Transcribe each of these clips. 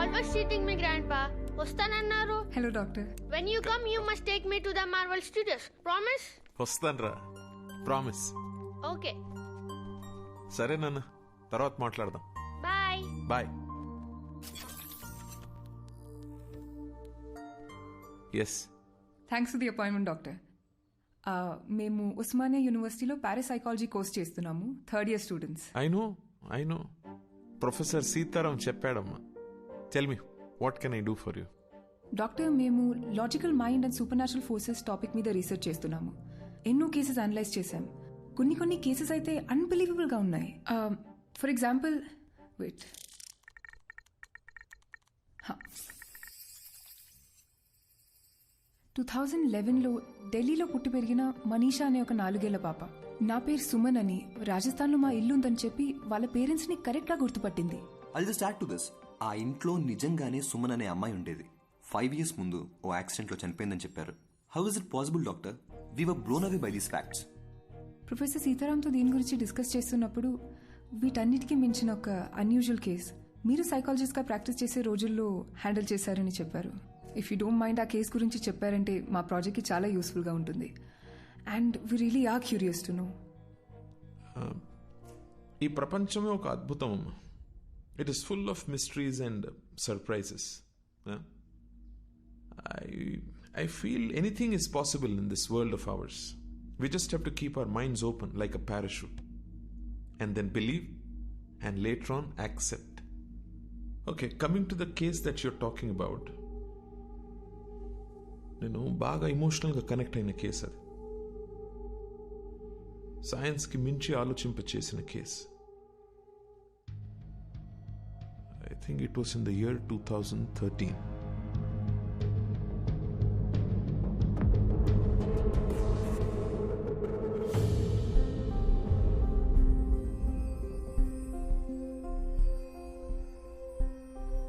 Always cheating me, Grandpa. Vastanannaru. Hello, doctor. When you come, you must take me to the Marvel Studios. Promise? వస్తాన్రా, promise. Okay. సరే నాన్న, తర్వాత మాట్లాడదాం. Bye. Bye. Yes. Thanks for the appointment doctor. మేము ఉస్మానియా యూనివర్సిటీలో parapsychology course చేస్తున్నాము, third year students. I know professor Sitaram చెప్పాడమ్మా. Tell me, what can I do for you? Doctor, మేము logical mind and supernatural forces topic మీద research చేస్తున్నాము. ఎన్నో cases analyse చేశాం. కొన్ని కేసెస్ అయితే అన్బిలీవబుల్గా ఉన్నాయి. ఫర్ ఎగ్జాంపుల్, వెయిట్, 2011లో ఢిల్లీలో పుట్టి పెరిగిన మనీషా అనే ఒక 4 ఏళ్ల పాప, నా పేరు సుమన్ అని, రాజస్థాన్లో మా ఇల్లు ఉందని చెప్పి వాళ్ళ పేరెంట్స్ని కరెక్ట్గా గుర్తుపట్టింది. I'll just add to this. ఆ ఇంట్లో నిజంగానే సుమన్ అనే అమ్మాయి ఉండేది. 5 years ముందు ఓ యాక్సిడెంట్లో చనిపోయిందని చెప్పారు. How is it possible doctor? We were blown away by these facts. Professor సీతారాంతో దీని గురించి డిస్కస్ చేస్తున్నప్పుడు వీటన్నిటికీ మించిన ఒక అన్యూజువల్ కేస్ మీరు సైకాలజిస్ట్గా ప్రాక్టీస్ చేసే రోజుల్లో హ్యాండిల్ చేశారని చెప్పారు. ఇఫ్ యూ డోంట్ మైండ్ ఆ కేస్ గురించి చెప్పారంటే మా ప్రాజెక్ట్కి చాలా యూస్ఫుల్గా ఉంటుంది. And we really are curious to know. ఈ ప్రపంచమే ఒక అద్భుతం అమ్మా. It is full of mysteries and surprises. I feel anything is possible in this world of ours. We just have to keep our minds open like a parachute. And then believe and later on accept. Okay, coming to the case that you're talking about. నేను బాగా ఎమోషనల్గా connect అయిన case అది. సైన్స్కి మించి ఆలోచింపచేసిన case. I think it was in the year 2013.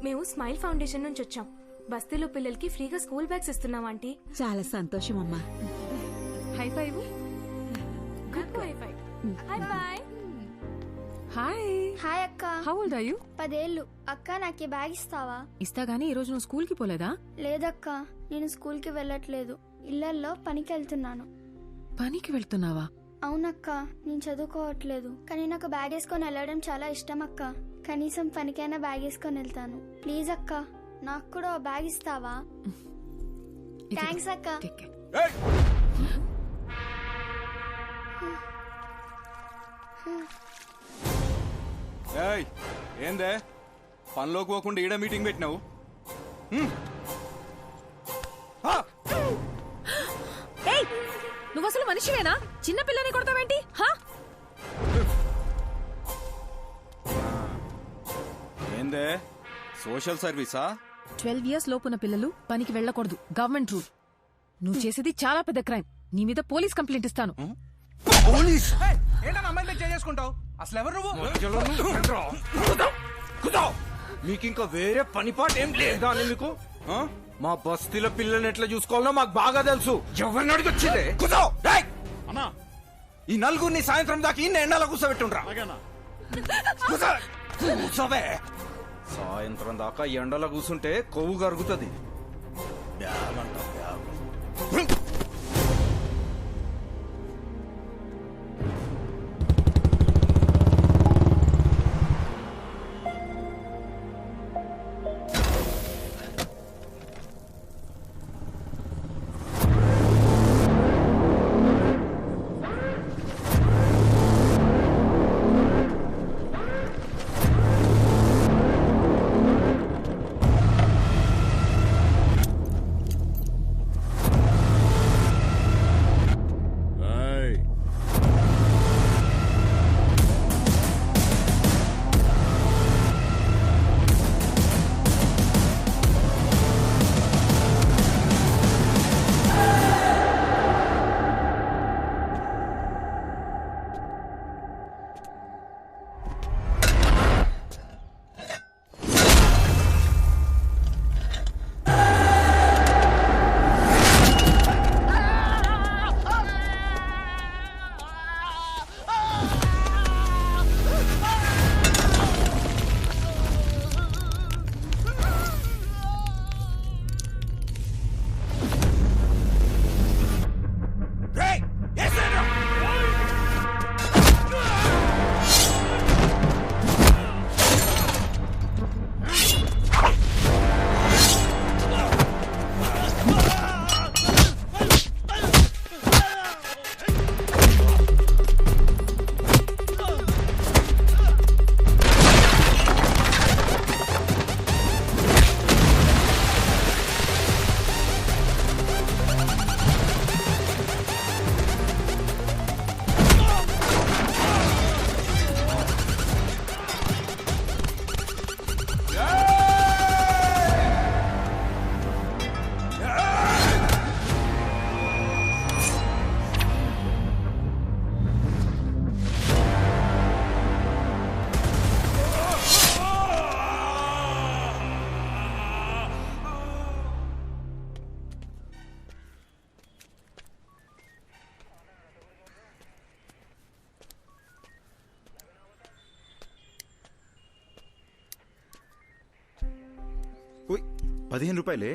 మేము smile foundation నుంచి వచ్చాం. బస్తీలో పిల్లలకి ఫ్రీగా స్కూల్ బ్యాగ్స్ ఇస్తున్నాం ఆంటీ. చాలా సంతోషం అమ్మా. High five. Good high five. Hi bye. Hi. Hi అక్క. How old are you? 10 ఏళ్ళు. అక్క నాకు బ్యాగ్ ఇస్తావా? ఇస్తా గానీ ఈ రోజు నువ్వు స్కూల్ కి పోలేదా? లేదక్క, నేను స్కూల్ కి వెళ్ళట్లేదు. ఇళ్లల్లో పనికి వెళ్తున్నాను. పనికి వెళ్తున్నావా? అవునక్క, నేను చదువుకోవట్లేదు. కానీ నాకు బ్యాగ్ వేసుకొని వెళ్ళడం చాలా ఇష్టం అక్క. కనీసం పనికైనా బ్యాగ్ వేసుకొని వెళ్తాను. ప్లీజ్ అక్క, నాకు కూడా ఓ బ్యాగ్ ఇస్తావా? థ్యాంక్స్ అక్క. ఏందే పనిలోకి పోకుండా ఈడ మీటింగ్ పెట్టినావు? నువ్వు అసలు మనిషివేనా? చిన్న పిల్లని కొడతావేంటి? ఏందే సోషల్ సర్వీసా? 12 years లోపున్న పిల్లలు పనికి వెళ్ళకూడదు, గవర్నమెంట్ రూల్. నువ్వు చేసేది చాలా పెద్ద క్రైమ్. నీ మీద పోలీస్ కంప్లైంట్ ఇస్తాను. పోలీస్? చేసుకుంటావు అసలు ఎవరు మీకు ఇంకా వేరే పని పాట ఏం లేదా అని మీకు? మా బస్తీల పిల్లల్ని ఎట్లా చూసుకోవాలో మాకు బాగా తెలుసు. ఎవరిని అడిగి వచ్చిందే? అన్నా, ఈ నలుగురిని సాయంత్రం దాకా ఇన్ని ఎండలో కూర్చోబెట్టుండ్రా. కూర్చోవే. సాయంత్రం దాకా ఎండలో కూర్చుంటే కొవ్వు కరుగుతుంది. 15 రూపాయలే?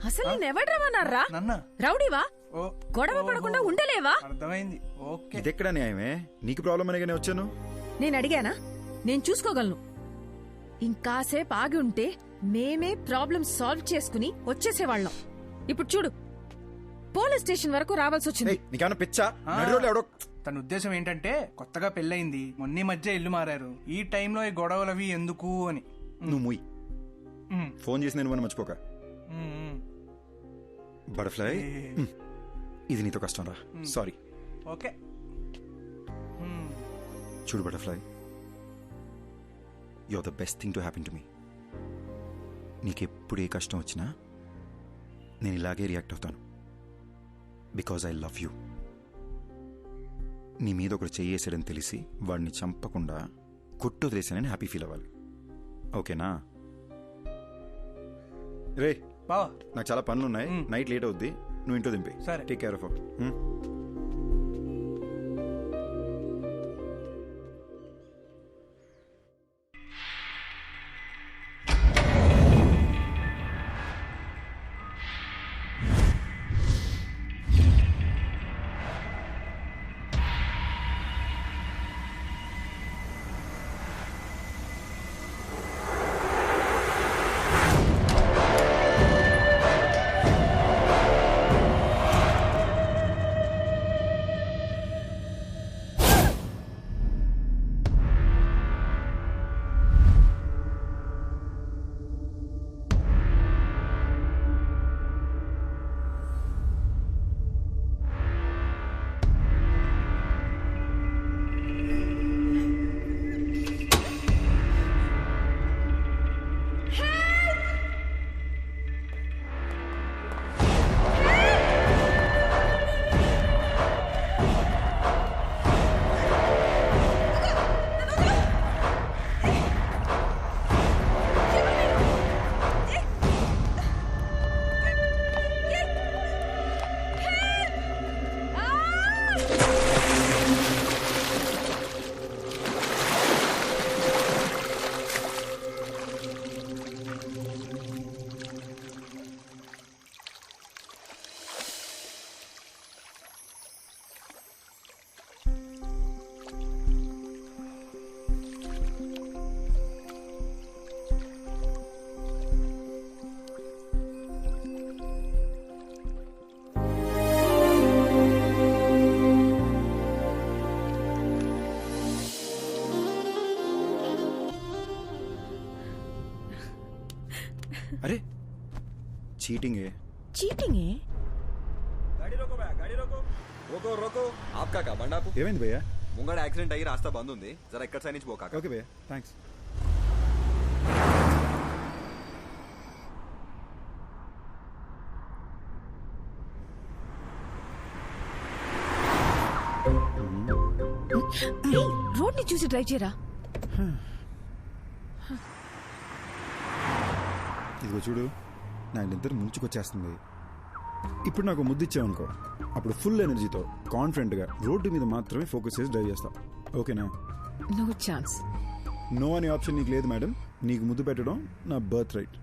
అసలు నేనెవడ్రమన్నారా? నన్న రౌడీవా? ఓ గొడవ పడకుండా ఉండలేవా? అర్థమైంది. ఓకే, ఇదెక్కడా న్యాయమే? నీకు ప్రాబ్లం అనేగానే వచ్చాను. నేను అడిగానా? నేను చూసుకోగలను. ఇంకాసేపు ఆగి ఉంటే మేమే ప్రాబ్లం సాల్వ్ చేసుకుని వచ్చేసేవాళ్ళం. ఇప్పుడు చూడు, పోలీస్ స్టేషన్ వరకు రావాల్సి వచ్చింది. నీకేమన్నా పిచ్చా? నడి రోడ్లో ఎవడో తన ఉద్దేశం ఏంటంటే కొత్తగా పెళ్ళయింది, మొన్న మధ్య ఇల్లు మారారు, ఈ టైంలో ఈ గొడవలు అవి ఎందుకు అని. నువ్వు ముయ్. ఫోన్ చేసి నేను మర్చిపోక. బటర్ఫ్లై, ఇది నీతో కష్టం రా. సారీ. ఓకే. చూడు butterfly, you are the best thing to happen to me. నీకెప్పుడు ఏ కష్టం వచ్చినా నేను ఇలాగే రియాక్ట్ అవుతాను. Because I love you. నీ మీద ఒకడు చెయ్యేసాడని తెలిసి వాడిని చంపకుండా కొట్టు వదిలేసానని హ్యాపీ ఫీల్ అవ్వాలి. ఓకేనా? రే బావా, నాకు చాలా పనులు ఉన్నాయి. నైట్ లేట్ అవుద్ది, నువ్వు ఇంట్లో దింపి. సరే. Take care of. अरे चीटिंग है. चीटिंग है? गाड़ी रोको भैया, गाड़ी रोको. रोको रोको. आपका क्या बंडा आपको? ఏమైంది భయ్యా? ముంగడ యాక్సిడెంట్ అయ్యి రాస్తా బంద్ ఉంది, జరా ఇక్కడ సైడ్ నుంచి పోకా. ఓకే భయ్యా, థ్యాంక్స్. రోడ్ ని చూసి డ్రైవ్ చేయరా. ఇదిగో చూడు, నా ఇద్దరు ముంచుకొచ్చేస్తుంది. ఇప్పుడు నాకు ముద్దు ఇచ్చావనుకో, అప్పుడు ఫుల్ ఎనర్జీతో కాన్ఫిడెంట్గా రోడ్డు మీద మాత్రమే ఫోకస్ చేసి డ్రైవ్ చేస్తా. ఓకేనా? No chance. నో అనే ఆప్షన్ నీకు లేదు మేడం. నీకు ముద్దు పెట్టడం నా బర్త్ రైట్.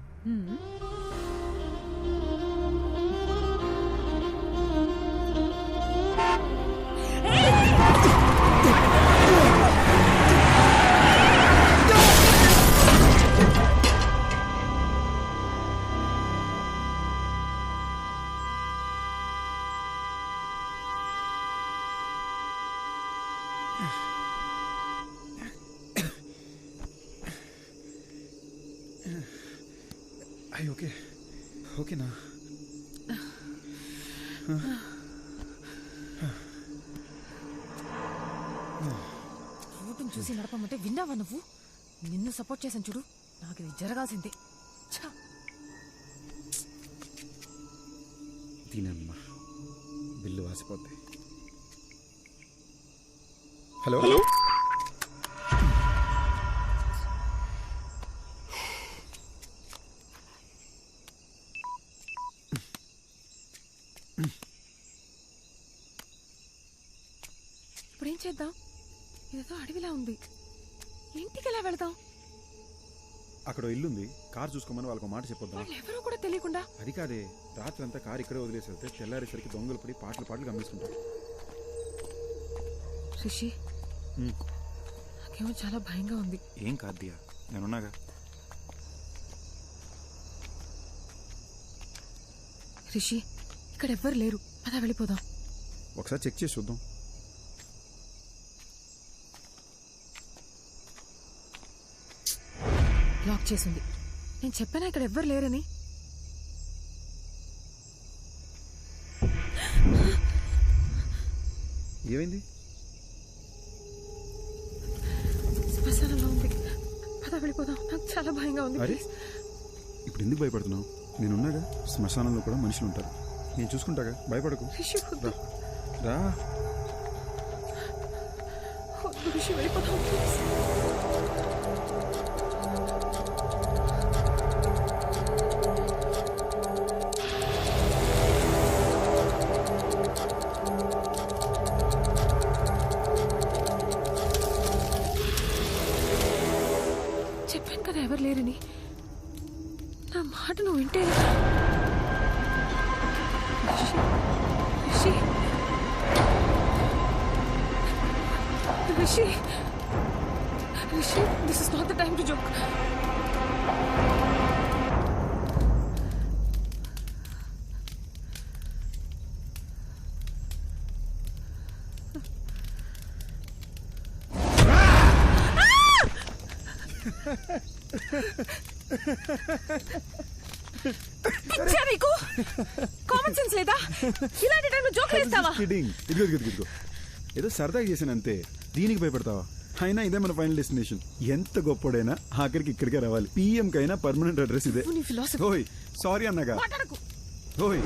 అయ్యి ఓకే, ఓకేనా? రోడ్డును చూసి నడపమంటే విన్నావా నువ్వు? నిన్ను సపోర్ట్ చేశాను చూడు, నాకు ఇది జరగాల్సిందే. దీనమ్మా బిల్లు వాసిపోద్ది. హలో, ఇప్పుడు ఏం చేద్దాం? ఇదేదో అడవిలా ఉంది, ఇంటికి ఎలా వెళదాం? అక్కడ ఇల్లు ఉంది, కార్ చూసుకోమని వాళ్ళకి మాట చెప్పొద్దాం. ఎవరో కూడా తెలియకుండా. అది కాదే, రాత్రి అంతా కార్ ఇక్కడే వదిలేసి వెళ్తే తెల్లారేసరికి దొంగలు పడి పాటలు గమనిస్తుంటారు. రిషి, నాకేమో చాలా భయంగా ఉంది. ఏం కాదు దియా, నేనున్నాగా. రిషి, ఇక్కడ ఎవ్వరు లేరు, పద వెళ్ళిపోదాం. ఒకసారి చెక్ చేసి చూద్దాం. లాక్ చేసింది. నేను చెప్పానా ఇక్కడ ఎవ్వరు లేరని. ఏమైంది? శ్మశానంలో ఉంది, పద వెళ్ళిపోదాం. నాకు చాలా భయంగా ఉంది. అరే, ఇప్పుడు ఎందుకు భయపడుతున్నావు? నేనున్నాగా. శ్మశానంలో కూడా మనుషులు ఉంటారు, నేను చూసుకుంటాగా, భయపడకు. రా. రిషి, వెళ్ళిపోదాం ప్లీజ్. చెప్పాను కదా ఎవరు లేరని. నా మాట నువ్వు వింటే. Rishi, Rishi, Rishi, this is not the time to joke. పిచ్చా నీకు? కామన్ సెన్స్ లేదా? ఇలాంటి టైంలో జోక్ వేస్తావా? ఇదిగో ఏదో సరదాగా చేసాను అంతే, దీనికి భయపడతావా? అయినా ఇదే మన ఫైనల్ డెస్టినేషన్. ఎంత గొప్పడైనా ఆఖరికి ఇక్కడికే రావాలి. పిఎం కైనా పర్మనెంట్ అడ్రస్ ఇదే. ఓయ్ సారీ అన్నగా. ఓయ్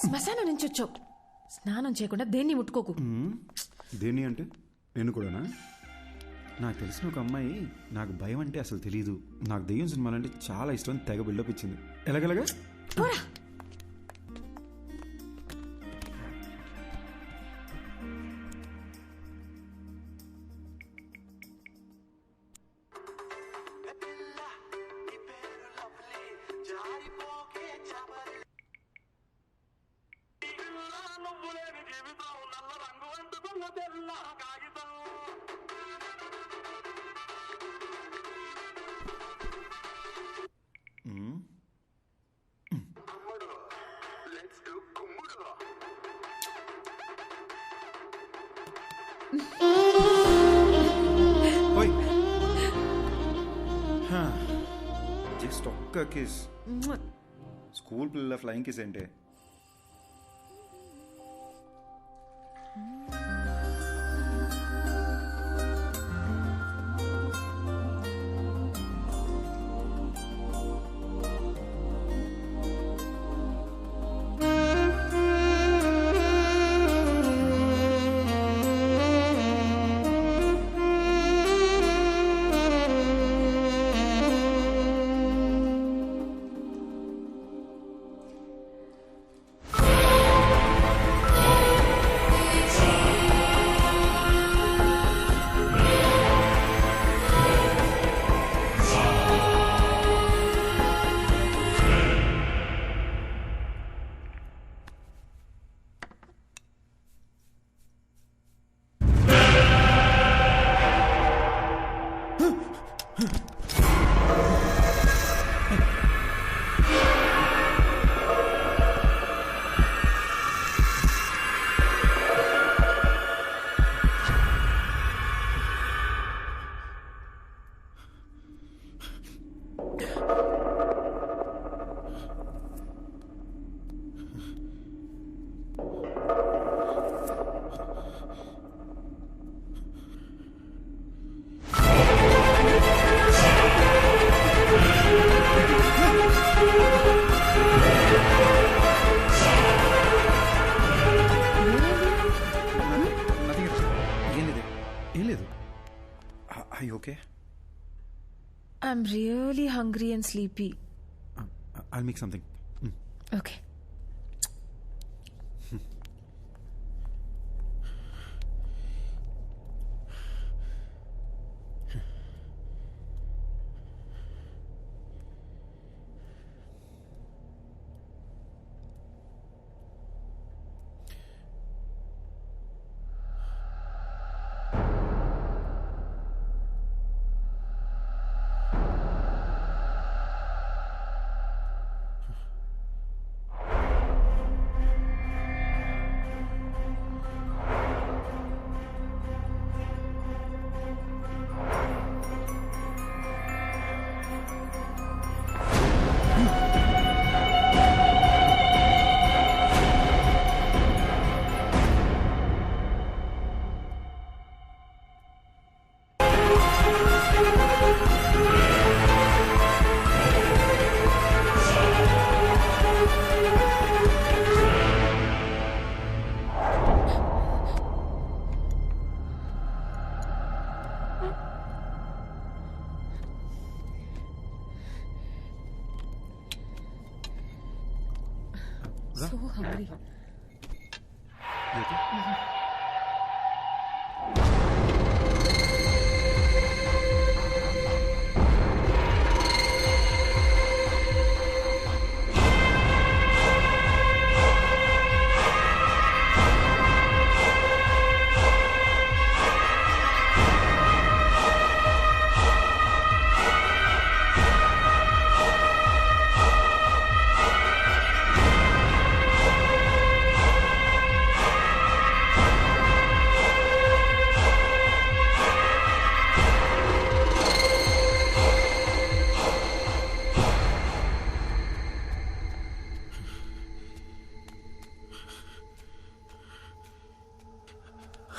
శ్మశానం నుంచి వచ్చావు, స్నానం చేయకుండా దేన్ని ముట్టుకోకు. దేన్ని అంటే నేను కూడానా? నాకు తెలిసిన ఒక అమ్మాయి నాకు భయం అంటే అసలు తెలీదు, నాకు దెయ్యం సినిమాలంటే చాలా ఇష్టం, తెగ బిల్డప్ ఇచ్చింది. ఎలాగలగా జస్ట్ ఒక్క కిస్. స్కూల్ పిల్లల ఫ్లయింగ్ కిస్ అంటే okay. I'm really hungry and sleepy. I make something. Okay. So hungry.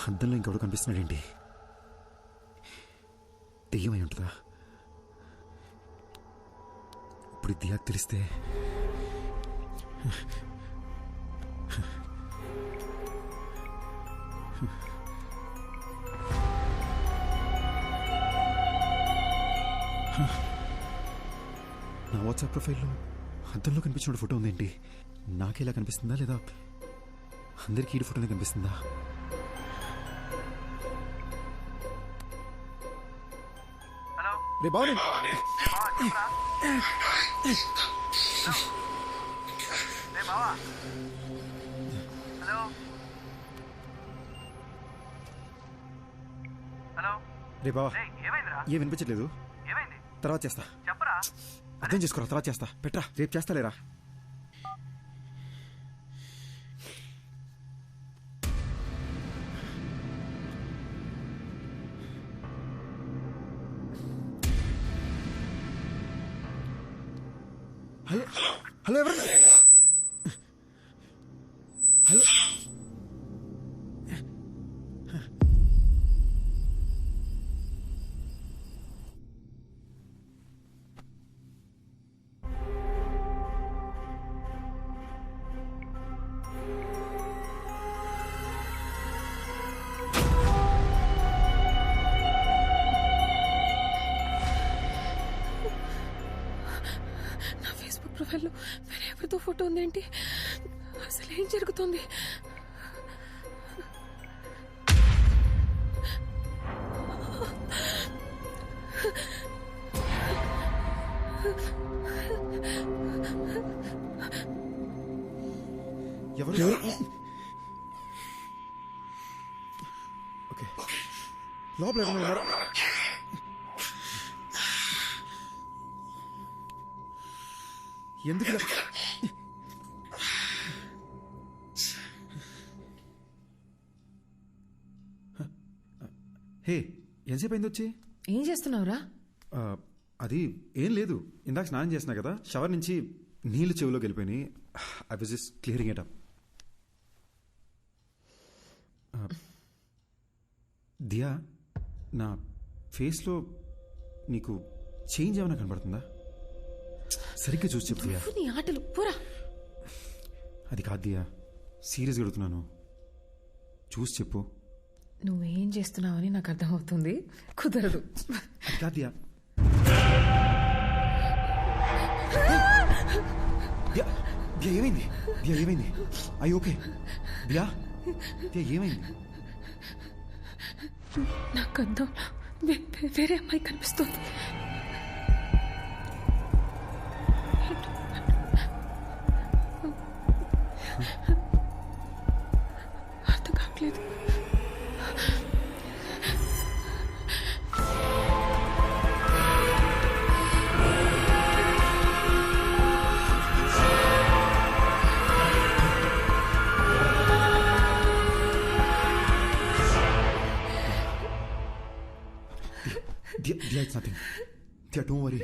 అద్దంలో ఇంకెవడు కనిపిస్తున్నాడేంటి? దెయ్యమై ఉంటుందా? ఇప్పుడు దియాకు తెలిస్తే నా వాట్సాప్ ప్రొఫైల్లో అద్దంలో కనిపించిన ఫోటో ఉందేంటి? నాకేలా కనిపిస్తుందా లేదా అందరికీ ఈ ఫోటోనే కనిపిస్తుందా? రే బావ, రే బావా, ఏ వినిపించట్లేదు. తర్వాత చేస్తా. అర్థం చేసుకోరా, తర్వాత చేస్తా. పెట్రా, రేపు చేస్తా లేరా. హలో హలో, ఎవరు? హలో, ప్రొఫైల్లో వేరే ఎవరితో ఫోటో ఉందేంటి? అసలు ఏం జరుగుతుంది? ఎవరు? ఓకే, లోపల ఎవరైనా ఉన్నారా? ఎందుకు? హే, ఎంతసేపు అయింది వచ్చి? ఏం చేస్తున్నావురా? అది ఏం లేదు, ఇందాక స్నానం చేసినా కదా, షవర్ నుంచి నీళ్ళు చెవిలోకి వెళ్ళిపోయినాయి. I was just clearing it up. Diya, నా ఫేస్లో నీకు చేంజ్ ఏమైనా కనబడుతుందా? సరిగ్గా చూసి చెప్పు దియా. నీ ఆటలు పూరా. అది కాదు దియా, సీరియస్గా అడుగుతున్నాను, చూసి చెప్పు. నువ్వేం చేస్తున్నావని నాకు అర్థమవుతుంది, కుదరదు. అది కాదు దియా. ఏమైంది దియా? ఏమైంది? అయ్యి ఓకే దియా? దియా ఏమైంది? నాకు అందం వేరే అమ్మాయి కనిపిస్తుంది. అర్థం కావట్లేదు. Diya it's nothing. Diya don't worry.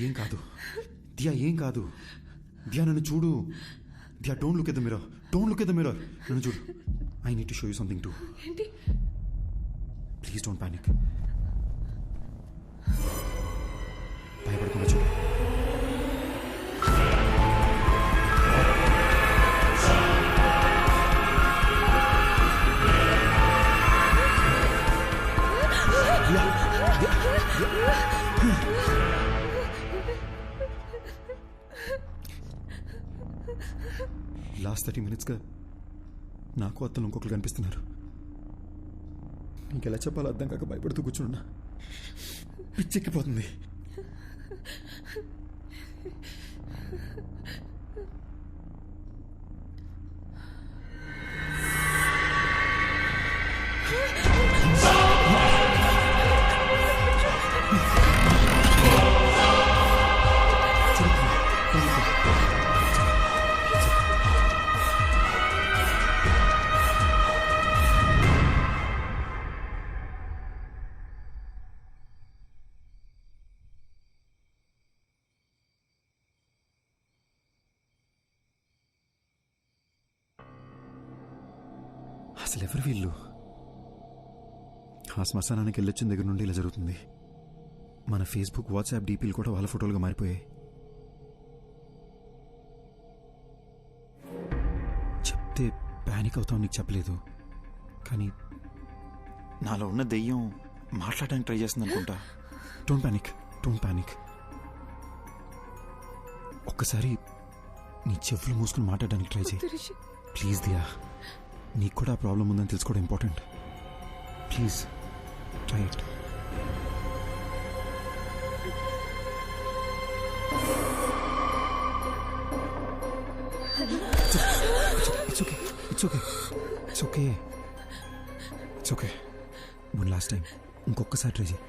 ఏం కాదు దియా, ఏం కాదు. దియా నన్ను చూడు. Diya don't look at the mirror. Don't look at the mirror. నన్ను చూడు. I need to show you something too. ఏంటి? Please don't panic. భయపడకుండా చూడు. లాస్ట్ 30 minutesగా నాకు అత్తలు ఇంకొకరు కనిపిస్తున్నారు. ఇంకెలా చెప్పాలో అర్థం కాక భయపడుతూ కూర్చున్నా. పిచ్చెక్కిపోతుంది. అసలు ఎవరు వీళ్ళు? ఆ శ్మశానానికి వెళ్ళొచ్చిన దగ్గర నుండి ఇలా జరుగుతుంది. మన ఫేస్బుక్, వాట్సాప్ డీపీలు కూడా వాళ్ళ ఫోటోలుగా మారిపోయాయి. చెప్తే ప్యానిక్ అవుతావు, నీకు చెప్పలేదు. కానీ నాలో ఉన్న దెయ్యం మాట్లాడడానికి ట్రై చేస్తుంది అనుకుంటా. Don't panic, don't panic. ఒక్కసారి నీ చెవులు మూసుకుని మాట్లాడడానికి ట్రై చేయి ప్లీజ్. దియా, నీకు కూడా ఆ ప్రాబ్లం ఉందని తెలుసుకోవడం important. Please try it. It's okay, it's okay, it's okay, it's okay. One last time ఇంకొకసారి ట్రై చేయి.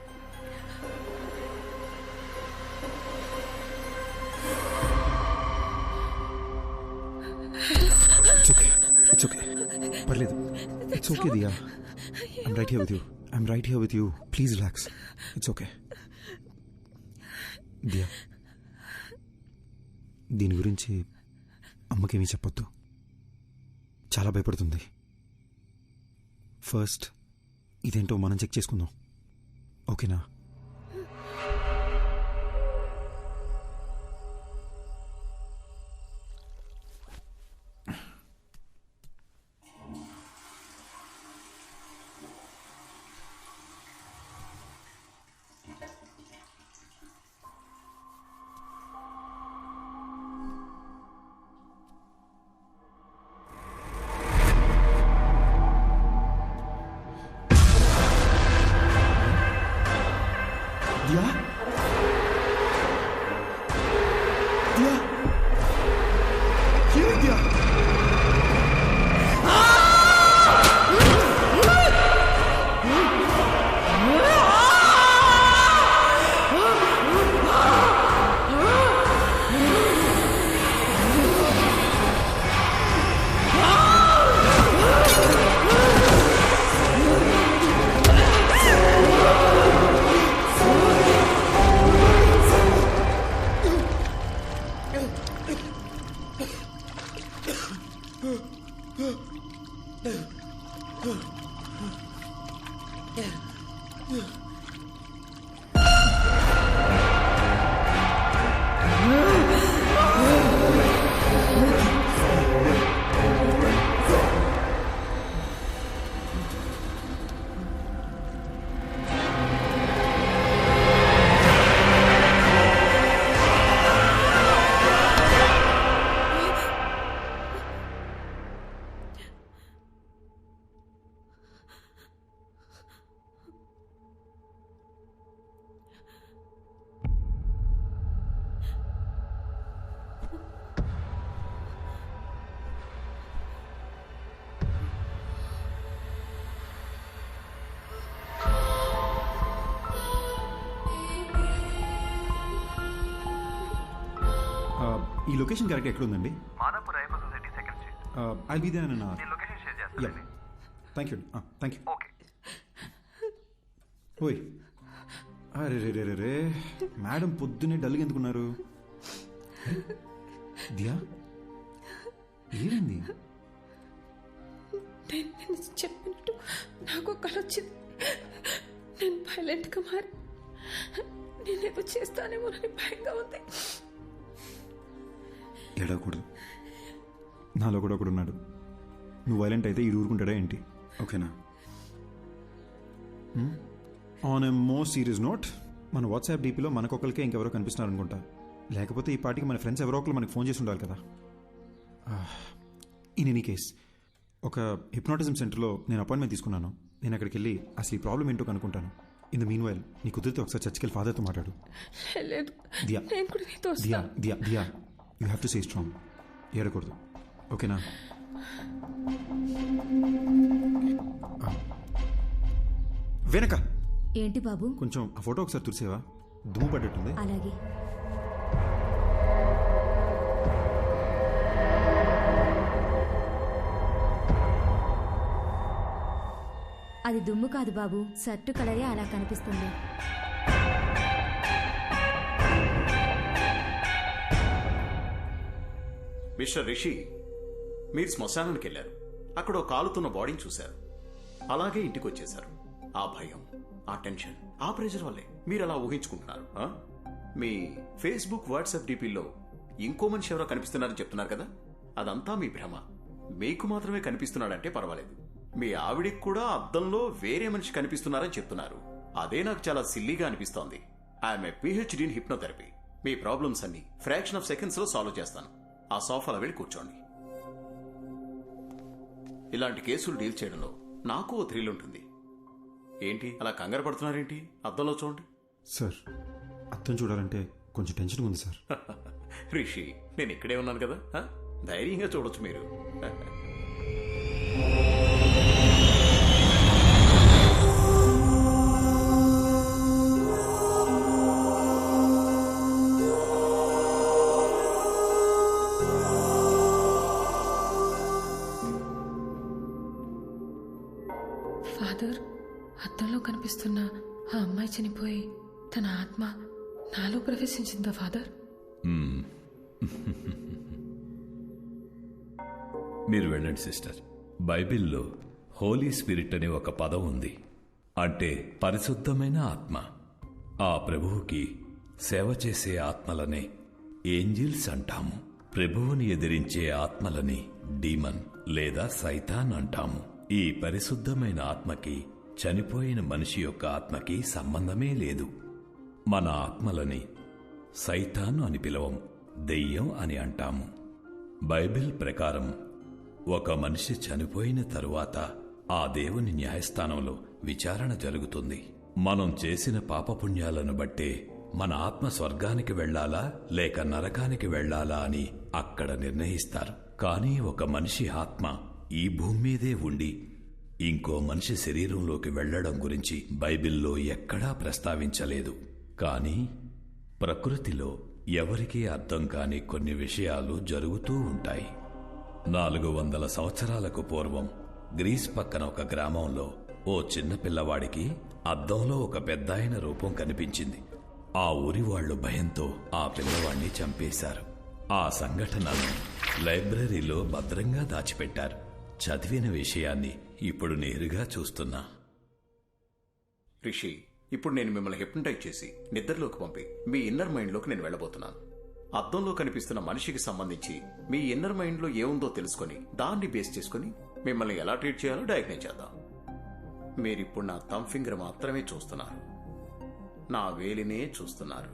ఇట్స్ ఓకే, ఇట్స్ ఓకే, పర్లేదు. It's okay Diya. I'm right here with you. I'm right here with you. Please relax. It's okay Diya. దీని గురించి అమ్మకేమీ చెప్పొద్దు. చాలా భయపడుతుంది. First ఇదేంటో మనం చెక్ చేసుకుందాం, ఓకేనా? దియా, దియా, ఏమైంది దియా? ఈ లొకేషన్ కరెక్ట్ ఎక్కడ ఉందండి? Madhapur Ayyappa society second street. I'll be there అన్న. నేను లొకేషన్ షేర్ చేస్తాను. Thank you. Thank you. Okay. ఓయ్, అరే రే రే రే, మేడం పొద్దున్నే డల్గా ఎందుకున్నారు? దియా, ఏమైంది? నేను చెప్పినట్టు నాకు కళ వచ్చింది. నేను వైలెంట్గా మారి నేనేదో చేస్తానేమోనని భయంగా ఉంది. ఏడవకూడదు, నాలో కూడా ఒకడు ఉన్నాడు. నువ్వు వైలెంట్ అయితే ఈ ఊరుకుంటాడా ఏంటి? ఓకేనా? On a more serious note, మన వాట్సాప్ డీపీలో మనకొకరికే ఇంకెవరో కనిపిస్తున్నారు అనుకుంటా. లేకపోతే ఈ పార్టీకి మన ఫ్రెండ్స్ ఎవరో ఒకరు మనకు ఫోన్ చేసి ఉండాలి కదా. ఇన్ ఎనీ కేస్, ఒక హిప్నాటిజం సెంటర్లో నేను అపాయింట్మెంట్ తీసుకున్నాను. నేను అక్కడికి వెళ్ళి అసలు ఈ ప్రాబ్లం ఏంటో కనుక్కుంటాను. ఇన్ ద మీన్ వైల్ నీ కుదిరితే ఒకసారి చర్చికి వెళ్ళి ఫాదర్తో మాట్లాడు. Diya Diya Diya Diya, you have to stay strong. ఏడకూడదు, ఓకేనా? వెనక ఏంటి బాబు? కొంచెం ఆ ఫోటో ఒకసారి తుడిసేవా? దుమ్ము పడ్డట్టుంది. అలాగే. అది దుమ్ము కాదు బాబు, షర్టు కలరే అలా కనిపిస్తుంది. మిస్టర్ రిషి, మీరు శ్మశానానికి వెళ్ళారు. అక్కడ ఒక కాలుతున్న బాడీని చూశారు. అలాగే ఇంటికి వచ్చేశారు. ఆ భయం, ఆ టెన్షన్, ఆ ప్రెషర్ వల్లే మీరు అలా ఊహించుకుంటున్నారు. మీ ఫేస్బుక్, వాట్సాప్ డీపీల్లో ఇంకో మనిషి ఎవరో కనిపిస్తున్నారని చెప్తున్నారు కదా, అదంతా మీ భ్రమ. మీకు మాత్రమే కనిపిస్తున్నాడంటే పర్వాలేదు. మీ ఆవిడికి కూడా అద్దంలో వేరే మనిషి కనిపిస్తున్నారని చెప్తున్నారు. అదే నాకు చాలా సిల్లీగా అనిపిస్తోంది. I'm a PhD in hypnotherapy. Me problems అన్ని ఫ్రాక్షన్ ఆఫ్ సెకండ్స్ లో సాల్వ్ చేస్తాను. ఆ సోఫాలో వెళ్ళి కూర్చోండి. ఇలాంటి కేసులు డీల్ చేయడంలో నాకు ఓ థ్రిల్ ఉంటుంది. ఏంటి అలా కంగారు పడుతున్నారేంటి? అద్దంలో చూడండి. సార్, అద్దం చూడాలంటే కొంచెం టెన్షన్ ఉంది సార్. రిషి, నేను ఇక్కడే ఉన్నాను కదా, ధైర్యంగా చూడొచ్చు మీరు. ఫాదర్, అద్దంలో కనిపిస్తున్న ఆ అమ్మాయి చనిపోయి తన ఆత్మ నాలో ప్రవేశించిందా ఫాదర్? మీరు వెళ్ళండి సిస్టర్. బైబిల్లో హోలీ స్పిరిట్ అనే ఒక పదం ఉంది. అంటే పరిశుద్ధమైన ఆత్మ. ఆ ప్రభువుకి సేవ చేసే ఆత్మలనే ఏంజిల్స్ అంటాము. ప్రభువుని ఎదిరించే ఆత్మలని డీమన్ లేదా సైతాన్ అంటాము. ఈ పరిశుద్ధమైన ఆత్మకి చనిపోయిన మనిషి యొక్క ఆత్మకి సంబంధమే లేదు. మన ఆత్మలని సైతాన్ అని పిలవం, దెయ్యం అని అంటాము. బైబిల్ ప్రకారం ఒక మనిషి చనిపోయిన తరువాత ఆ దేవుని న్యాయస్థానంలో విచారణ జరుగుతుంది. మనం చేసిన పాపపుణ్యాలను బట్టే మన ఆత్మ స్వర్గానికి వెళ్లాలా లేక నరకానికి వెళ్లాలా అని అక్కడ నిర్ణయిస్తారు. కానీ ఒక మనిషి ఆత్మ ఈ భూమి మీదే ఉండి ఇంకో మనిషి శరీరంలోకి వెళ్లడం గురించి బైబిల్లో ఎక్కడా ప్రస్తావించలేదు. కానీ ప్రకృతిలో ఎవరికీ అర్థం కాని కొన్ని విషయాలు జరుగుతూ ఉంటాయి. 400 సంవత్సరాలకు పూర్వం గ్రీస్ పక్కన ఒక గ్రామంలో ఓ చిన్న పిల్లవాడికి అద్దంలో ఒక పెద్దాయన రూపం కనిపించింది. ఆ ఊరి వాళ్లు భయంతో ఆ పిల్లవాడిని చంపేశారు. ఆ సంఘటనను లైబ్రరీలో భద్రంగా దాచిపెట్టారు. చదివిన విషయాన్ని ఇప్పుడు నేరుగా చూస్తున్నా. రిషి, ఇప్పుడు నేను మిమ్మల్ని హిప్నటైజ్ చేసి నిద్రలోకి పంపి మీ ఇన్నర్ మైండ్లోకి నేను వెళ్ళబోతున్నాను. అద్దంలో కనిపిస్తున్న మనిషికి సంబంధించి మీ ఇన్నర్ మైండ్లో ఏముందో తెలుసుకొని దాన్ని బేస్ చేసుకుని మిమ్మల్ని ఎలా ట్రీట్ చేయాలో డయాగ్నైజ్ చేద్దాం. మీరిప్పుడు నా థంబ్ ఫింగర్ మాత్రమే చూస్తున్నారు, నా వేలినే చూస్తున్నారు.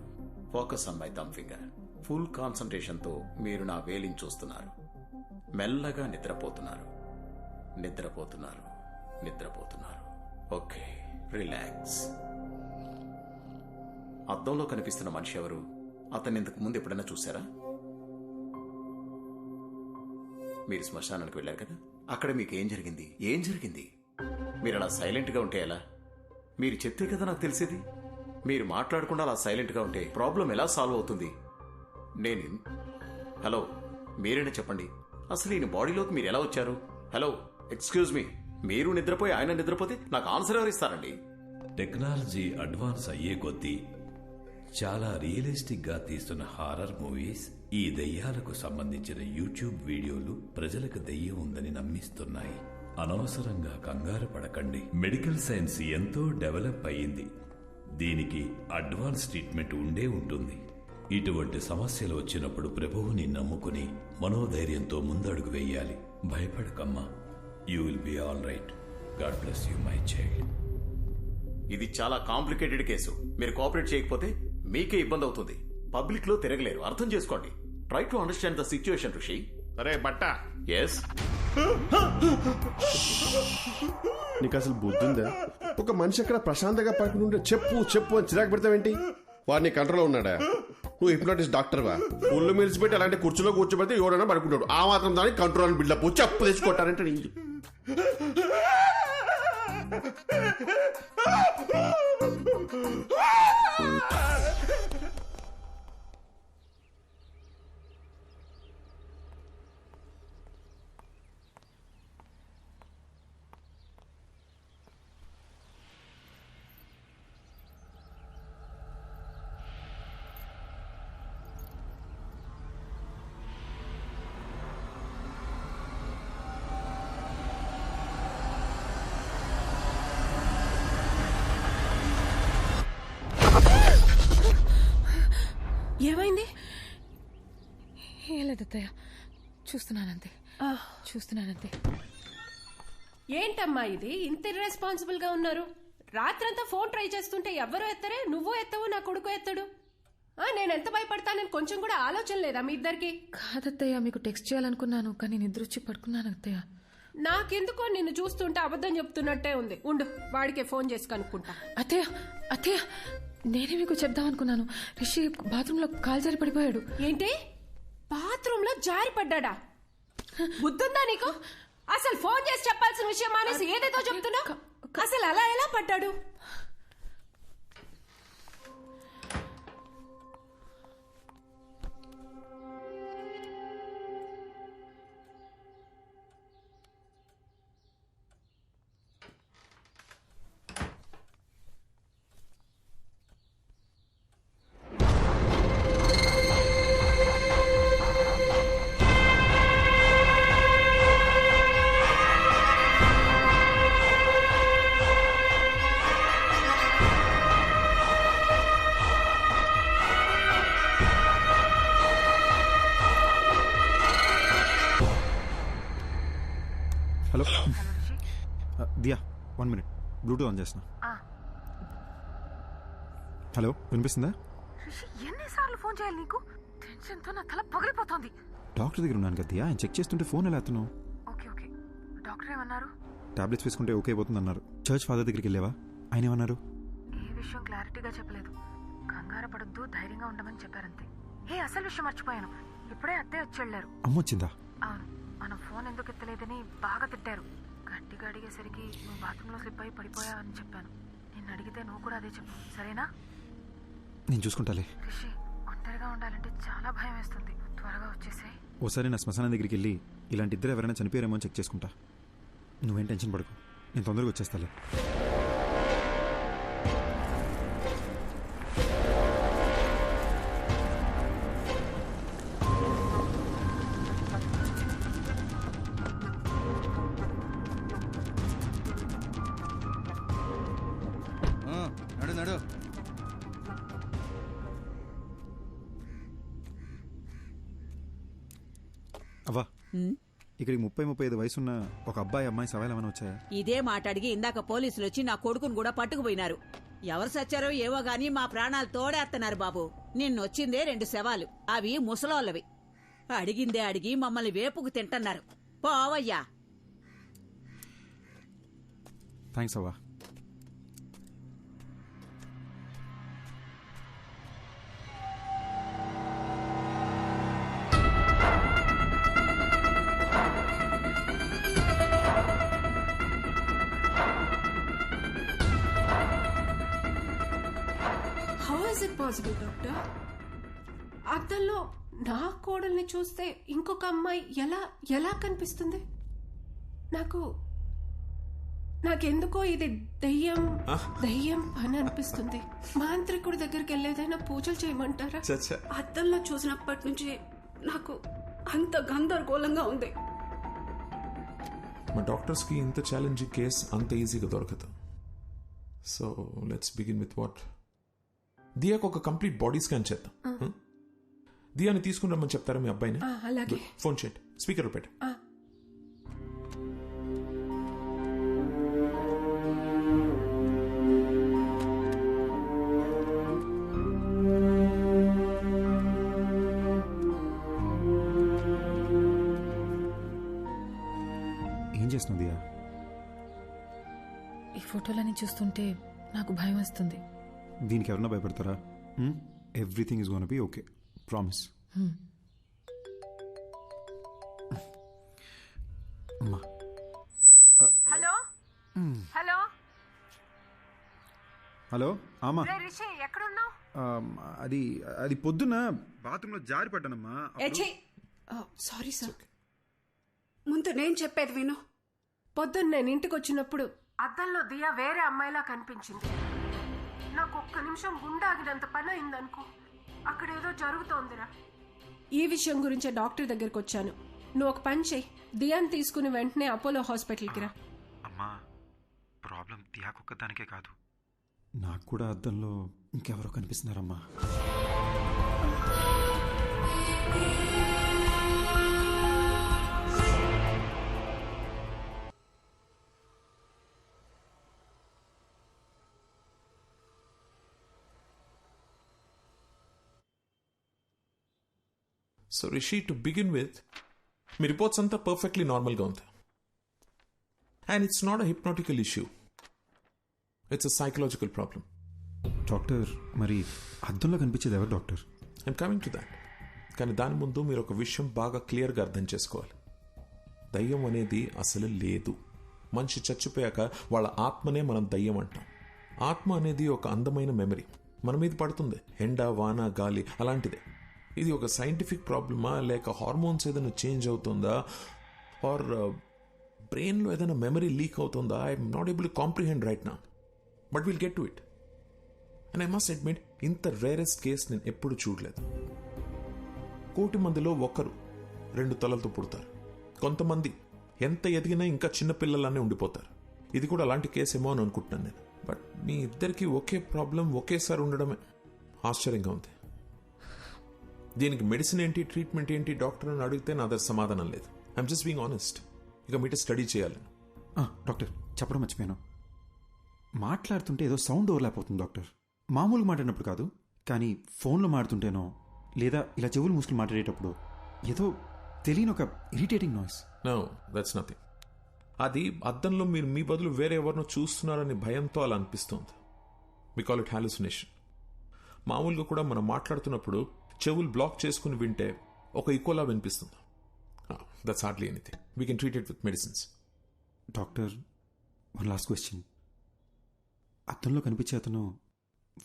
Focus on my thumb finger. Full కాన్సంట్రేషన్తో మీరు నా వేలిని చూస్తున్నారు. మెల్లగా నిద్రపోతున్నారు, నిద్రపోతున్నారు, నిద్రపోతున్నారు. Okay, relax. అద్దంలో కనిపిస్తున్న మనిషి ఎవరు? అతన్ని ఇంతకు ముందు ఎప్పుడైనా చూసారా? మీరు శ్మశానానికి వెళ్ళారు కదా, అక్కడ మీకు ఏం జరిగింది? ఏం జరిగింది? మీరు అలా సైలెంట్గా ఉంటే ఎలా? మీరు చెప్తే కదా నాకు తెలిసేది. మీరు మాట్లాడకుండా అలా సైలెంట్గా ఉంటే ప్రాబ్లం ఎలా సాల్వ్ అవుతుంది? హలో, మీరేనా చెప్పండి, అసలు ఈయన బాడీలోకి మీరు ఎలా వచ్చారు? హలో, ఎక్స్క్యూజ్ మీ, మీరు నిద్రపోయి ఆయన నిద్రపోతే నాకు ఆన్సర్ ఎవరు ఇస్తారండి? టెక్నాలజీ అడ్వాన్స్ అయ్యే కొద్దీ చాలా రియలిస్టిక్ గా తీస్తున్న హారర్ మూవీస్, ఈ దెయ్యాలకు సంబంధించిన యూట్యూబ్ వీడియోలు ప్రజలకు దెయ్యం ఉందని నమ్మిస్తున్నాయి. అనవసరంగా కంగారు పడకండి. మెడికల్ సైన్స్ ఎంతో డెవలప్ అయ్యింది. దీనికి అడ్వాన్స్ ట్రీట్మెంట్ ఉండే ఉంటుంది. ఇటువంటి సమస్యలు వచ్చినప్పుడు ప్రభువుని నమ్ముకుని మనోధైర్యంతో ముందడుగు వేయాలి. భయపడకమ్మా, you will be all right. God bless you my child. ఇది చాలా కాంప్లికేటెడ్ కేసు. మీరు కోఆపరేట్ చేయకపోతే మీకే ఇబ్బంది అవుతుంది. పబ్లిక్ లో తిరగలేరు, అర్థం చేసుకోండి. Try to understand the situation ఋషి. అరే బట్ట, ఎస్, నీకు అసలు బుద్ధి ఉందా? ఒక మనిషి అక్కడ ప్రశాంతంగా పడుకుని ఉంటే చెప్పు చెప్పు అని చిరాకు పెడతావేంటి? వాడిని కంట్రోల్లో ఉన్నాడా? నువ్వు హిప్నాటిస్ట్ డాక్టర్వా? ఒళ్ళు మెలిసిపెట్టి అలాంటి కుర్చీలో కూర్చోబెడితే ఎవడైనా పడుకుంటాడు. ఆ మాత్రం దానికి కంట్రోల్ అని బిల్డప్ చెప్పు తెచ్చుకుంటారంటే ఏమైంది? ఏం లేదత్తయ్య, చూస్తున్నానంతే. ఏంటమ్మా ఇది ఇంత ఇర్రెస్పాన్సిబుల్ గా ఉన్నారు? రాత్రంతా ఫోన్ ట్రై చేస్తుంటే ఎవ్వరూ ఎత్తరే, నువ్వు ఎత్తవు, నా కొడుకు ఎత్తడు. నేను ఎంత భయపడతానని కొంచెం కూడా ఆలోచన లేదా మీ ఇద్దరికి? కాదత్తయ్య, మీకు టెక్స్ట్ చేయాలనుకున్నాను కానీ నిద్ర వచ్చి పడుకున్నాను అత్తయ్య. నాకెందుకో నిన్ను చూస్తుంటే అబద్ధం చెప్తున్నట్టే ఉంది. ఉండు, వాడికే ఫోన్ చేసి కనుక్కుంటా. అత్తయ్య నేనే మీకు చెప్దామనుకున్నాను. రిషి బాత్రూంలో కాలు జారి పడిపోయాడు. ఏంటి? బాత్రూమ్ లో జారి పడ్డా? బుద్ధుందా నీకు? అసలు ఫోన్ చేసి చెప్పాల్సిన విషయం మానేసి ఏదేదో చెప్తున్నా. అసలు అలా ఎలా పడ్డాడు? Hello Diya, 1 minute, bluetooth on చేస్తున్నా. హలో, వినిపిస్తుందా? ఎన్నిసార్లు ఫోన్ చేయాలి నీకు? టెన్షన్ తో నా తల పగిలిపోతుంది. డాక్టర్ దగ్గర ఉన్నాను కదా దియా, ఆయన చెక్ చేస్తుంటే ఫోన్ ఎలా ఎత్తున్నావు? ఓకే, డాక్టర్ ఏమన్నారు? టాబ్లెట్స్ వేసుకుంటే ఓకే అయిపోతుంది అన్నారు. చర్చ్ ఫాదర్ దగ్గరికి వెళ్ళావా? ఆయన ఏమన్నారు? ఏ విషయం క్లారిటీగా చెప్పలేదు. కంగారు పడొద్దు, ధైర్యంగా ఉండమని చెప్పారంతే. అసలు విషయం మర్చిపోయాను. ఇప్పుడే అత్తయ్య వచ్చి వెళ్ళారు. అమ్మ వచ్చిందా? అవును, మనం ఫోన్ ఎందుకు ఎత్తలేదని బాగా తిట్టారు. గట్టిగా అడిగేసరికి నువ్వు బాత్రూంలో స్లిప్ అయి పడిపోయావని చెప్పాను. నిన్ను అడిగితే నువ్వు కూడా అదే చెప్పు, సరేనా? నేను చూసుకుంటాలే. రిషి, ఒంటరిగా ఉండాలంటే చాలా భయం వేస్తుంది. త్వరగా వచ్చేసాయి. ఓసారి నా శ్మశానం దగ్గరికి వెళ్ళి ఇలాంటి ఇద్దరు ఎవరైనా చనిపోయారేమో అని చెక్ చేసుకుంటా. నువ్వేం టెన్షన్ పడకు, నేను తొందరగా వచ్చేస్తాలే. నడు అవ్వా, ఇక్కడికి 30-35 వయసున్న ఒక అబ్బాయి అమ్మాయి సవాల్ ఏమైనా వచ్చాయా? ఇదే మాట అడిగి ఇందాక పోలీసులు వచ్చి నా కొడుకును కూడా పట్టుకుపోయినారు. ఎవరు సచ్చారో ఏవో గాని మా ప్రాణాలు తోడేస్తున్నారు బాబు. నిన్నొచ్చిందే 2 శవాలు, అవి ముసలోళ్ళవి. అడిగిందే అడిగి మమ్మల్ని వేపుకు తింటున్నారు. పోవయ్యా. థ్యాంక్స్ అవ్వా. How is it possible doctor? అద్దంలో నా కోడల్ని చూస్తే ఇంకొక అమ్మాయి ఎలా ఎలా కనిపిస్తుంది? నాకెందుకో ఇది దయ్యం పని అనిపిస్తుంది. మాంత్రికుడి దగ్గరికి వెళ్ళేదైనా పూజలు చేయమంటారా? అద్దంలో చూసినప్పటి నుంచి నాకు అంత గందరగోళంగా ఉంది. మా డాక్టర్స్కి ఇంత ఛాలెంజింగ్ కేస్ అంత ఈజీగా దొరకదు. So let's begin with what. దియాకు ఒక కంప్లీట్ బాడీ స్కాన్ చేద్దాం. దియాని తీసుకుని రమ్మని చెప్తారా మీ అబ్బాయిని? అలాగే. ఫోన్ చేయండి, స్పీకర్ పెట్టు. ఏం చేస్తున్నావు దియా? ఈ ఫోటోలని చూస్తుంటే నాకు భయం వస్తుంది. దీనికి ఎవరన్నా భయపడతారా? Everything is gonna be okay, promise. అమ్మా. హలో హలో హలో ఆమా. రిషి ఎక్కడున్నావు? అది పొద్దున్న బాత్రూంలో జారి పడ్డానమ్మా. Sorry sir. ముందు నేను చెప్పేది విను. పొద్దున్న నేను ఇంటికి వచ్చినప్పుడు అద్దంలో దియా వేరే అమ్మాయిలా కనిపించింది. నాకు ఒక్క నిమిషం గుండాగినంత పని అయిందనుకో. అక్కడేదో జరుగుతోందిరా. ఈ విషయం గురించే డాక్టర్ దగ్గరికి వచ్చాను. నువ్వు ఒక పని చెయ్యి, దియాని తీసుకుని వెంటనే అపోలో హాస్పిటల్కి రా. అమ్మా, ప్రాబ్లం దియాకొక్కదానికే కాదు, నాకు కూడా అద్దంలో ఇంకెవరో కనిపిస్తున్నారమ్మా. So Rishi, to begin with, మీ రిపోర్ట్స్ అంతా పర్ఫెక్ట్లీ నార్మల్గా ఉంది. And it's not a hypnotical issue, it's a psychological problem. Doctor, మరి అద్దంలో కనిపించేది ఎవరు doctor? I'm coming to that. కానీ దాని ముందు మీరు ఒక విషయం బాగా క్లియర్గా అర్థం చేసుకోవాలి. దయ్యం అనేది అసలు లేదు. మనిషి చచ్చిపోయాక వాళ్ళ ఆత్మనే మనం దయ్యం అంటాం. ఆత్మ అనేది ఒక అందమైన మెమరీ, మన మీద పడుతుంది, ఎండ, వాన, గాలి అలాంటిదే. ఇది ఒక సైంటిఫిక్ ప్రాబ్లమా, లేక హార్మోన్స్ ఏదైనా చేంజ్ అవుతుందా, ఆర్ బ్రెయిన్లో ఏదైనా మెమరీ లీక్ అవుతుందా? I'm not able to comprehend right now, but will get to it. And I must admit, ఇంత రేరెస్ట్ కేస్ నేను ఎప్పుడు చూడలేదు. 1,000,000 మందిలో ఒకరు 2 తలలతో పుడతారు. కొంతమంది ఎంత ఎదిగినా ఇంకా చిన్నపిల్లలానే ఉండిపోతారు. ఇది కూడా అలాంటి కేసు ఏమో అని అనుకుంటున్నాను నేను. బట్ మీ ఇద్దరికి ఒకే ప్రాబ్లం ఒకేసారి ఉండడమే ఆశ్చర్యంగా ఉంది. దీనికి మెడిసిన్ ఏంటి, ట్రీట్మెంట్ ఏంటి డాక్టర్ అని అడిగితే నా దగ్గర సమాధానం లేదు. I'm just being honest. ఇక మీట స్టడీ చేయాలి. డాక్టర్, చెప్పడం మర్చిపోయాను. మాట్లాడుతుంటే ఏదో సౌండ్ ఓవర్లాప్ అవుతుంది డాక్టర్. మామూలుగా మాట్లాడినప్పుడు కాదు, కానీ ఫోన్లో మాట్లాడుతుంటేనో లేదా ఇలా చెవులు మూసుకుని మాట్లాడేటప్పుడు ఏదో తెలియని ఒక irritating noise. No, that's nothing. అది అద్దంలో మీరు మీ బదులు వేరే ఎవరినో చూస్తున్నారని భయంతో అలా అనిపిస్తుంది. We call it hallucination. మామూలుగా కూడా మనం మాట్లాడుతున్నప్పుడు చెవులు బ్లాక్ చేసుకుని వింటే ఒక ఈక్వలా వినిపిస్తుంది. That's hardly anything. We can treat it with medicines. Doctor, one last question. అద్దంలో కనిపించే అతను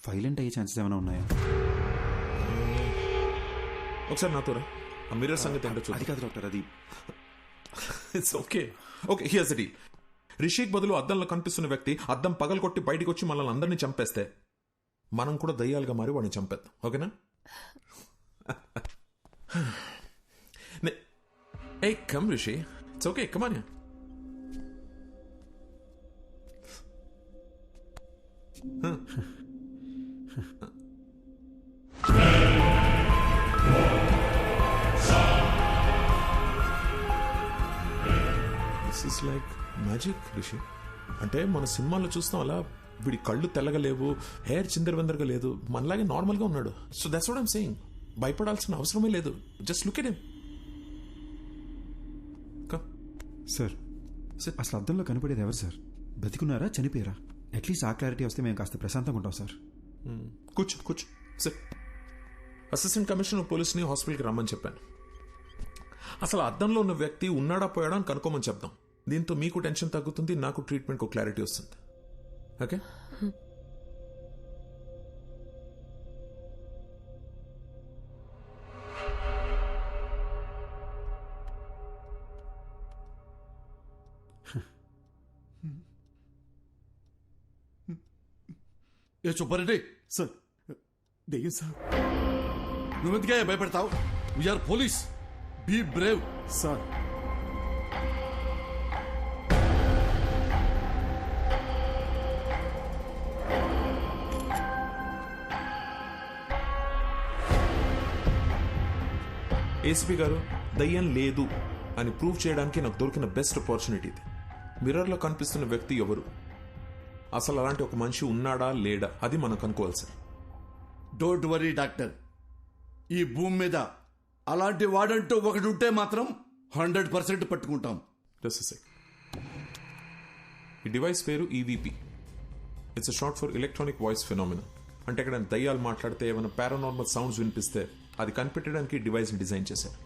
వైలెంట్ అయ్యే ఛాన్సెస్ ఏమైనా ఉన్నాయా? ఒకసారి నాతో రా. ఆ మిర్రర్ సంగతి ఏంటో చూద్దాం. అది కాదు డాక్టర్, అది it's okay. Okay, here's the deal. Rishik బదులు అద్దంలో కనిపిస్తున్న వ్యక్తి అద్దం పగలగొట్టి బయటికి వచ్చి మనల్ని అందరినీ చంపేస్తే మనం కూడా దయ్యాలుగా మారి వాడిని చంపేద్దాం. ఓకేనా? Hey, come Rishi. It's okay, come on here. This is like magic, Rishi. అంటే మన సినిమాల్లో చూస్తాం అలా వీడి కళ్ళు తెల్లగలేవు, హెయిర్ చిందరవందరగా లేదు, మనలాగే నార్మల్గా ఉన్నాడు. So that's what I'm saying. భయపడాల్సిన అవసరమే లేదు. Just look at him. Sir, అసలు అద్దంలో కనపడేది ఎవరు సార్? బతికున్నారా, చనిపోయారా? అట్లీస్ట్ ఆ క్లారిటీ వస్తే మేము కాస్త ప్రశాంతంగా ఉంటాం సార్. కూర్చో కూర్చో సార్. అసిస్టెంట్ కమిషనర్ పోలీస్ని హాస్పిటల్కి రమ్మని చెప్పాను. అసలు అద్దంలో ఉన్న వ్యక్తి ఉన్నాడా పోయాడా అని కనుక్కోమని చెప్దాం. దీంతో మీకు టెన్షన్ తగ్గుతుంది, నాకు ట్రీట్మెంట్కి క్లారిటీ వస్తుంది. ఓకే? ఏ సుబ్బారెడ్డి సార్ దెయ్యం సార్. నువ్వెందుకే భయపడతావు? We are police, be brave. Sir ACP గారు, దయ్యం లేదు అని ప్రూవ్ చేయడానికి నాకు దొరికిన బెస్ట్ ఆపర్చునిటీ ఇది. మిర్రర్లో కనిపిస్తున్న వ్యక్తి ఎవరు, అసలు అలాంటి ఒక మనిషి ఉన్నాడా లేడా, అది మనం కనుక్కోవాలి సార్. డోంట్ వరీ డాక్టర్, ఈ భూమి మీద అలాంటి వాడంటూ ఒకటి ఉంటే మాత్రం 100% పట్టుకుంటాం. ఈ డివైస్ పేరు EVP. It's short for electronic voice phenomena. అంటే ఇక్కడ దయ్యాలు మాట్లాడితే ఏమైనా పారానార్మల్ సౌండ్స్ వినిపిస్తే అది కనిపెట్టడానికి డివైస్ని డిజైన్ చేశారు.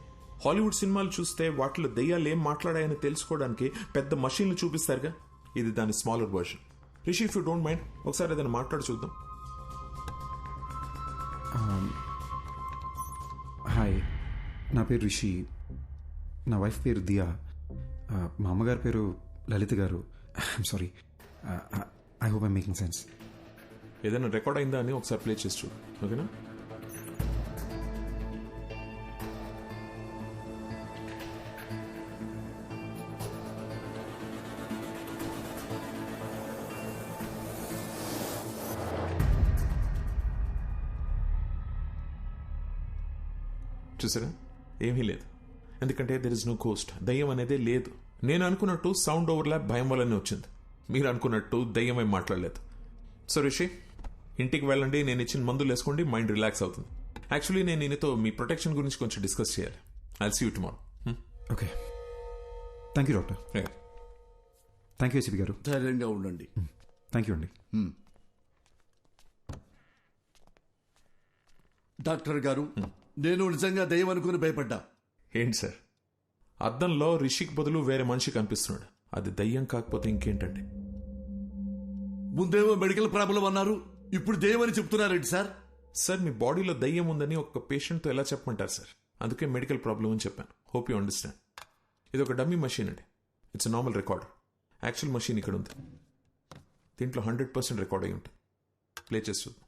హాలీవుడ్ సినిమాలు చూస్తే వాటిలో దయ్యాలు ఏం మాట్లాడాయని తెలుసుకోవడానికి పెద్ద మషీన్లు చూపిస్తారుగా, ఇది దాని smaller version. Rishi, if you don't mind ఒకసారి ఏదైనా మాట్లాడి చూద్దాం. హాయ్, నా పేరు రిషి, నా వైఫ్ పేరు దియా, మా అమ్మగారి పేరు లలిత గారు. I'm sorry, I hope I'm making sense. ఏదైనా రికార్డ్ అయిందా అని ఒకసారి ప్లే చేసి చూడు, ఓకేనా? చూసారా, ఏమీ లేదు. ఎందుకంటే దెర్ ఇస్ నో కోస్ట్, దయ్యం అనేదే లేదు. నేను అనుకున్నట్టు సౌండ్ ఓవర్లాప్ భయం వల్లనే వచ్చింది, మీరు అనుకున్నట్టు దయ్యం ఏం మాట్లాడలేదు. సో రిషి, ఇంటికి వెళ్ళండి, నేను ఇచ్చిన మందులు వేసుకోండి, మైండ్ రిలాక్స్ అవుతుంది. యాక్చువల్లీ నేను ఈయనతో మీ ప్రొటెక్షన్ గురించి కొంచెం డిస్కస్ చేయాలి. I'll see you tomorrow. Okay, thank you doctor. Thank you ACP గారు. ధైర్యంగా ఉండండి. థ్యాంక్ యూ అండి. డాక్టర్ గారు, నేను నిజంగా దయ్యం అనుకుని భయపడ్డా. ఏంటి సార్, అద్దంలో రిషికి బదులు వేరే మనిషి కనిపిస్తున్నాడు, అది దయ్యం కాకపోతే ఇంకేంటండి? ముందేమో మెడికల్ ప్రాబ్లం అన్నారు, ఇప్పుడు దయ్యం అని చెప్తున్నారేంటి సార్? సార్, మీ బాడీలో దయ్యం ఉందని ఒక పేషెంట్తో ఎలా చెప్పమంటారు సార్? అందుకే మెడికల్ ప్రాబ్లం అని చెప్పాను. Hope you understand. ఇది ఒక డమ్మీ మషీన్ అండి, it's normal recorder. Actual machine ఇక్కడ ఉంది, దీంట్లో 100% రికార్డ్ అయి ఉంటుంది. ప్లే చేసి చూద్దాం.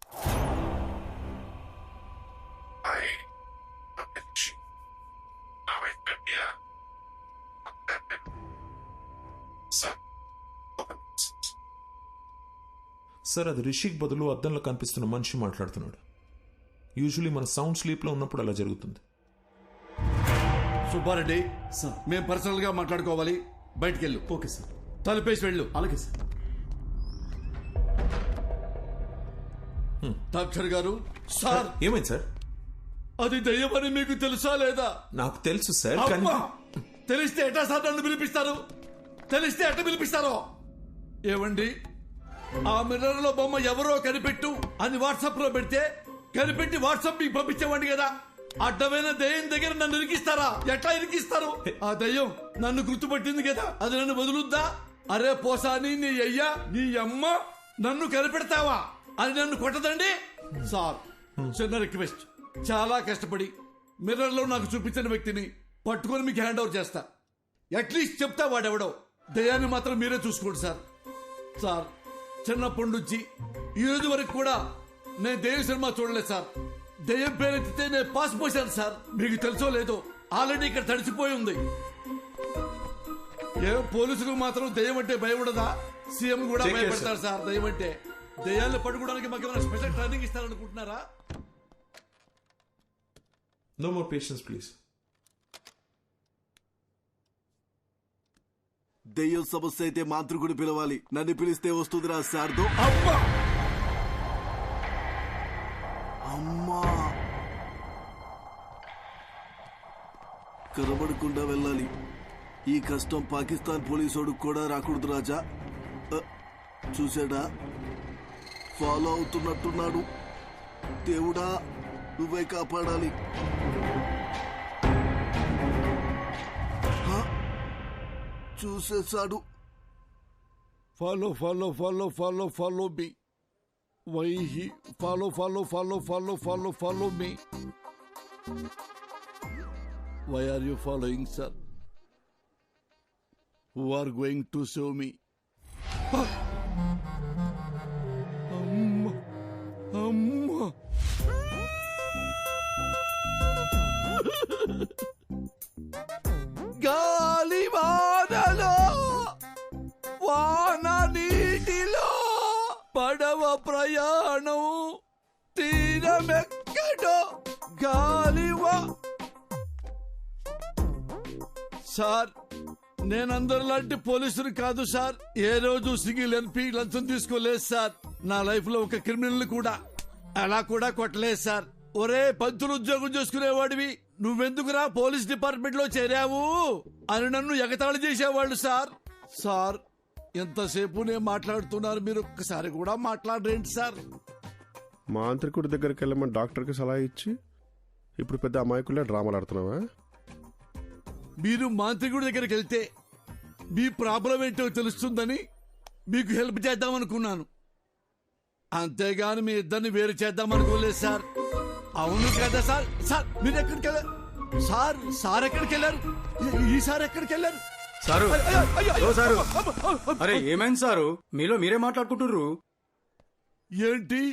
సార్, అది రిషిక్ బదులు అద్దంలో కనిపిస్తున్న మనిషి మాట్లాడుతున్నాడు. యూజువలీ మన సౌండ్ స్లీప్ లో ఉన్నప్పుడు అలా జరుగుతుంది. సుబ్బారెడ్డి, మేము పర్సనల్ గా మాట్లాడుకోవాలి, బయటికి వెళ్ళు. Okay sir. తలుపేసి వెళ్ళు. అలాగే సార్. డాక్టర్ గారు. సార్, ఏమైంది సార్? అది దయ్యమని మీకు తెలుసా లేదా? నాకు తెలుసు సార్. తెలిస్తే ఎట్టా సార్ నన్ను పిలిపిస్తారు? తెలిస్తే ఎట్ట పిలిపిస్తారో? ఏమండి, ఆ మిర్రర్ లో బొమ్మ ఎవరో కనిపెట్టు అని వాట్సాప్ లో పెడితే కనిపెట్టి వాట్సాప్ మీకు పంపించేవాడి కదా. అడ్డమైన దయ్యం దగ్గర నన్ను ఇరికిస్తారా? ఎట్లా ఇరికిస్తారు? ఆ దయ్యం నన్ను గుర్తుపట్టింది కదా, అది నన్ను వదులుద్దా? అరే పోసాని, నీ అయ్యా నీ అమ్మ నన్ను కనిపెడతావా అని నన్ను కొట్టదండి. సార్, చిన్న రిక్వెస్ట్, చాలా కష్టపడి మిర్రర్ లో నాకు చూపించిన వ్యక్తిని పట్టుకొని మీకు హ్యాండ్ ఓవర్ చేస్తా. అట్లీస్ట్ చెప్తా వాడెవడో. దయ్యాన్ని మాత్రం మీరే చూసుకోండి సార్. సార్, చిన్నప్పటి నుంచి ఈ రోజు వరకు కూడా నేను దయ్యం సినిమా చూడలేదు సార్. దయ్యం పేరెత్తితే నేను పాస్ పోసాను సార్. మీకు తెలుసో లేదో, ఆల్రెడీ ఇక్కడ తడిసిపోయి ఉంది. ఏ పోలీసులకు మాత్రం దయ్యం అంటే భయం ఉండదా? సీఎం కూడా భయపడతారు సార్ దయ్యం అంటే. దయ్యాన్ని పట్టుకోవడానికి మాకు ఏమైనా స్పెషల్ ట్రైనింగ్ ఇస్తారనుకుంటున్నారా? No more patience please. దెయ్యం సమస్య అయితే మాంత్రికుడు పిలవాలి, నన్ను పిలిస్తే వస్తుందిరా శారదో. అమ్మా, కనబడకుండా వెళ్ళాలి. ఈ కష్టం పాకిస్తాన్ పోలీసోడు కూడా రాకూడదు రాజా. చూసాడా, ఫాలో అవుతున్నట్టున్నాడు. దేవుడా, నువ్వే కాపాడాలి. చూసేశాడు. Follow follow follow follow follow me. Why he follow follow follow follow follow follow me. Why are you following sir? Who are going to save me? నవ ప్రయాణం తీరమెక్కడో గాలివా. సార్, నేనందరిలాంటి పోలీసులు కాదు సార్. ఏ రోజు సింగిల్ ఎన్పీ లంచం తీసుకోలేదు సార్. నా life లో ఒక క్రిమినల్ కూడా అలా కూడా కొట్టలేదు సార్. ఒరే, పంతులు ఉద్యోగం చేసుకునేవాడివి, నువ్వెందుకురా పోలీస్ డిపార్ట్మెంట్ లో చేరావు అని నన్ను ఎగతాళి చేసేవాళ్ళు సార్. సార్, ఎంతసేపు నేను మాట్లాడుతున్నారు, మీరు ఒక్కసారి కూడా మాట్లాడరేంటి సార్? మాంత్రికుడి దగ్గరికి వెళ్ళమని డాక్టర్కి సలహా ఇచ్చి ఇప్పుడు పెద్ద అమాయకుల్లో డ్రామాలు ఆడుతున్నావా? మీరు మాంత్రికుడి దగ్గరికి వెళ్తే మీ ప్రాబ్లం ఏంటో తెలుస్తుందని మీకు హెల్ప్ చేద్దామనుకున్నాను, అంతేగాని మీ ఇద్దరిని వేరు చేద్దామనుకోలేదు సార్. అవును కదా సార్? సార్, మీరు ఎక్కడికి వెళ్ళారు సార్? సార్ ఎక్కడికి వెళ్ళారు? ఈసారి ఎక్కడికి వెళ్ళారు సారు? సారు, అరే ఏమైంది సారు? మీలో మీరే మాట్లాడుకుంటుర్రు ఏంటి?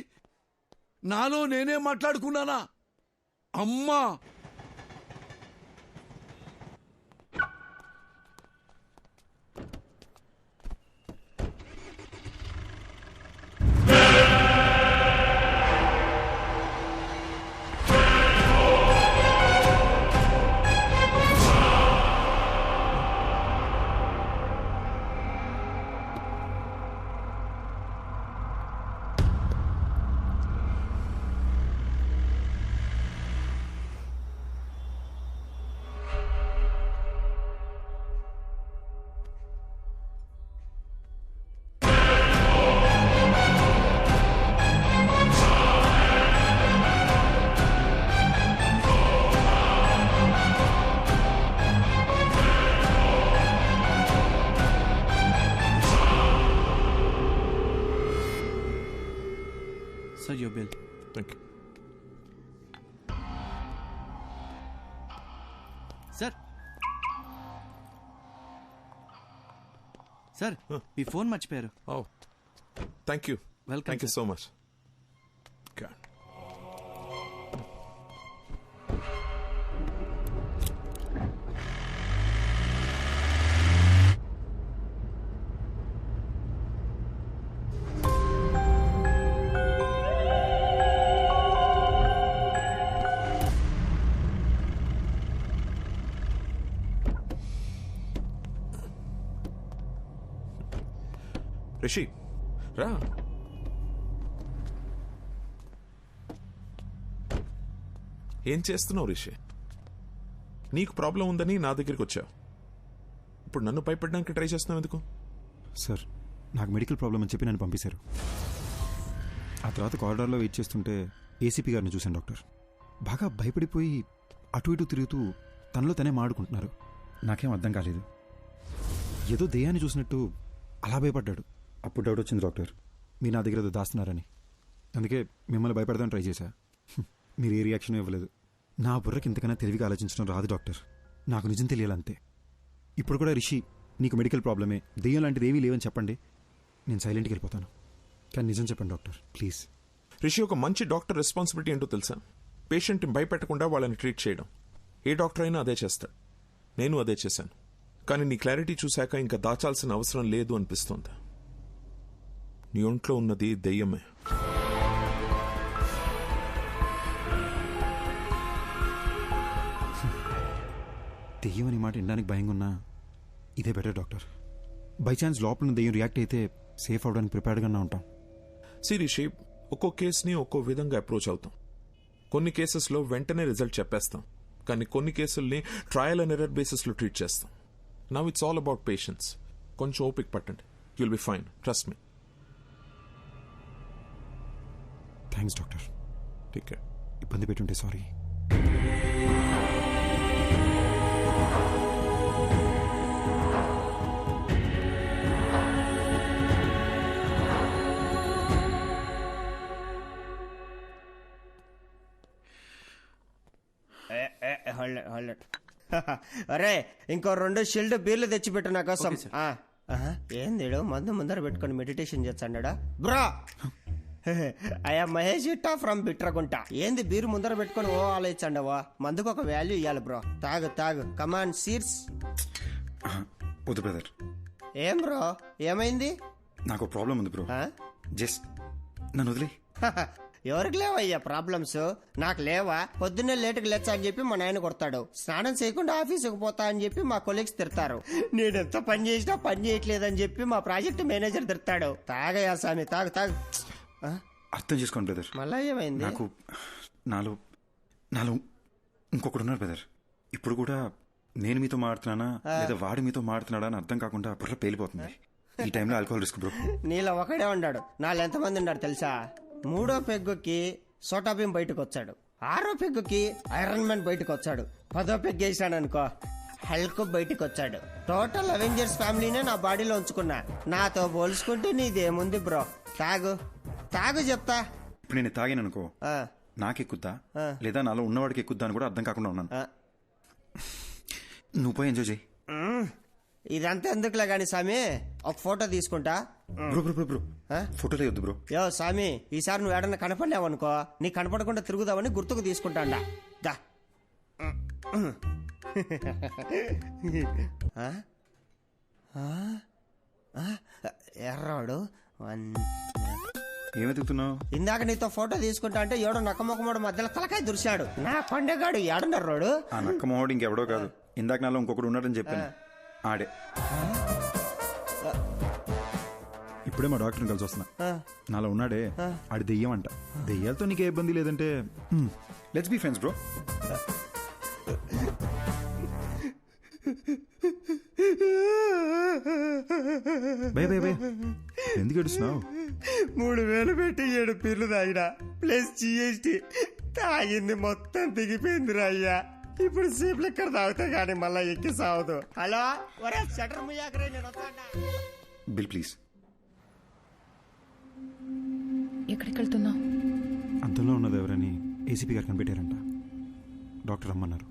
నాలో నేనే మాట్లాడుకున్నానా? అమ్మా, Sir, your bill. Thank you. Sir. Sir, me phone మర్చిపోయారు. Oh, thank you. Welcome, Thank you so much. God. Rishi, రా. ఏం చేస్తున్నావు రిషి? నీకు ప్రాబ్లం ఉందని నా దగ్గరికి వచ్చావు, ఇప్పుడు నన్ను భయపడడానికి ట్రై చేస్తున్నావు ఎందుకు? సార్, నాకు మెడికల్ ప్రాబ్లం అని చెప్పి నన్ను పంపించారు. ఆ తర్వాత కారిడార్లో వెయిట్ చేస్తుంటే ఏసీపీ గారిని చూశాను డాక్టర్. బాగా భయపడిపోయి అటు ఇటు తిరుగుతూ తనలో తనే మాడుకుంటున్నారు. నాకేం అర్థం కాలేదు. ఏదో దెయ్యాన్ని చూసినట్టు అలా భయపడ్డాడు. అప్పుడు డౌట్ వచ్చింది డాక్టర్, మీరు నా దగ్గర ఏదో దాస్తున్నారని. అందుకే మిమ్మల్ని భయపడదామని ట్రై చేశా. మీరు ఏ రియాక్షన్ ఇవ్వలేదు. నా బుర్రకి ఇంతకన్నా తెలివిగా ఆలోచించడం రాదు డాక్టర్. నాకు నిజం తెలియాలంతే. ఇప్పుడు కూడా రిషి, నీకు మెడికల్ ప్రాబ్లమే, దెయ్యం లాంటిది ఏమీ లేవని చెప్పండి, నేను సైలెంట్కి వెళ్ళిపోతాను. కానీ నిజం చెప్పండి డాక్టర్, ప్లీజ్. రిషి, ఒక మంచి డాక్టర్ రెస్పాన్సిబిలిటీ ఏంటో తెలుసా? పేషెంట్ని భయపెట్టకుండా వాళ్ళని ట్రీట్ చేయడం. ఏ డాక్టర్ అయినా అదే చేస్తాడు. నేను అదే చేశాను. కానీ నీ క్లారిటీ చూశాక ఇంకా దాచాల్సిన అవసరం లేదు అనిపిస్తోంది. నీ ఒంట్లో ఉన్నది దెయ్యమే. దెయ్యం అనే మాట వినడానికి భయంగా ఉన్నా ఇదే బెటర్ డాక్టర్. బై ఛాన్స్ లోపల ఉన్న దెయ్యం రియాక్ట్ అయితే సేఫ్ అవడానికి ప్రిపేర్డ్గానే ఉంటాం. సిరీషి, ఒక్కో కేసుని ఒక్కో విధంగా అప్రోచ్ అవుతాం. కొన్ని కేసెస్లో వెంటనే రిజల్ట్ చెప్పేస్తాం, కానీ కొన్ని కేసుల్ని ట్రయల్ అండ్ ఎర్రర్ బేసిస్లో ట్రీట్ చేస్తాం. Now it's all about patience. కొంచెం ఓపిక పట్టండి, you'll be fine, trust me. Thanks doctor. Take care. ఇబ్బంది పెట్టుంటే సారీ. అరే, ఇంకో 2 షిల్డ్ బీర్లు తెచ్చిపెట్టు నా కోసం. ఏంది మందు ముందర పెట్టుకుని మెడిటేషన్ చేస్తాడా బ్రా? అయ్యా మహేష్ ఇట్టా ఫ్రమ్ బిట్రగుంట. ఏంది బీరు ముందర పెట్టుకుని ఓ ఆలోచించండవా? మందుకు ఒక వాల్యూ ఇవ్వాలి బ్రో. తాగు తాగు, కమాన్ సీర్స్. వద్దు బ్రదర్. ఏం బ్రో, ఏమైంది? నాకు ప్రాబ్లం ఉంది బ్రో. జస్ట్ నన్ను వదిలే. ఎవరికి లేవయ్యా ప్రాబ్లమ్స్? నాకు లేవా? పొద్దున్నే లేటుగా లేచా అని చెప్పి మా నాయన కొడతాడు. స్నానం చేయకుండా ఆఫీసుకు పోతా అని చెప్పి మా కొలీగ్స్ తిడతారు. నేనెంత పని చేసినా పని చేయట్లేదని చెప్పి మా ప్రాజెక్ట్ మేనేజర్ తిడతాడు. తాగయ్యా స్వామి, తాగు తాగు. అర్థం చేసుకోండి బ్రదర్. మళ్ళా ఏమైంది? నాకు నాలో ఇంకొకడు ఉన్నారు బ్రదర్. ఇప్పుడు కూడా నేను మీతో మాడుతున్నానా లేదా వాడు మీతో మాడుతున్నాడా అని అర్థం కాకుండా బుర్ర పేలిపోతుంది. ఈ టైంలో ఆల్కహాల్ రిస్క్ బ్రో. నీలో ఒకడే ఉన్నాడు. నాలో ఎంతమంది ఉన్నాడు తెలుసా? 3వ పెగ్గుకి సోటాబీన్ బయటకు వచ్చాడు. 6వ పెగ్గుకి ఐరన్ మ్యాన్ బయటకు వచ్చాడు. 10వ పెగ్ వేసాడు అనుకో హల్క్ బయటకు వచ్చాడు. టోటల్ అవెంజర్స్ ఫ్యామిలీనే నా బాడీలో ఉంచుకున్నా. నాతో పోల్చుకుంటే నీదేముంది బ్రో? తాగు తాగు చెప్తా. ఇప్పుడు నేను తాగాను అనుకో నాకెక్కుద్దా లేదా నాలో ఉన్నవాడికి ఎక్కుద్దా అని కూడా అర్థం కాకుండా ఉన్నాను. నువ్వు పోయి ఎంజాయ్ చేయి. ఇదంతా ఎందుకులే గాని స్వామి, ఒక ఫోటో తీసుకుంటా. బ్రో ఫోటోలే వద్దు బ్రో. యో స్వామి, ఈసారి నువ్వు ఏడన్నా కనపడలేవనుకో నీ కనపడకుండా తిరుగుదామని గుర్తుకు తీసుకుంటాండా. దా ఎర్రాడు ఏమెతుకుతున్నావు? ఇందాక నీతో ఫోటో తీసుకుంటా అంటే ఏడో నక్కమొక్కమోడు మధ్యలో తలకాయ దురిశాడు. నా కొండగాడు ఏడున్నర్రోడు. ఆ నక్కమోడు ఇంకెవడో కాదు, ఇందాక నాలో ఇంకొకడు ఉన్నాడని చెప్పాను. ఆడే. ఇప్పుడే మా డాక్టర్ని కలిసి వస్తున్నా. నాలో ఉన్నాడే ఆడి దెయ్యం అంట. దెయ్యాలతో నీకే ఇబ్బంది లేదంటే let's be friends bro. By by by. ఎందుకు ఏడుస్తున్నావు? 3000 పెట్టి 7 పీర్లు తాగినా ప్లస్ GST తాగింది మొత్తం దిగిపోయిందిరా అయ్యా. ఇప్పుడు సీప్ లెక్కర్ తాగితే గానీ మళ్ళా ఎక్కి సావదు. హలో ఒరే షటర్ ముయాకరే, నేను వస్తానా? Bill please. ఎక్కడికి వెళ్తున్నా? అంతలో ఉన్నది ఎవరని ఏసీపీ గారు కనిపెట్టారంట. డాక్టర్ రమ్మన్నారు.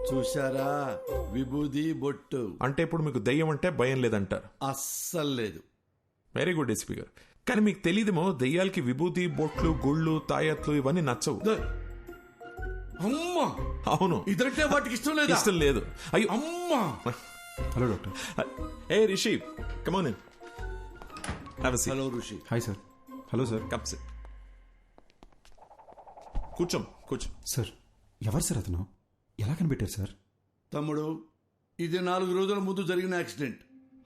చూశారా విభూది బొట్టు అంటే ఇప్పుడు మీకు దయ్యం అంటే భయం లేదంటారు? అస్సలు లేదు. వెరీ గుడ్ ఎస్పీ గారు. కానీ మీకు తెలియదేమో దయ్యాలకి విభూతి బొట్లు గుళ్ళు తాయత్లు ఇవన్నీ నచ్చవు. అమ్మా అవును, ఇదంటే వాటికి ఇష్టం లేదు. ఇష్టం లేదు. అయ్యో అమ్మా. Hello doctor. A Rishi come on in. Have a seat. Hello Rishi. Hi sir. Hello sir. Come SIT. కూర్చో. సార్ ఎవరు సార్ అతను? ఎలా కనిపెట్టారు సార్? తమ్ముడు, ఇది 4 రోజుల ముందు జరిగిన యాక్సిడెంట్.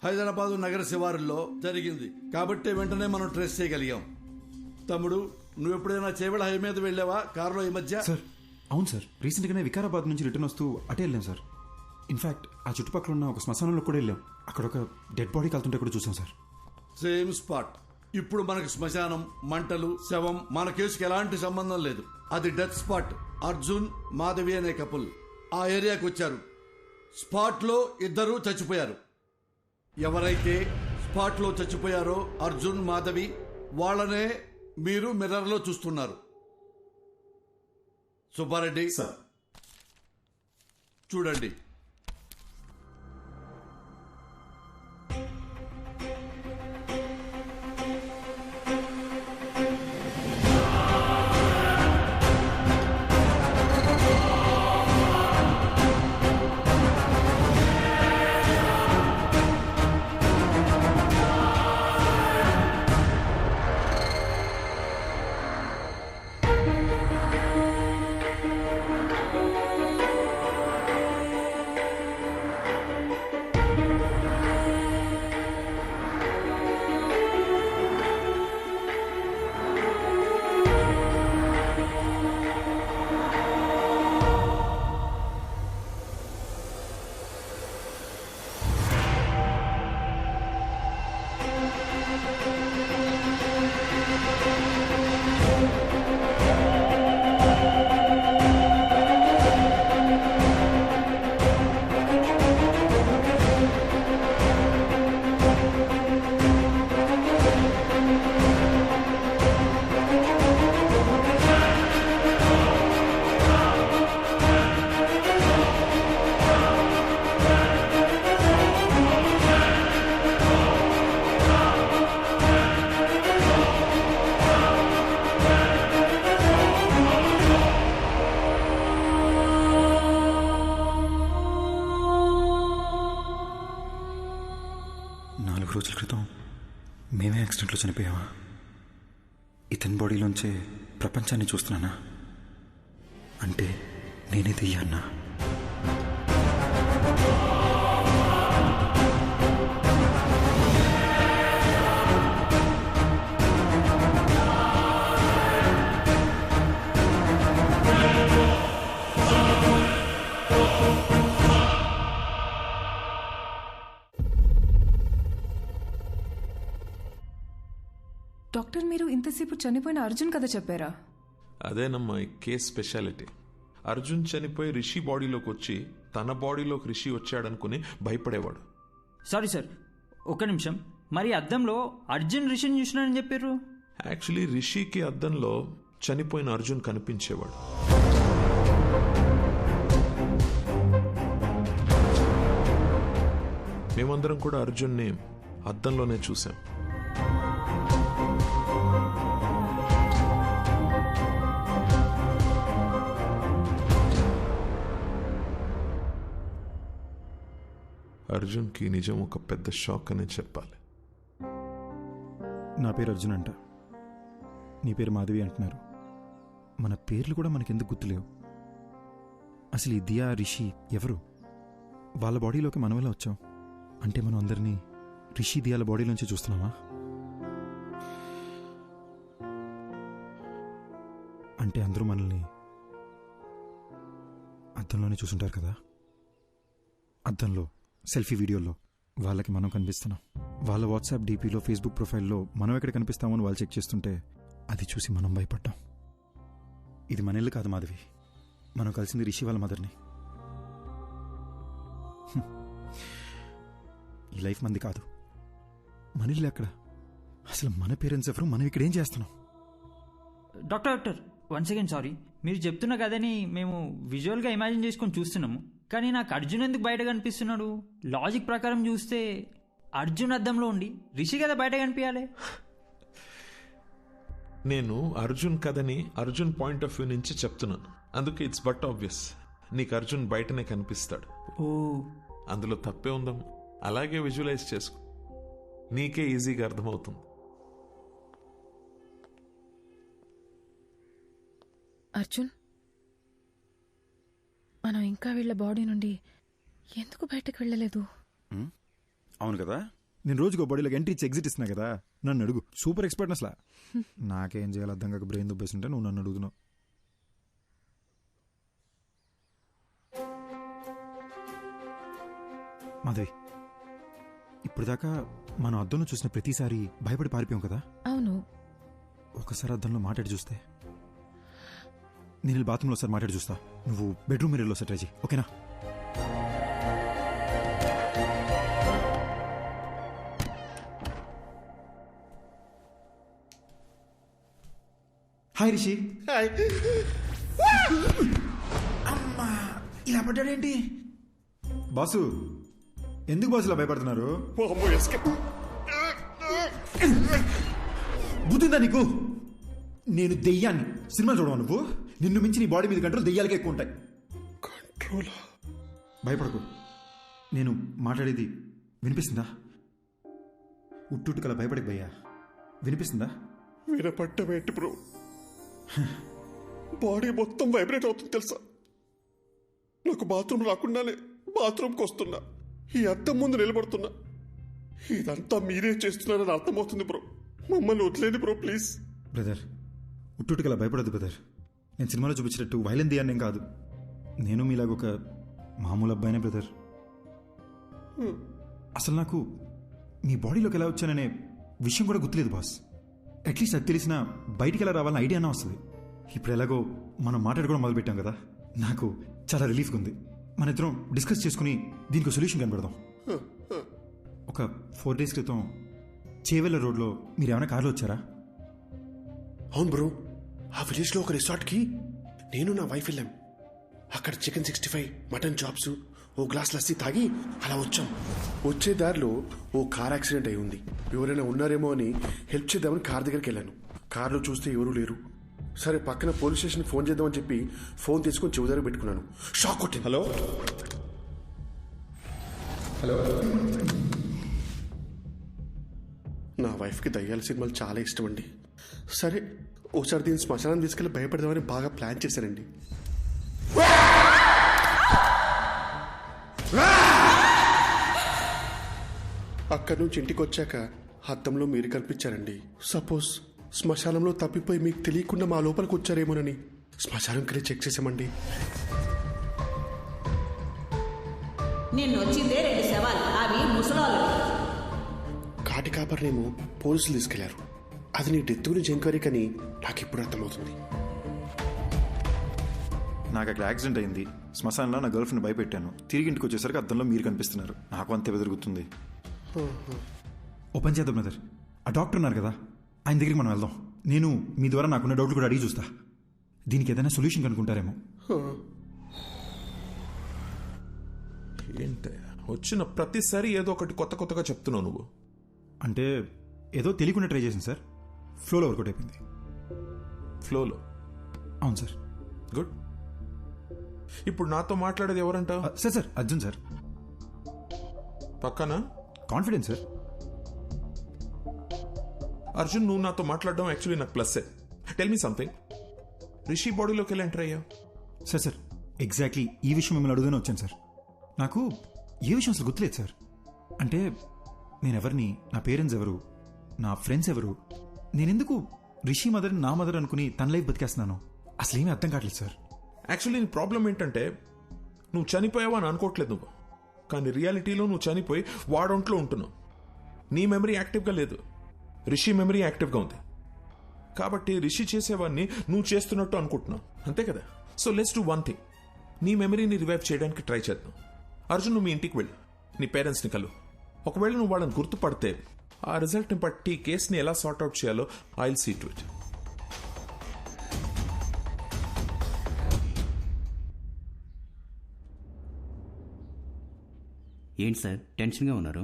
హైదరాబాదు నగర శివారుల్లో జరిగింది కాబట్టి వెంటనే మనం ట్రేస్ చేయగలిగాం. తమ్ముడు, నువ్వు ఎప్పుడైనా చేవెళ్ళ హై మీద వెళ్ళావా కారులో ఈ మధ్య? సార్ అవును సార్, రీసెంట్గానే వికారాబాద్ నుంచి రిటర్న్ వస్తూ అటే వెళ్ళాం సార్. ఇన్ఫాక్ట్ ఆ చుట్టుపక్కల ఉన్న ఒక శ్మశానంలో కూడా వెళ్ళాం. అక్కడ ఒక డెడ్ బాడీ కలుతుంటే కూడా చూసాం సార్. Same spot. ఇప్పుడు మనకు శ్మశానం, మంటలు, శవం మన కేసుకి ఎలాంటి సంబంధం లేదు. అది డెత్ స్పాట్. అర్జున్ మాధవి అనే కపుల్ ఆ ఏరియాకి వచ్చారు. స్పాట్ లో 2 చచ్చిపోయారు. ఎవరైతే స్పాట్ లో చచ్చిపోయారో అర్జున్ మాధవి, వాళ్ళనే మీరు మిర్రర్ లో చూస్తున్నారు. సుబ్బారెడ్డి చూడండి. రోజుల క్రితం మేమే యాక్సిడెంట్లో చనిపోయావా? ఇతని బాడీలోంచే ప్రపంచాన్ని చూస్తున్నానా? అంటే నేనే దెయ్యాన్నా? డాక్టర్, మీరు ఇంతసేపు చనిపోయిన అర్జున్ కథ చెప్పారా? అదేనమ్మా ఈ కేస్ స్పెషాలిటీ. అర్జున్ చనిపోయి రిషి బాడీలోకి వచ్చి తన బాడీలోకి రిషి వచ్చాడనుకుని భయపడేవాడు. సారీ సార్, ఒక్క నిమిషం. మరి అద్దంలో అర్జున్ రిషిని చూసినానని చెప్పారు. యాక్చువల్లీ రిషికి అద్దంలో చనిపోయిన అర్జున్ కనిపించేవాడు. మేమందరం కూడా అర్జున్ని అద్దంలోనే చూసాం. అర్జున్కి నిజం ఒక పెద్ద షాక్ అనే చెప్పాలి. నా పేరు అర్జున్ అంట, నీ పేరు మాధవి అంటున్నారు. మన పేర్లు కూడా మనకెందుకు గుర్తులేవు? అసలు ఈ దియా రిషి ఎవరు? వాళ్ళ బాడీలోకి మనం ఎలా వచ్చాం? అంటే మనం అందరినీ రిషి దియాల బాడీలోంచి చూస్తున్నామా? అంటే అందరూ మనల్ని అద్దంలోనే చూసుంటారు కదా. అద్దంలో సెల్ఫీ వీడియోలో వాళ్ళకి మనం కనిపిస్తున్నాం. వాళ్ళ వాట్సాప్ డీపీలో ఫేస్బుక్ ప్రొఫైల్లో మనం ఎక్కడ కనిపిస్తామని వాళ్ళు చెక్ చేస్తుంటే అది చూసి మనం భయపడ్డాం. ఇది మన ఇల్లు కాదు మాధవి, మనం కలిసింది రిషి వాళ్ళ మదర్ని. ఈ లైఫ్ మంది కాదు, మన ఇల్లు ఎక్కడ? అసలు మన పేరెంట్స్ ఎవరు? మనం ఇక్కడ ఏం చేస్తున్నాం? Doctor one second, sorry. మీరు చెప్తున్న కథని మేము విజువల్గా ఇమాజిన్ చేసుకొని చూస్తున్నాము, కానీ నాకు అర్జున్ ఎందుకు బయట కనిపిస్తున్నాడు? లాజిక్ ప్రకారం చూస్తే అర్జున్ అద్దంలో ఉండి రిషి కదా బయట కనిపించాలి. నేను అర్జున్ కథని అర్జున్ పాయింట్ ఆఫ్ వ్యూ నుంచి చెప్తున్నాను, అందుకే ఇట్స్ బట్ ఆబ్వియస్ నీకు అర్జున్ బయటనే కనిపిస్తాడు. ఓ, అందులో తప్పే ఉందాం. అలాగే విజువలైజ్ చేసుకో, నీకే ఈజీగా అర్థమవుతుంది. అర్జున్, మనం ఇంకా వీళ్ళ బాడీ నుండి ఎందుకు బయటకు వెళ్ళలేదు? అవును కదా, నేను రోజుకో బాడీలోకి ఎంట్రీ ఇచ్చి ఎగ్జిట్ ఇస్తున్నా కదా. నన్ను అడుగు, సూపర్ ఎక్స్పర్ట్ అసలు. నాకేం చేయాలి అర్థం కాక బ్రెయిన్ దుబ్బేస్తుంటే నువ్వు నన్ను అడుగుతున్నావు. మాధవి, ఇప్పుడు దాకా మనం అద్దంలో చూసిన ప్రతిసారి భయపడి పారిపోయాం కదా. అవును. ఒకసారి అద్దంలో మాట్లాడి చూస్తే. నేను బాత్రూంలో ఒకసారి మాట్లాడి చూస్తా, నువ్వు బెడ్రూమ్ మిర్రర్లో ఒకసారి ట్రై చేయి, ఓకేనా? హాయ్ రిషి. హాయ్. అమ్మా, ఇలా పడ్డాడేంటి? బాసు, ఎందుకు బాసు ఇలా భయపడుతున్నారు? బుద్ధిందా నీకు? నేను దెయ్యాన్ని. సినిమా చూడవా నువ్వు? నిన్ను మించి నీ బాడీ మీద కంట్రోల్ దెయ్యాలకే ఎక్కువ ఉంటాయి. కంట్రోల్? భయపడకు, నేను మాట్లాడేది వినిపిస్తుందా? ఉట్టుకల భయపడకు భయ్యా, వినిపిస్తుందా? వినపట్టమేంటి బ్రో, బాడీ మొత్తం వైబ్రేట్ అవుతుంది తెలుసా. నాకు బాత్రూమ్ రాకుండానే బాత్రూమ్కి వస్తున్నా, ఈ అద్దం ముందు నిలబడుతున్నా. ఇదంతా మీరే చేస్తున్నారని అర్థమవుతుంది బ్రో. మమ్మల్ని వదిలేండి బ్రో ప్లీజ్. బ్రదర్, ఉట్టుకల భయపడద్దు బ్రదర్. నేను సినిమాలో చూపించినట్టు వైలెంట్ దియాన్నేం కాదు. నేను మీలాగొక మామూలు అబ్బాయినే బ్రదర్. అసలు నాకు మీ బాడీలోకి ఎలా వచ్చాననే విషయం కూడా గుర్తులేదు బాస్. అట్లీస్ట్ అది తెలిసినా బయటికి ఎలా రావాలని ఐడియా అన్నా వస్తుంది. ఇప్పుడు ఎలాగో మనం మాట్లాడుకోవడం మొదలుపెట్టాం కదా, నాకు చాలా రిలీఫ్గా ఉంది. మన ఇద్దరం డిస్కస్ చేసుకుని దీనికి సొల్యూషన్ కనబడదాం. ఒక 4 days క్రితం చేవెళ్ళ రోడ్లో మీరు ఏమైనా కార్లో వచ్చారా? అవును బ్రో, ఆ విలేజ్లో ఒక రిసార్ట్కి నేను నా వైఫ్ వెళ్ళాం. అక్కడ చికెన్ 65, మటన్ చాప్స్, ఓ గ్లాస్ లస్సీ తాగి అలా వచ్చాం. వచ్చే దారిలో ఓ కార్ యాక్సిడెంట్ అయి ఉంది. ఎవరైనా ఉన్నారేమో అని హెల్ప్ చేద్దామని కార్ దగ్గరికి వెళ్ళాను. కార్లో చూస్తే ఎవరూ లేరు. సరే పక్కన పోలీస్ స్టేషన్కి ఫోన్ చేద్దామని చెప్పి ఫోన్ తీసుకొని చెవి దగ్గర పెట్టుకున్నాను. షాక్ కొట్టింది. హలో హలో, నా వైఫ్కి దయ్యాల సినిమాలు చాలా ఇష్టం అండి. సరే ఒకసారి దీన్ని శ్మశానం తీసుకెళ్ళి భయపడదామని బాగా ప్లాన్ చేశానండి. అక్కడి నుంచి ఇంటికి వచ్చాక అద్దంలో మీరు కనిపించారండి. సపోజ్ శ్మశానంలో తప్పిపోయి మీకు తెలియకుండా మా లోపలికి వచ్చారేమోనని శ్మశానంకి చెక్ చేసామండి. నిన్ను వచ్చిందే 2 శవాలు, అవి ముసలోళ్ళు. కాటి కాపర్నేమో పోలీసులు తీసుకెళ్లారు. అది నీ డెత్ గురించి ఎంక్వైరీ కానీ నాకు ఇప్పుడు అర్థమవుతుంది. నాకు అక్కడ యాక్సిడెంట్ అయింది. శ్మశానంలో నా గర్ల్ ఫ్రెండ్ భయపెట్టాను. తిరిగి ఇంటికి వచ్చేసరికి అద్దంలో మీరు కనిపిస్తున్నారు. నాకు అంతే బెదురుగుతుంది. ఓ పని చేద్దాం బ్రదర్, ఆ డాక్టర్ ఉన్నారు కదా, ఆయన దగ్గరికి మనం వెళ్దాం. నేను మీ ద్వారా నాకున్న డౌట్లు కూడా అడిగి చూస్తా. దీనికి ఏదైనా సొల్యూషన్ కనుక్కుంటారేమో. ఏంటి వచ్చిన ప్రతిసారి ఏదో ఒకటి కొత్త కొత్తగా చెప్తున్నావు నువ్వు. అంటే ఏదో తెలియకుండా ట్రై చేసింది సార్, ఫ్లోలో వర్కౌట్ అయిపోయింది. ఫ్లోలో? అవును సార్. గుడ్. ఇప్పుడు నాతో మాట్లాడేది ఎవరంట? Sir sir Arjun sir. పక్కన కాన్ఫిడెన్స్ సార్. అర్జున్, నువ్వు నాతో మాట్లాడడం యాక్చువల్లీ నాకు ప్లస్సే. Tell me something. రిషి బాడీలోకి వెళ్ళి ఎంటర్ అయ్యావు? సార్ సార్ ఎగ్జాక్ట్లీ ఈ విషయం మిమ్మల్ని అడుగుతూనే వచ్చాను సార్. నాకు ఏ విషయం అసలు గుర్తులేదు సార్. అంటే నేనెవరిని, నా పేరెంట్స్ ఎవరు, నా ఫ్రెండ్స్ ఎవరు, నేనెందుకు రిషి మదర్ నా మదర్ అనుకుని తన లైఫ్ బతికేస్తున్నాను, అసలు ఏమీ అర్థం కావట్లేదు సార్. యాక్చువల్లీ నీ ప్రాబ్లం ఏంటంటే నువ్వు చనిపోయావా అని అనుకోవట్లేదు నువ్వు, కానీ రియాలిటీలో నువ్వు చనిపోయి వాడొంట్లో ఉంటున్నావు. నీ మెమరీ యాక్టివ్గా లేదు, రిషి మెమరీ యాక్టివ్గా ఉంది. కాబట్టి రిషి చేసేవాడిని నువ్వు చేస్తున్నట్టు అనుకుంటున్నావు, అంతే కదా? So let's do one thing. నీ మెమరీని రివైవ్ చేయడానికి ట్రై చేద్దాం. అర్జున్, నువ్వు మీ ఇంటికి వెళ్ళు, నీ పేరెంట్స్ని కలు. ఒకవేళ నువ్వు వాళ్ళని గుర్తుపడితే ఆ రిజల్ట్ని బట్టి కేసుని ఎలా సార్ట్అవుట్ చేయాలో I will see to it. ఏంటి సార్ టెన్షన్గా ఉన్నారు?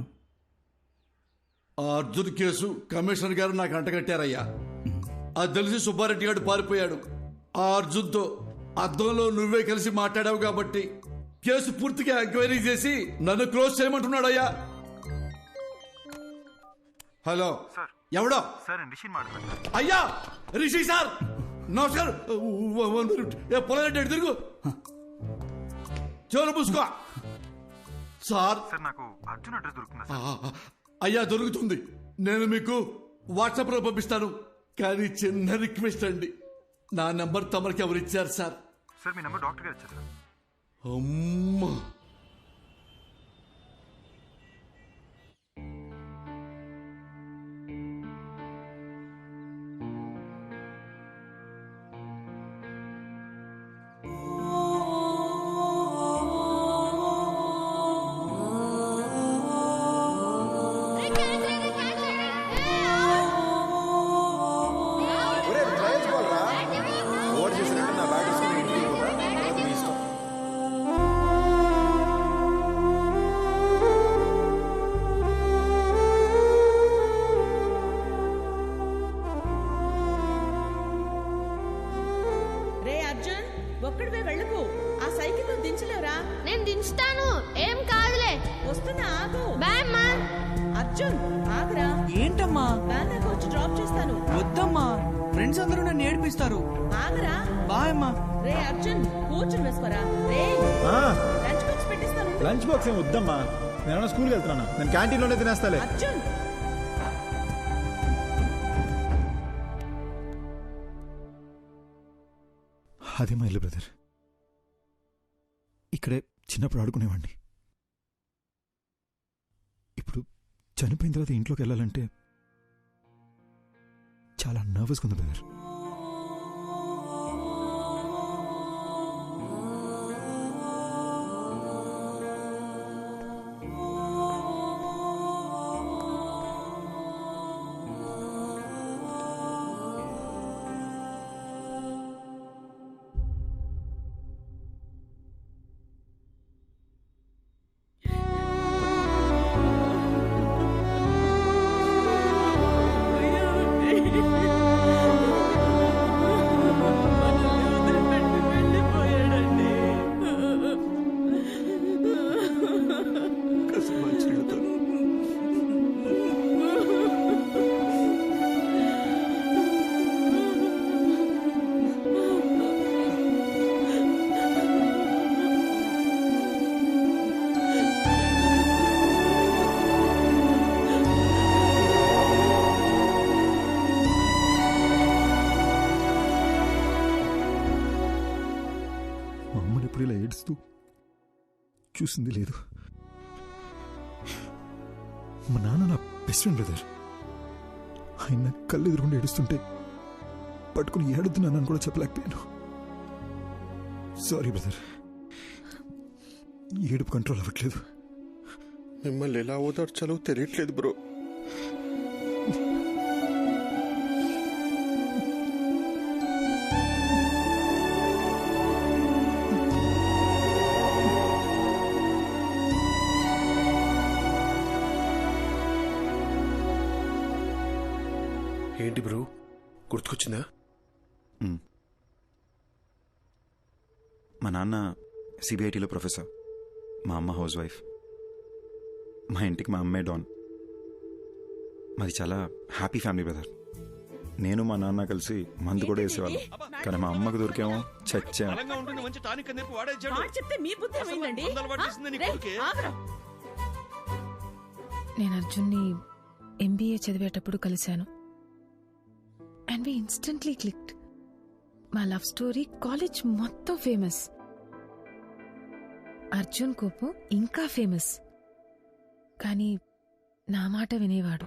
ఆ అర్జున్ కేసు కమిషనర్ గారు నాకు అంటగట్టారయ్యా. అది తెలిసి సుబ్బారెడ్డి గారు పారిపోయాడు. ఆ అర్జున్తో అద్దంలో నువ్వే కలిసి మాట్లాడావు కాబట్టి కేసు పూర్తిగా ఎంక్వైరీ చేసి నన్ను క్లోజ్ చేయమంటున్నాడయ్యా. హలో, ఎవడో? అయ్యా రిషి సార్, నమస్కారం. పొలారెడ్డి తిరుగు, చెవులు పూసుకో. సార్ నాకు అర్జున్ అడ్రస్ దొరుకుతుందా? అయ్యా దొరుకుతుంది, నేను మీకు వాట్సాప్ లో పంపిస్తాను. కానీ చిన్న రిక్వెస్ట్ అండి, నా నెంబర్ తమరికి ఎవరు ఇచ్చారు సార్? సార్ మీ నెంబర్ డాక్టర్ గారు ఇచ్చారు సార్. అమ్మా, ఒక్కడివే వెళ్ళకు, ఆ సైకిల్ దించలేవురా? నేను దించుతాను, ఏం కాదులే. వస్తున్నా, ఆగు. బాయ్ అమ్మా. అర్జున్ ఆగురా. ఏంటమ్మా? వ్యాన్ దగ్గర వచ్చి డ్రాప్ చేస్తాను. వద్దమ్మా, ఫ్రెండ్స్ అందరూ నన్ను ఏడిపిస్తారు. ఆగరా. బాయ్ అమ్మా. రే అర్జున్, కూర్చుని వేసుకోరా. రే లంచ్ బాక్స్ పెట్టిస్తాను. లంచ్ బాక్స్ ఏం వద్దమ్మా, నేను స్కూల్కి వెళ్తున్నా, నేను క్యాంటీన్లోనే తినేస్తాలే. అర్జున్ అదే మా ఇల్లు బ్రదర్. ఇక్కడే చిన్నప్పుడు ఆడుకునేవాడిని. ఇప్పుడు చనిపోయిన తర్వాత ఇంట్లోకి వెళ్ళాలంటే చాలా నర్వస్గా ఉంది బ్రదర్. ఎప్పుడు ఇలా ఏడుస్తూ చూసింది లేదు. మా నాన్న నా బెస్ట్ ఫ్రెండ్ బ్రదర్. ఆయన కళ్ళు ఎదురుకుండా ఏడుస్తుంటే పట్టుకుని ఏడుతున్నానని కూడా చెప్పలేకపోయాను. సారీ బ్రదర్, ఏడుపు కంట్రోల్ అవ్వట్లేదు. మిమ్మల్ని ఎలా ఓదార్చాలో తెలియట్లేదు బ్రో. ఏంటి బ్రో, గుర్తుకొచ్చిందా? మా నాన్న సిబిఐటీలో ప్రొఫెసర్, మా అమ్మ హౌస్ వైఫ్. మా ఇంటికి మా అమ్మే డాన్. మాది చాలా హ్యాపీ ఫ్యామిలీ బ్రదర్. నేను మా నాన్న కలిసి మందు కూడా వేసేవాళ్ళం. కానీ మా అమ్మకు దొరికేమో చచ్చా. నేను అర్జున్ని ఎంబీఏ చదివేటప్పుడు కలిశాను. And we instantly clicked. మా లవ్ స్టోరీ కాలేజ్ మొత్తం ఫేమస్. అర్జున్ కోపం ఇంకా ఫేమస్. కానీ నా మాట వినేవాడు.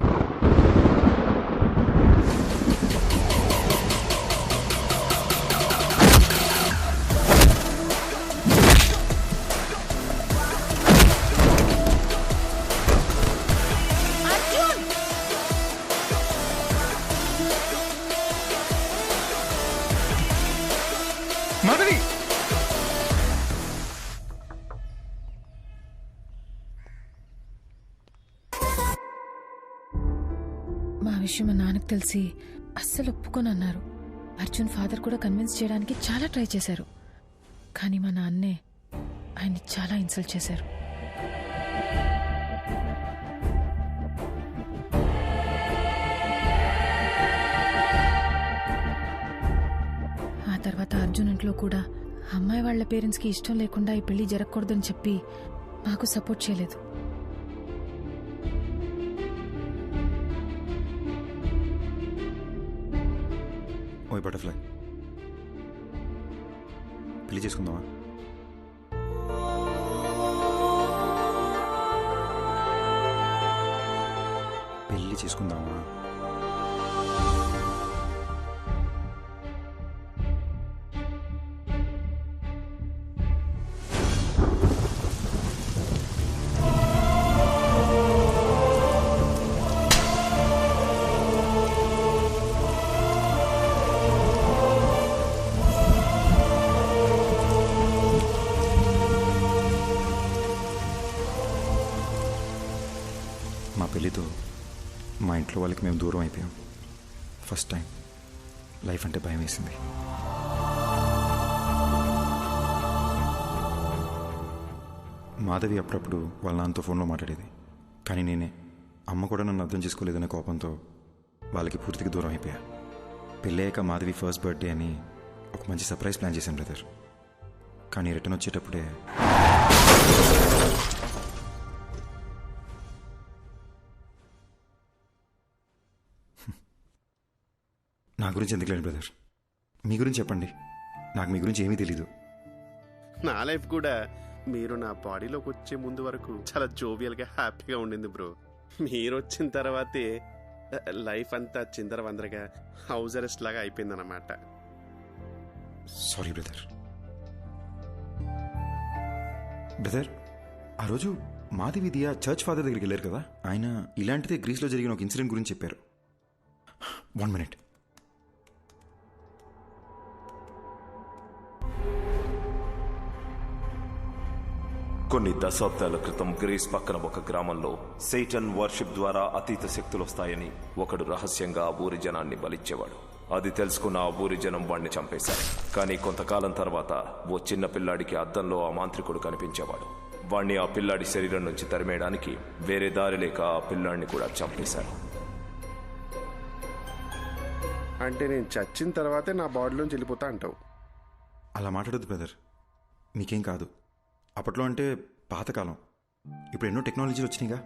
మాధవి, మా విషయం మా నాన్నకు తెలిసి అస్సలు ఒప్పుకొని అన్నారు. అర్జున్ ఫాదర్ కూడా కన్విన్స్ చేయడానికి చాలా ట్రై చేశారు. కానీ మా నాన్నే ఆయన్ని చాలా ఇన్సల్ట్ చేశారు. ఆ తర్వాత అర్జున్ ఇంట్లో కూడా అమ్మాయి వాళ్ల పేరెంట్స్కి ఇష్టం లేకుండా ఈ పెళ్లి జరగకూడదని చెప్పి మాకు సపోర్ట్ చేయలేదు. ఓయ్ బటర్ఫ్లై, పెళ్లి చేసుకుందామా? పెళ్లి చేసుకుందామా? మా పెళ్ళితో మా ఇంట్లో వాళ్ళకి మేము దూరం అయిపోయాం. ఫస్ట్ టైం లైఫ్ అంటే భయం వేసింది. మాధవి అప్పుడప్పుడు వాళ్ళ నాన్నతో ఫోన్లో మాట్లాడేది. కానీ నేనే, అమ్మ కూడా నన్ను అర్థం చేసుకోలేదనే కోపంతో వాళ్ళకి పూర్తిగా దూరం అయిపోయా. పెళ్ళయ్యాక మాధవి ఫస్ట్ బర్త్డే అని ఒక మంచి సర్ప్రైజ్ ప్లాన్ చేశాను బ్రదర్. కానీ రిటర్న్ వచ్చేటప్పుడే నా గురించి ఎందుకు లేదు బ్రదర్, మీ గురించి చెప్పండి. నాకు మీ గురించి ఏమీ తెలీదు. నా లైఫ్ కూడా మీరు నా బాడీలోకి వచ్చే ముందు వరకు చాలా జోవియల్గా హ్యాపీగా ఉండింది బ్రో. మీరు వచ్చిన తర్వాతే లైఫ్ అంతా చిందరవందరగా హౌస్ అరెస్ట్ లాగా అయిపోయిందన్నమాట. Sorry brother. బ్రదర్, ఆ రోజు మాధవి దియా చర్చ్ ఫాదర్ దగ్గరికి వెళ్ళారు కదా, ఆయన ఇలాంటిదే గ్రీస్లో జరిగిన ఒక ఇన్సిడెంట్ గురించి చెప్పారు. 1 minute. కొన్ని దశాబ్దాల క్రితం గ్రీస్ పక్కన ఒక గ్రామంలో సేటన్ వర్షిప్ ద్వారా అతీత శక్తులు వస్తాయని ఒకడు రహస్యంగా ఆ ఊరి జనాన్ని బలిచ్చేవాడు. అది తెలుసుకున్న ఆ ఊరి జనం వాణ్ణి చంపేశారు. కానీ కొంతకాలం తర్వాత ఓ చిన్న పిల్లాడికి అద్దంలో ఆ మాంత్రికుడు కనిపించేవాడు. వాణ్ణి ఆ పిల్లాడి శరీరం నుంచి తరిమేయడానికి వేరే దారి లేక ఆ పిల్లాడిని కూడా చంపేశారు. అంటే నేను చచ్చిన తర్వాతే నా బాడీలోంచి వెళ్ళిపోతా అంటావు? అలా మాట్లాడద్దు బ్రదర్, మీకేం కాదు. అప్పట్లో అంటే పాతకాలం, ఇప్పుడు ఎన్నో టెక్నాలజీలు వచ్చినాయిగా.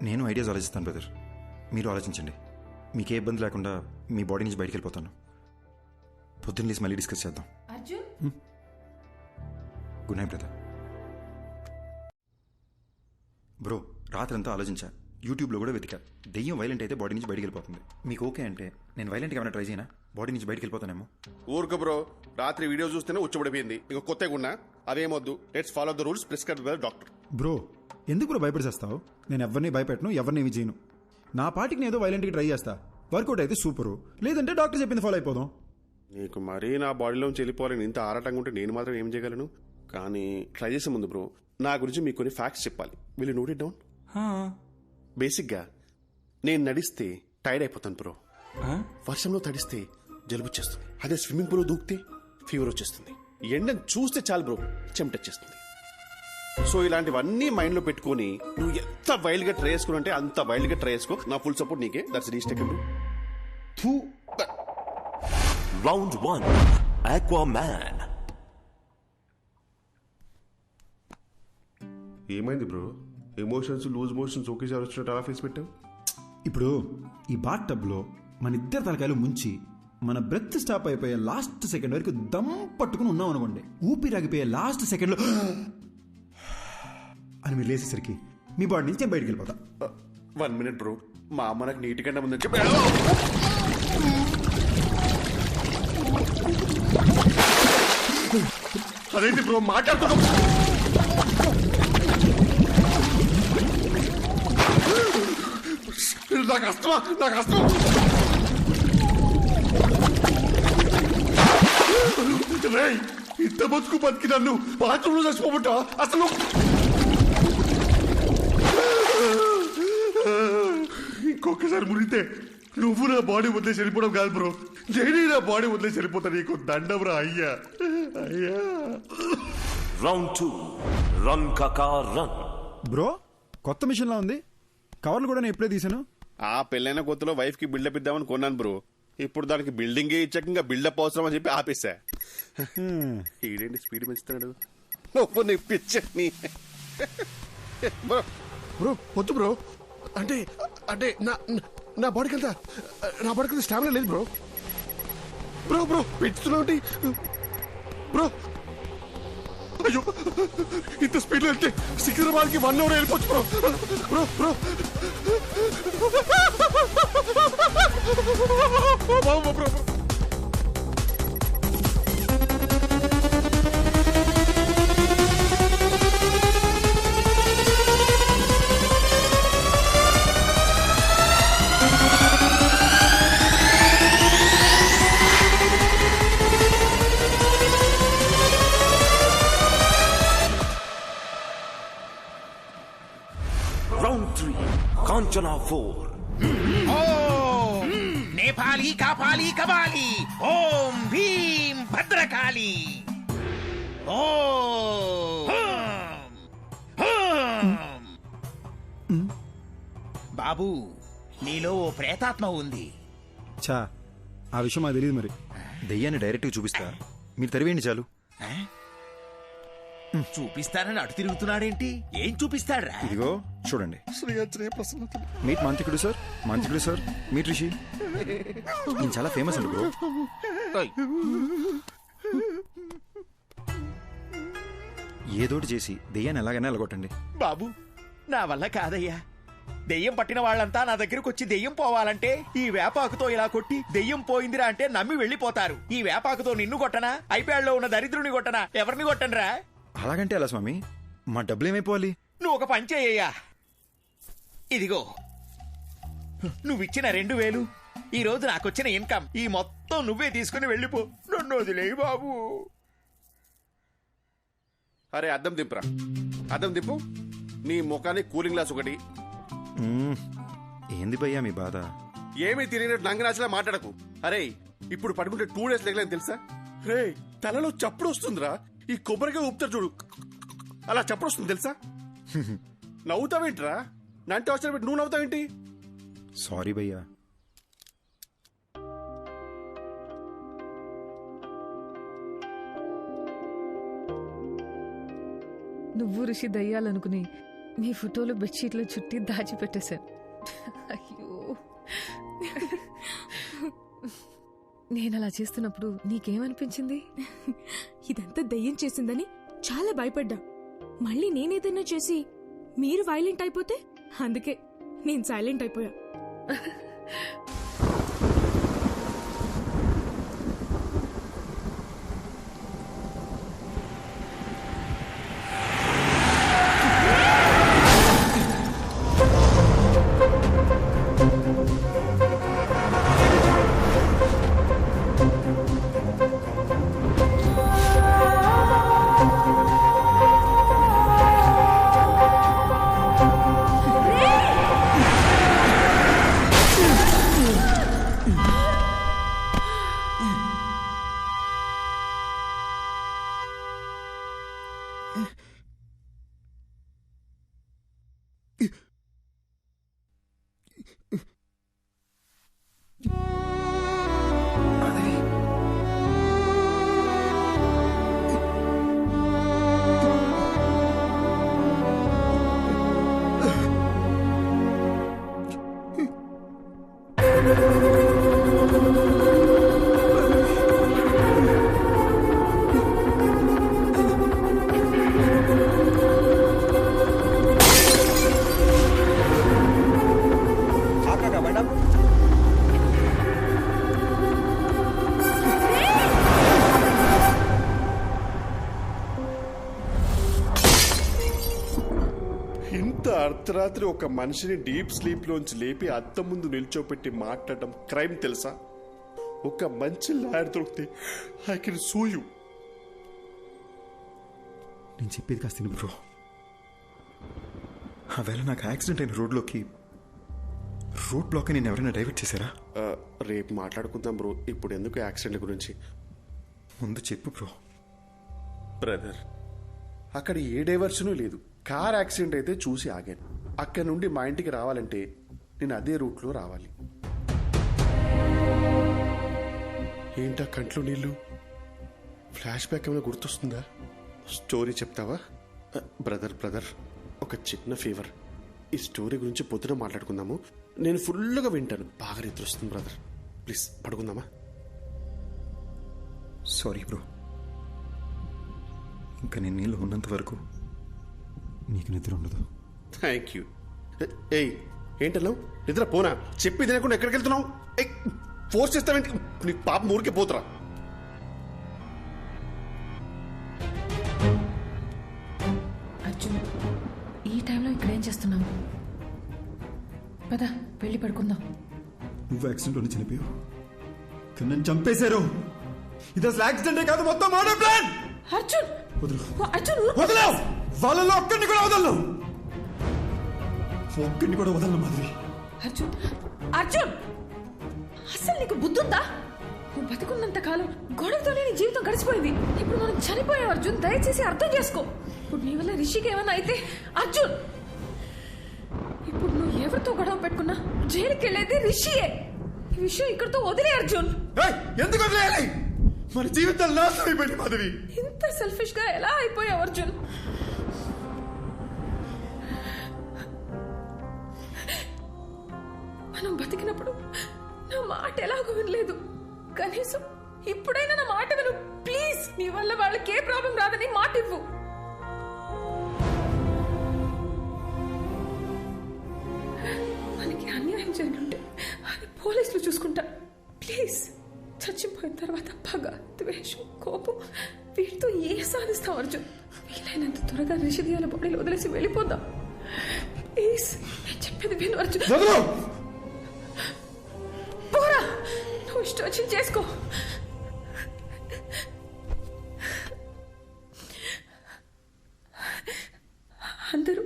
నేను ఐడియాస్ ఆలోచిస్తాను బ్రదర్, మీరు ఆలోచించండి. మీకే ఇబ్బంది లేకుండా మీ బాడీ నుంచి బయటికి వెళ్ళిపోతాను. పొద్దున్న లేసి మళ్ళీ డిస్కస్ చేద్దాం. Arjun good night brother. Bro రాత్రంతా ఆలోచించా, యూట్యూబ్లో కూడా వెతికా. దెయ్యం వైలెంట్ అయితే బాడీ నుంచి బయటికి వెళ్ళిపోతుంది. మీకు ఓకే అంటే నేను వైలెంట్గా ఏమైనా ట్రై చేయనా? బాడీ నుంచి బయటికి వెళ్ళిపోతానేమో. ఊరుకో బ్రో, రాత్రి వీడియో చూస్తేనే ఉచ్చబడిపోయింది. ఇక కొత్తగా ఉన్నా అదేమొద్దు. Let's follow the rules prescribed by doctor. Bro ఎందుకు బ్రో భయపడిచేస్తావు? నేను ఎవరిని భయపెట్టను, ఎవరిని ఏమి చేయను. నా పాటికి నేను ఏదో వైలెంట్గా ట్రై చేస్తా. వర్కౌట్ అయితే సూపరు, లేదంటే డాక్టర్ చెప్పింది ఫాలో అయిపోదాం. నీకు మరీ నా బాడీలోంచి వెళ్ళిపోవాలని ఇంత ఆరాటంగా ఉంటే నేను మాత్రం ఏం చేయగలను? కానీ ట్రై చేసే ముందు బ్రో నా గురించి మీకు కొన్ని ఫ్యాక్ట్స్ చెప్పాలి. Will you note it down? బేసిక్గా నేను నడిస్తే టైర్డ్ అయిపోతాను బ్రో. వర్షంలో తడిస్తే జలుబు వచ్చేస్తుంది. అదే స్విమ్మింగ్ పూల్ దూకితే ఫీవర్ వచ్చేస్తుంది. ఎండను చూస్తే చాలు బ్రో చెమటొచ్చేస్తుంది. సో ఇలాంటివన్నీ మైండ్ లో పెట్టుకుని నువ్వు ఎంత వైల్డ్ గా ట్రై చేసుకుని అంటే అంత వైల్డ్ గా ట్రై చేసుకో. నా ఫుల్ సపోర్ట్ నీకే. దట్స్ రీస్టేకెండ్. Round 1 Aquaman. ఏమైంది బ్రో? ఎమోషన్స్ లూజ్ మోషన్స్ ఒకేసారి వచ్చినట్టు అలా ఫేస్ పెట్టావు. ఇప్పుడు ఈ బాత్ టబ్లో మన ఇద్దరు తలకాయలు ముంచి మన బ్రెత్ స్టాప్ అయిపోయే లాస్ట్ సెకండ్ వరకు దమ్ పట్టుకుని ఉన్నాం అనుకోండి. ఊపిరాగిపోయే లాస్ట్ సెకండ్లో అని మీరు లేసేసరికి మీ బాడీ నుంచి నేను బయటికి వెళ్ళిపోతా. 1 minute బ్రో, మా అమ్మ నాకు నీటి కంటే ముందు చెప్పి అదేంటి బ్రో మాట్లాడుతున్నా? నాకు అస్తమా, నాకు అస్తమా. ఇంత బతుకు బతికి నన్ను బాత్రూంలో చచ్చిపోబట్టా అసలు? ఇంకొకసారి మురిగితే నువ్వు నా బాడీ వదిలేసి వెళ్ళిపోవడం కాదు బ్రో, నేనే నా బాడీ వదిలేసి వెళ్ళిపోతా. నీకు దండబ్రా అయ్యా, అయ్యా. రౌండ్ 2 రన్ కాకా రన్. బ్రో కొత్త మిషన్ లా ఉంది. కవర్లు కూడా నేను ఎప్పుడే తీసాను. ఆ పెళ్ళైన కొత్తలో వైఫ్ కి బిల్డప్ ఇద్దామని కొన్నాను బ్రో. ఇప్పుడు దానికి బిల్డింగ్ ఇచ్చాక ఇంకా బిల్డప్ అవసరం అని చెప్పి ఆపేసా. ఈడేంటి స్పీడ్ పెంచుతాడు? నీ పిచ్చని బ్రో. బ్రో వద్దు బ్రో. అంటే అంటే నా బాడీకి అంతా స్టామినా లేదు బ్రో. బ్రో బ్రో పెంచుతున్నావు బ్రో. అయ్యో ఇంత స్పీడ్ లో వెళ్తే సికింద్రాబాద్కి 1 hour వెళ్ళిపోవచ్చు bro. Bro bro bro. Round 3 Kanchana 4. నేపాలి కాపాలి కబాలి ఓం భీం భద్రకాళి. బాబు నీలో ఓ ప్రేతాత్మ ఉంది. చా ఆ విషయం మాకు తెలియదు. మరి దెయ్యాన్ని డైరెక్ట్గా చూపిస్తా, మీరు తరివేయండి చాలు. చూపిస్తానని అటు తిరుగుతున్నాడేంటి? ఏం చూపిస్తాడ్రా? ఇదిగో చూడండి. మీట్ మాంత్రికుడు సార్, మాంత్రికుడు సార్, మీట్ రిషి. నేను చాలా ఫేమస్ అండి బ్రో. ఏదోటి చేసి దెయ్యాన్ని ఎలాగైనా ఎలగొట్టండి. బాబు నా వల్ల కాదయ్యా. దెయ్యం పట్టిన వాళ్ళంతా నా దగ్గరకు వచ్చి దెయ్యం పోవాలంటే ఈ వేపాకుతో ఇలా కొట్టి దెయ్యం పోయిందిరా అంటే నమ్మి వెళ్ళిపోతారు. ఈ వేపాకుతో నిన్ను కొట్టనా, ఐప్యాడ్ లో ఉన్న దరిద్రుని కొట్టనా, ఎవరిని కొట్టనరా? అలాగంటే అలా స్వామి, మా డబ్బులు ఏమైపోవాలి? నువ్వు ఒక పని చేయ్యా. ఇదిగో నువ్విచ్చిన 2000 ఈ రోజు నాకొచ్చిన ఇన్కమ్, ఈ మొత్తం నువ్వే తీసుకుని వెళ్ళిపో. నన్ను వదిలేయి బాబు. అరే అద్దం దింపురా, అద్దం దింపు. నీ ముఖానికి కూలింగ్ గ్లాస్ ఒకటి. ఏంది భయ్యా మీ బాధ? ఏమీ తిరిగినట్టు నంగనాచలా మాట్లాడకు. అరే ఇప్పుడు పడుకుంటే 2 days లేకలేని తెలుసా? రే తలలో చప్పుడు వస్తుందిరా. ఈ కొబ్బరిగా ఊపుతారు చూడు, అలా చప్పుడు వస్తుంది తెలుసా? నవ్వుతావేంట్రా? నంటే అవసరం పెట్టి నువ్వు నవ్వుతావేంటి? సారీ భయ్యా. నువ్వు ఋషి దయ్యాలనుకుని నీ ఫోటోలు బెడ్షీట్లో చుట్టి దాచిపెట్టేశాను. అయ్యో నేను అలా చేస్తున్నప్పుడు నీకేమనిపించింది? ఇదంతా దయ్యం చేసిందని చాలా భయపడ్డా. మళ్ళీ నేనేదన్నా చేసి మీరు వైలెంట్ అయిపోతే అందుకే నేను సైలెంట్ అయిపోయా. అర్ధరాత్రి ఒక మనిషిని డీప్ స్లీప్ లోంచి లేపి అద్దం ముందు నిల్చోపెట్టి మాట్లాడడం క్రైమ్ తెలుసా? ఒక మంచి లాయర్ దొరికితే ఐ కెన్ సూ యూ. నేను చెప్పేది కాస్త బ్రో. ఆవేళ నాకు యాక్సిడెంట్ అయిన రోడ్లోకి రోడ్ బ్లాక్ నేను ఎవరైనా డైవర్ట్ చేశారా? రేపు మాట్లాడుకుందాం బ్రో. ఇప్పుడు ఎందుకు యాక్సిడెంట్ గురించి? ముందు చెప్పు బ్రో. బ్రదర్, అక్కడ ఏ డైవర్షను లేదు. కార్ యాక్సిడెంట్ అయితే చూసి ఆగాను. అక్కడి నుండి మా ఇంటికి రావాలంటే నేను అదే రూట్లో రావాలి. ఏంటా కంట్లో నీళ్ళు? ఫ్లాష్ బ్యాక్ ఏమైనా గుర్తొస్తుందా? స్టోరీ చెప్తావా? బ్రదర్ ఒక చిన్న ఫేవర్. ఈ స్టోరీ గురించి పొద్దున మాట్లాడుకుందాము. నేను ఫుల్గా వింటాను. బాగా నిద్ర వస్తుంది బ్రదర్. ప్లీజ్ పడుకుందామా? సారీ బ్రో, ఇంకా నేను నీళ్ళు ఉన్నంత వరకు నీకు నిద్ర ఉండదు. Thank you. ఏయ్, ఏంటన్నావు? నిద్ర పోనా? చెప్పి తినకుండా ఎక్కడికి వెళ్తున్నావు? ఫోర్స్ చేస్తావేంటి? నీ పాప ఊరికే పోతురా. అర్జున్, ఈ టైంలో ఇక్కడ ఏం చేస్తున్నావు? పద వెళ్ళి పడుకుందాం. నువ్వు యాక్సిడెంట్లోనే చనిపోయావు, కానీ నన్ను చంపేశారు. ఇది అసలు యాక్సిడెంటే కాదు, మొత్తం మర్డర్ ప్లాన్. అర్జున్ వదలవు. వాళ్ళలో ఒక్కడిని కూడా వదలను. ఒక్కడిని కూడా వదలను మాధవి. అర్జున్, అసలు నీకు బుద్ధుందా? నువ్వు బతుకున్నంత కాలం గొడవతోనే నీ జీవితం గడిచిపోయింది. ఇప్పుడు మనం చనిపోయాం అర్జున్. దయచేసి అర్థం చేసుకో. ఇప్పుడు నీ వల్ల రిషికి ఏమన్నా అయితే అర్జున్, ఇప్పుడు నువ్వు ఎవరితో గొడవ పెట్టుకున్నా జైలుకి వెళ్ళేది రిషియే. ఈ విషయం ఇక్కడితో వదిలే అర్జున్. ఎందుకు వదిలేయాలి? మన జీవితాలు నాశనం అయిపోయింది మాధవి. ఇంత సెల్ఫిష్ గా ఎలా అయిపోయావు అర్జున్? మనం బతికినప్పుడు నా మాట ఎలాగో వినలేదు. కనీసం ఇప్పుడైనా నా మాట విను ప్లీజ్. నీ వల్ల వాళ్ళకి ఏ ప్రాబ్లం రాదని మాట ఇవ్వు. మనకి అన్యాయం జరుగుంటే అది పోలీసులు చూసుకుంటా. ప్లీజ్, చచ్చిపోయిన తర్వాత పగ, ద్వేషం, కోపం వీటితో ఏ సాధిస్తాం అర్జున్? వీలైనంత త్వరగా రిషిదియాల బాడీలో వదిలేసి వెళ్ళిపోదాం ప్లీజ్. నేను చెప్పేది విను అర్జున్. పోరా, నువ్వు ఇష్టం వచ్చి చేసుకో. అందరూ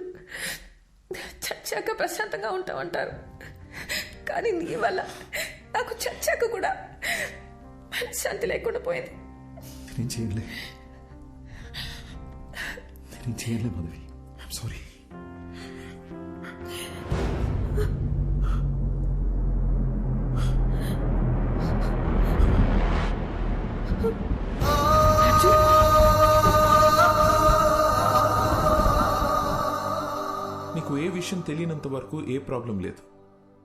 చచ్చాక ప్రశాంతంగా ఉంటామంటారు, కానీ నీ వల్ల నాకు చచ్చాక కూడా శాంతి లేకుండా పోయింది. నేను చేయలే మాధవి. I'm sorry. నీకు ఏ విషయం తెలియనంత వరకు ఏ ప్రాబ్లం లేదు,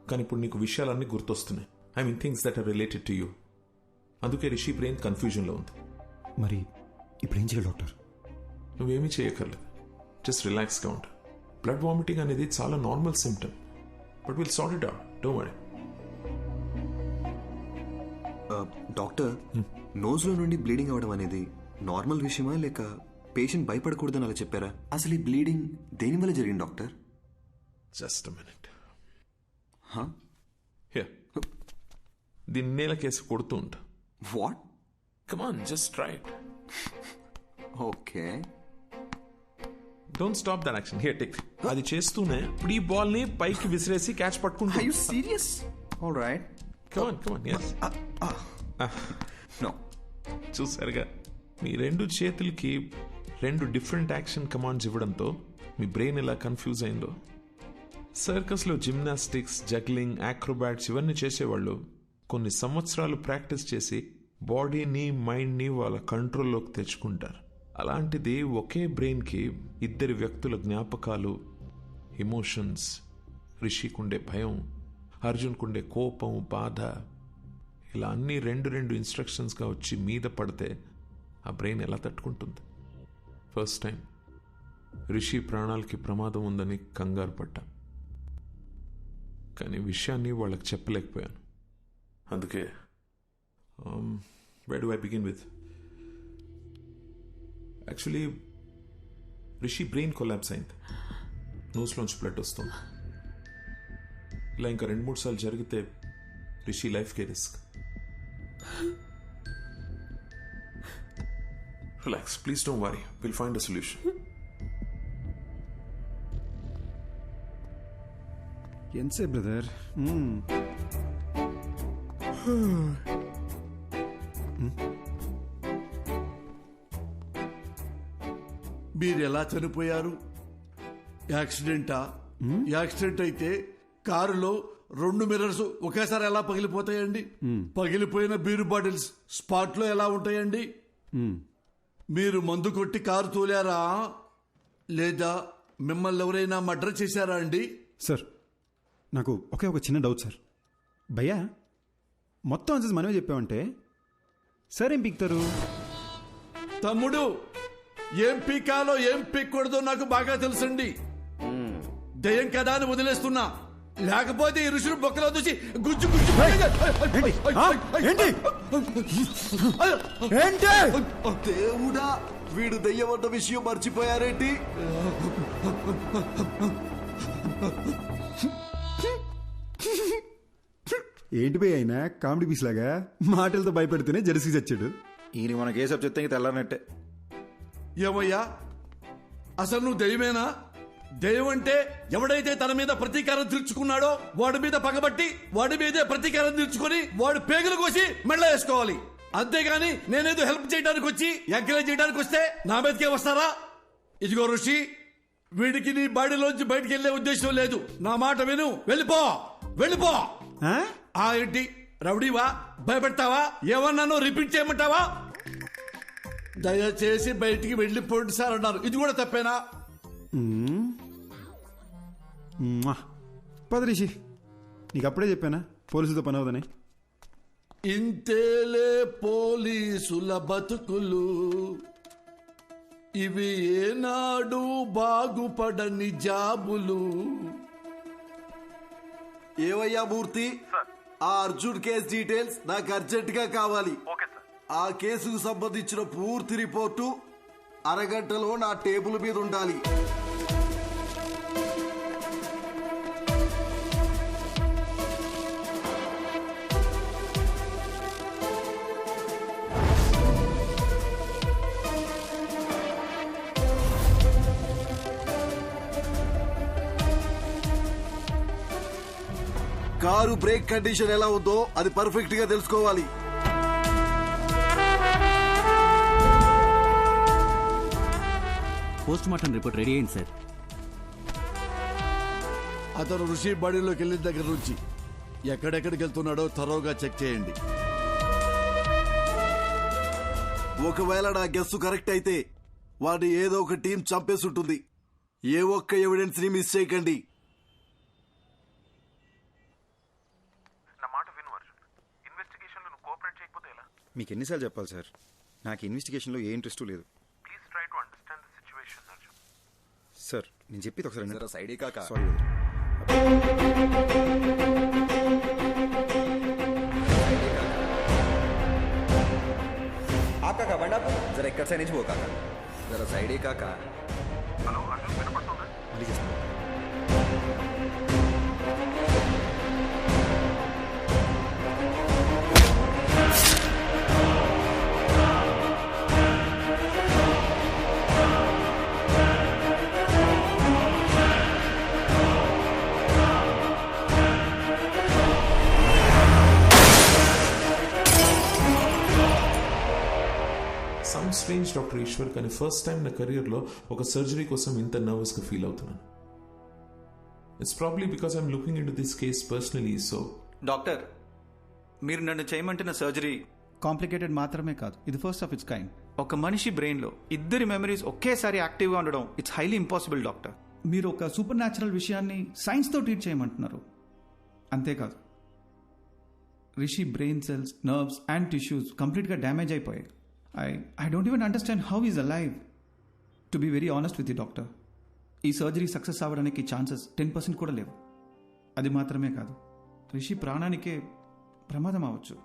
కానీ ఇప్పుడు నీకు విషయాలన్నీ గుర్తొస్తున్నాయి. I mean things that are related to you. అందుకే రిషి బ్రెయిన్ కన్ఫ్యూజన్లో ఉంది. మరి ఇప్పుడు ఏం చేయాలి డాక్టర్? నువ్వేమీ చేయక్కర్లేదు, జస్ట్ రిలాక్స్గా ఉంటా. బ్లడ్ వామిటింగ్ అనేది చాలా normal symptom, but will sort it out, don't worry. Doctor, నోజ్లో నుండి బ్లీడింగ్ అవడం అనేది నార్మల్ విషయమా లేక పేషెంట్ భయపడకూడదని అలా చెప్పారా? అసలు ఈ బ్లీడింగ్ దేనివల్ల జరిగింది డాక్టర్? Just a minute. దీన్ని నేల కేసు కొడుతూ ఉంటా. What? Come on, just try it. Okay, don't stop that action. Here take. అది చేస్తూనే ఇప్పుడు ఈ బాల్ ని పైకి విసిరేసి క్యాచ్ పట్టుకుంటా. Are you serious? Alright, come on, come on. yes. No. చూసారుగా, మీ రెండు చేతులకి రెండు డిఫరెంట్ యాక్షన్ కమాండ్స్ ఇవ్వడంతో మీ బ్రెయిన్ ఎలా కన్ఫ్యూజ్ అయిందో. సర్కస్లో జిమ్నాస్టిక్స్, జగ్లింగ్, యాక్రోబాట్స్ ఇవన్నీ చేసేవాళ్ళు కొన్ని సంవత్సరాలు ప్రాక్టీస్ చేసి బాడీని, మైండ్ని వాళ్ళ కంట్రోల్లోకి తెచ్చుకుంటారు. అలాంటిది ఒకే బ్రెయిన్కి ఇద్దరి వ్యక్తుల జ్ఞాపకాలు, ఎమోషన్స్, రిషికుండే భయం, అర్జున్కుండే కోపం, బాధ, ఇలా అన్నీ రెండు ఇన్స్ట్రక్షన్స్గా వచ్చి మీద పడితే ఆ బ్రెయిన్ ఎలా తట్టుకుంటుంది? ఫస్ట్ టైం రిషి ప్రాణాలకి ప్రమాదం ఉందని కంగారు పడ్డా, కానీ విషయాన్ని వాళ్ళకి చెప్పలేకపోయాను. అందుకే where do I begin with? Actually Rishi brain collapse అయింది, నోస్లోంచి బ్లడ్ వస్తుంది. ఇలా ఇంకా 2-3 సార్లు జరిగితే రిషి లైఫ్కే risk. Relax, please don't worry, will find a solution. ఎంతసేపు బ్రదర్? మీరు ఎలా చనిపోయారు? యాక్సిడెంటా? యాక్సిడెంట్ అయితే కారులో 2 మిర్రర్స్ ఒకేసారి ఎలా పగిలిపోతాయండి? పగిలిపోయిన బీరు బాటిల్స్ స్పాట్ లో ఎలా ఉంటాయండి? మీరు మందు కొట్టి కారు తోలారా లేదా మిమ్మల్ని ఎవరైనా మర్డర్ చేశారా అండి? సార్, నాకు ఒకే ఒక చిన్న డౌట్ సార్. భయ్యా, మొత్తం ఆన్సర్స్ మనమే చెప్పామంటే సార్ ఏం పీక్తారు? తమ్ముడు, ఏం పీకాలో ఏం పీక్కూడదో నాకు బాగా తెలుసండి. దయ్యం కదా అని వదిలేస్తున్నా, లేకపోతే ఈ ఋషులు బొక్కలో దూసి గుజ్జు గుజ్జు. దేవుడా, వీడు దయ్యమన్న విషయం మర్చిపోయారేంటి? ఏంటి భయ్య అయినా కామెడీ పీస్ లాగా మాటలతో భయపెడుతూనే జెర్సీ చచ్చాడు. ఈయన మన కేసు చెప్తే తెల్లారనట్టే. ఏమయ్యా, అసలు నువ్వు దయ్యమేనా? దయ్యం అంటే ఎవడైతే తన మీద ప్రతీకారం తీర్చుకున్నాడో వాడి మీద పగబట్టి వాడి మీదే ప్రతీకారం తీర్చుకొని వాడు పేగులు కోసి మెళ్ళ వేసుకోవాలి. అంతేగాని నేనేదో హెల్ప్ చేయడానికి వచ్చి ఎంకరేజ్ చేయడానికి వస్తే నా మీదకే వస్తారా? ఇదిగో ఋషి, వీడికి నీ బాడీలోంచి బయటికి వెళ్లే ఉద్దేశం లేదు. నా మాట విను, వెళ్ళిపో వెళ్ళిపో. ఏంటి రౌడీవా? భయపెడతావా? ఏమన్నానో రిపీట్ చేయమంటావా? దయచేసి బయటికి వెళ్ళిపోండి సార్ అన్నారు. ఇది కూడా తప్పేనా? పద రిషి, నీకు అప్పుడే చెప్పానా పోలీసులతో పని అవదని? ఇంతేలే పోలీసుల బతుకులు, ఇవి ఏనాడు బాగుపడని జాబులు. ఏవయ్యా మూర్తి, ఆ అర్జున్ కేసు డీటెయిల్స్ నాకు అర్జెంట్ గా కావాలి. ఆ కేసుకు సంబంధించిన పూర్తి రిపోర్టు అరగంటలో నా టేబుల్ మీద ఉండాలి. కారు బ్రేక్ కండిషన్ ఎలా ఉందో అది పర్ఫెక్ట్ గా తెలుసుకోవాలి. పోస్ట్ మార్టం రిపోర్ట్ రెడీ అయింది సార్. అతను ఋషి బాడీలోకి వెళ్ళిన దగ్గర నుంచి ఎక్కడెక్కడికి వెళ్తున్నాడో థరోగా చెక్ చేయండి. ఒకవేళ నా గెస్సు కరెక్ట్ అయితే వాడిని ఏదో ఒక టీం చంపేసి ఉంటుంది. ఏ ఒక్క ఎవిడెన్స్ ని మిస్ చేయకండి. నా మాట విను అర్జున్. ఇన్వెస్టిగేషన్ లో నువ్వు కోఆపరేట్ చేయకపోతే ఎలా? మీకు ఎన్నిసార్లు చెప్పాలి సార్, నాకు ఇన్వెస్టిగేషన్లో ఏ ఇంట్రెస్ట్ లేదు. Please try to understand the situation. నేను చెప్పి ఒకసారి జరా సైడ్ కాక. సారీ కాకా బండా జర ఎక్కడ సైడ్ నుంచి పో కాక. జరా సైడే కాక. హలో అర్జున్ వినపడుతుందా? మళ్ళీ చేస్తాను. సమ్ స్ట్రేంజ్ డాక్టర్ ఈశ్వర్, కానీ ఫస్ట్ టైం నా కెరియర్లో ఒక సర్జరీ కోసం ఇంత నర్వస్గా ఫీల్ అవుతున్నాను. It's probably because I'm looking in to this case personally. So doctor, మీరు నన్ను చేయమంటున్న సర్జరీ కాంప్లికేటెడ్ మాత్రమే కాదు, ఇది ఫస్ట్ ఆఫ్ ఇట్స్ కైండ్. ఒక మనిషి బ్రెయిన్లో ఇద్దరి మెమరీస్ ఒకేసారి యాక్టివ్గా ఉండడం ఇట్స్ హైలీ ఇంపాసిబుల్ డాక్టర్. మీరు ఒక సూపర్ న్యాచురల్ విషయాన్ని సైన్స్తో ట్రీట్ చేయమంటున్నారు. అంతేకాదు, Rishi brain cells, nerves and tissues కంప్లీట్గా డ్యామేజ్ అయిపోయాయి. I don't even understand how he's alive. To be very honest with you, doctor, ఈ సర్జరీ సక్సెస్ అవ్వడానికి ఛాన్సెస్ 10% కూడా లేవు. అది మాత్రమే కాదు, రిషి ప్రాణానికే ప్రమాదం అవ్వచ్చు.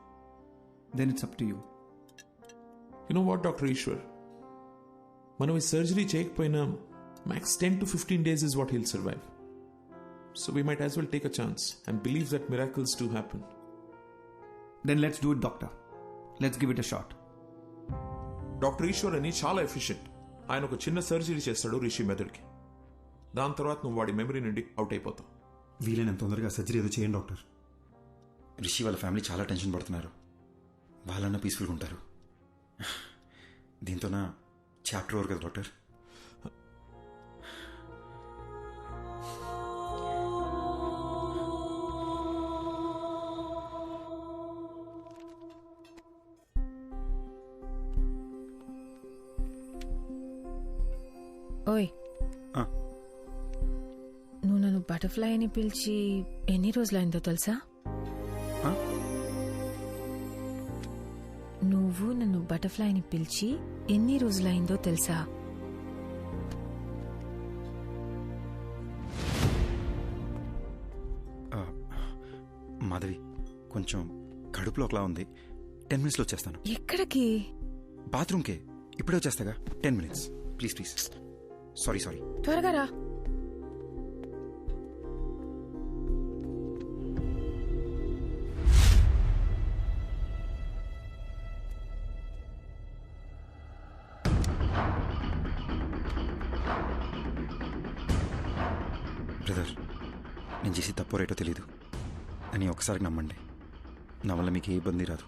Then it's up to you. You know what doctor Eshwar, మనం ఈ సర్జరీ చేయకపోయినా max 10 to 15 days is what he'll survive. So we might as well take a chance and believe that miracles do happen. Then let's do it, doctor. Let's give it a shot. Doctor Eshwar అని చాలా efficient. ఆయన ఒక చిన్న surgery చేస్తాడు రిషి మెదడుకి. దాని తర్వాత నువ్వు వాడి మెమరీ నుండి అవుట్ అయిపోతావు. వీలైనంత తొందరగా సర్జరీ ఏదో చేయండి డాక్టర్. రిషి వాళ్ళ ఫ్యామిలీ చాలా టెన్షన్ పడుతున్నారు. వాళ్ళన్నా పీస్ఫుల్గా ఉంటారు. దీంతో నా చాప్టర్ ఓవర్ కదా డాక్టర్. ఓయ్, నువ్వు నన్ను బటర్ఫ్లై అని పిలిచి ఎన్ని రోజులైందో తెలుసా? నువ్వు నన్ను బటర్ఫ్లై అని పిలిచి ఎన్ని రోజులైందో తెలుసా? మాధవి, కొంచెం కడుపులో ఒకలా ఉంది. 10 minutes వచ్చేస్తాను. ఎక్కడికి? బాత్రూమ్కే. ఇప్పుడే వచ్చేస్తాగా. 10 minutes ప్లీజ్ ప్లీజ్. సారీ త్వరగా రా. బ్రదర్, నేను చేసి తప్పో రేటో తెలీదు అని ఒకసారి నమ్మండి. నా వల్ల మీకు ఏ ఇబ్బంది రాదు.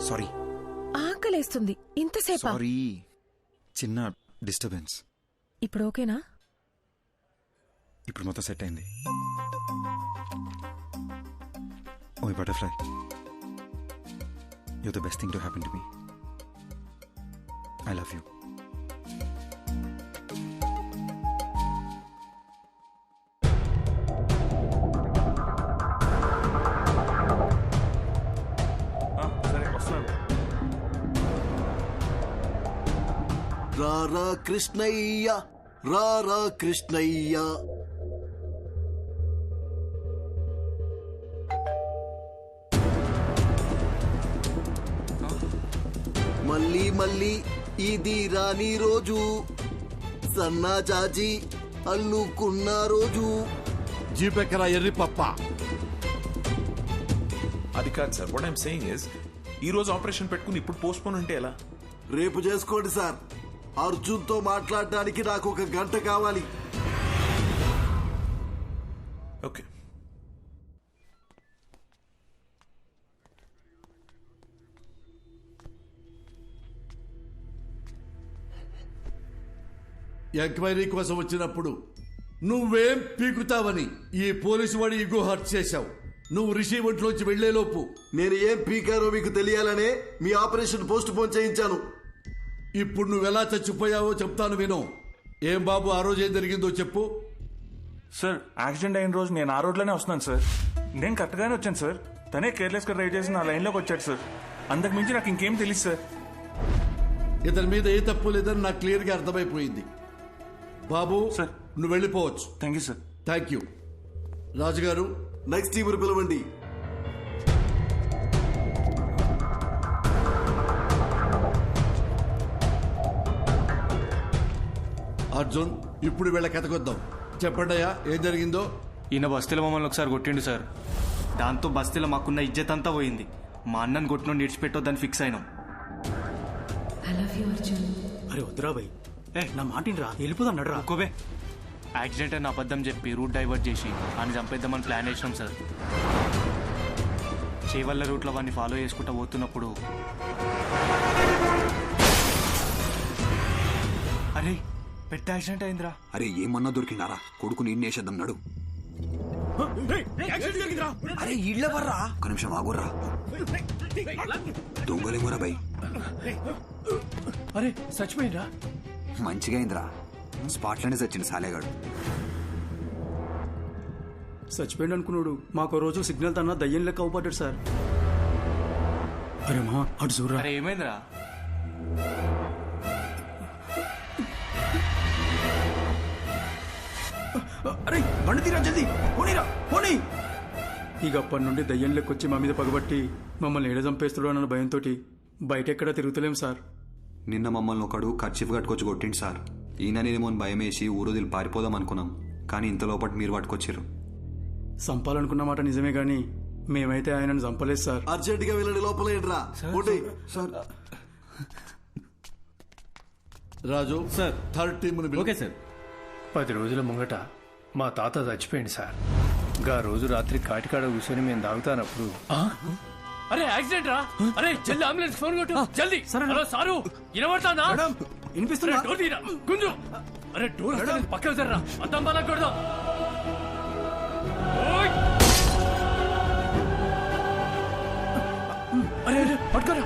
సారీ. ఆకలేస్తుంది. ఇంతసేపా? సారీ, చిన్న డిస్టర్బెన్స్. ఇప్పుడు ఓకేనా? ఇప్పుడు మొత్తం సెట్ అయింది. ఓ butterfly, you're the best thing to happen to me. I love you. సరే వస్తున్నాను. రారా కృష్ణయ్య, రారా కృష్ణయ్య. మళ్ళీ మళ్ళీ ఇది రాని రోజు, సన్నాజాజి అల్లుకున్న రోజు. జీపెక్కరా ఎర్రి పప్ప. అది కాదు sir, what I'm saying is ఈ రోజు ఆపరేషన్ పెట్టుకుని ఇప్పుడు పోస్ట్పోన్ అంటే ఎలా? రేపు చేసుకోండి సార్. అర్జున్తో మాట్లాడడానికి నాకు 1 గంట కావాలి. ఓకే. ఎంక్వైరీ కోసం వచ్చినప్పుడు నువ్వేం పీకుతావని ఈ పోలీసు వాడి ఇగో హర్ట్ చేశావు. నువ్వు రిషి ఒంట్లోంచి వెళ్లేలోపు నేను ఏం పీకారో మీకు తెలియాలనే మీ ఆపరేషన్ పోస్ట్ పోన్ చేయించాను. ఇప్పుడు నువ్వెలా చచ్చిపోయావో చెప్తాను విను. ఏం బాబు, ఆ రోజు ఏం జరిగిందో చెప్పు. సార్, యాక్సిడెంట్ అయిన రోజు నేను ఆ రోడ్లోనే వస్తున్నాను సార్. నేను కరెక్ట్గానే వచ్చాను సార్. తనే కేర్లెస్గా డ్రైవ్ చేసి నా లైన్లోకి వచ్చాడు సార్. అంతకు మించి నాకు ఇంకేం తెలియదు సార్. ఇతని మీద ఏ తప్పు లేదని నాకు క్లియర్గా అర్థమైపోయింది. బాబు సార్, నువ్వు వెళ్ళిపోవచ్చు. Thank you sir. Thank you. రాజుగారు, నెక్స్ట్ టీం పిలవండి. అర్జున్, ఇప్పుడు వీళ్ళ కథకొద్దాం. చెప్పండి అయ్యా, ఏం జరిగిందో. ఈయన బస్తీలో మమ్మల్ని ఒకసారి కొట్టిండు సార్. దాంతో బస్తీలో మాకున్న ఇజ్జత్ అంతా పోయింది. మా అన్నని కొట్టిన నిడిచిపెట్టొద్దని ఫిక్స్ అయినాం. అరే వద్దురా భయ్, నా మాటిని రా, వెళ్ళిపోదాం నడరా. ఒక్కోవే యాక్సిడెంట్ అని అబద్ధం చెప్పి రూట్ డైవర్ట్ చేసి ఆయన చంపేద్దామని ప్లాన్ చేసినాం సార్. చేవల్ల రూట్లో వాడిని ఫాలో చేసుకుంటూ పోతున్నప్పుడు అరే పెద్ద యాక్సిడెంట్ అయిందిరా. అరే ఏమన్నా దొరికిందారా? కొడుకు నేను వేసేద్దాం నడు. అరే ఇళ్ళ వర్రా. ఒక నిమిషం ఆగుర్రా. దొంగలేమోరా భయ్. అరే చచ్చిపోయిందా? మంచిగా అయిందిరా. స్పాట్లోనే చచ్చింది సాలేగాడు. చచ్చిపోయింది అనుకున్నాడు. మాకు రోజు సిగ్నల్ తన దయ్యం లెక్క అవుపడ్డాడు సార్. అరే మా అటు చూడరా. అరే ఏమైందిరా? అరే బండి తీరా, జల్దీ పోనీరా, పోనీ. ఇక అప్పటి నుండి దయ్యం లెక్కొచ్చి మా మీద పగబట్టి మమ్మల్ని ఏడ చంపేస్తాడు అన్న భయంతో బయట ఎక్కడా తిరుగుతలేం సార్. నిన్న మమ్మల్ని ఒకడు కర్చీఫ్ కట్టుకొచ్చి కొట్టిండు సార్. ఈయన నేనేమో భయం వేసి ఊరుదిలి పారిపోదాం అనుకున్నాం. కానీ ఇంత లోపల మీరు పట్టుకొచ్చారు. చంపాలనుకున్న మాట నిజమే గాని మేమైతే ఆయనను చంపలేదు సార్. అర్జెంట్ గా వెళ్ళండి, లోపల ఏంట్రా. Raju sir, third team. Okay sir. 10 రోజుల ముంగట మా తాత చచ్చిపోయింది సార్. గా రోజు రాత్రి కాటికాడ కూర్చొని మేము తాగుతానప్పుడు అరే యాక్సిడెంట్ రా. అరే జల్ది అంబులెన్స్ ఫోన్ కొట్టు జల్ది. హలో సారు, వినబడతానా? వినిపిస్తున్నా. డోర్ తీరా గుంజు. అరే డోర్ పక్కన జర్రా, అద్దం బాగా కొడదాం. అరే అరే పట్టుకోరా.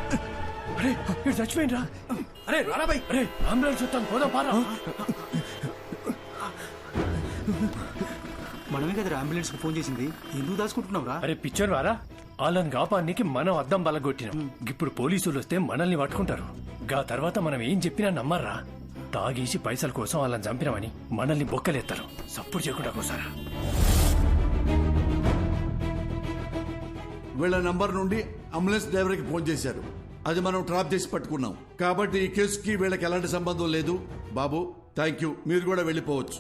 అరే ఇక్కడ చచ్చిపోయిండ్రా. అరే రారా బై. అరే అంబులెన్స్ వస్తాను, పోదాం పారా. మనమే కదా అంబులెన్స్ ఫోన్ చేసింది, ఎందుకు దాచుకుంటున్నాం రా? అరే పిక్చర్ వారా, వాళ్ళని కాపానికి మనం అద్దం బలగొట్టినాం. ఇప్పుడు పోలీసులు వస్తే మనల్ని పట్టుకుంటారు. గా తర్వాత మనం ఏం చెప్పినా నమ్మర్రా. తాగేసి పైసల కోసం వాళ్ళని చంపినామని మనల్ని బొక్కలేస్తారు. సపోర్ట్ చేయకుండా కోసారా. వీళ్ళ నంబర్ నుండి అంబులెన్స్ డ్రైవర్కి ఫోన్ చేశారు. అది మనం ట్రాప్ చేసి పట్టుకున్నాం. కాబట్టి ఈ కేసుకి వీళ్ళకి ఎలాంటి సంబంధం లేదు. బాబు థ్యాంక్ యూ, మీరు కూడా వెళ్ళిపోవచ్చు.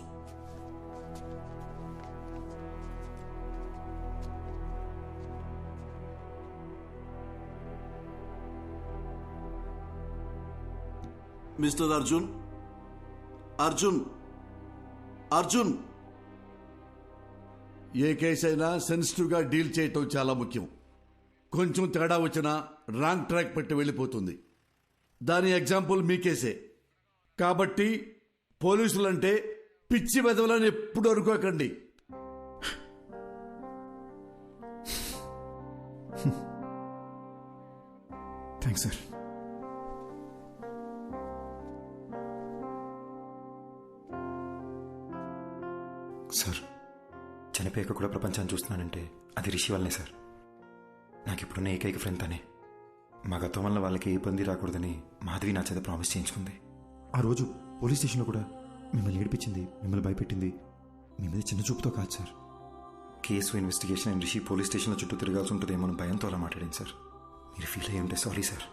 మిస్టర్ అర్జున్, అర్జున్, అర్జున్. ఏ కేసు అయినా సెన్సిటివ్ గా డీల్ చేయటం చాలా ముఖ్యం. కొంచెం తేడా వచ్చినా రాంగ్ ట్రాక్ పెట్టి వెళ్ళిపోతుంది. దాని ఎగ్జాంపుల్ మీ కేసే. కాబట్టి పోలీసులంటే పిచ్చి వెదవలని ఎప్పుడు అనుకోకండి. Thanks sir. సార్, చనిపోయాక కూడా ప్రపంచాన్ని చూస్తున్నానంటే అది రిషి వల్లనే సార్. నాకు ఇప్పుడున్న ఏకైక ఫ్రెండ్ తనే. మా గతం వల్ల వాళ్ళకి ఏ ఇబ్బంది రాకూడదని మాధవి నా చేత ప్రామిస్ చేయించుకుంది. ఆ రోజు పోలీస్ స్టేషన్లో కూడా మిమ్మల్ని ఏడిపించింది, మిమ్మల్ని భయపెట్టింది మీ మీద చిన్న చూపుతో కాదు sir. Case investigation and Rishi police స్టేషన్లో చుట్టూ తిరగాల్సి ఉంటుందేమో భయంతో అలా మాట్లాడింది సార్. మీరు ఫీల్ అయ్యి ఉంటే సారీ సార్.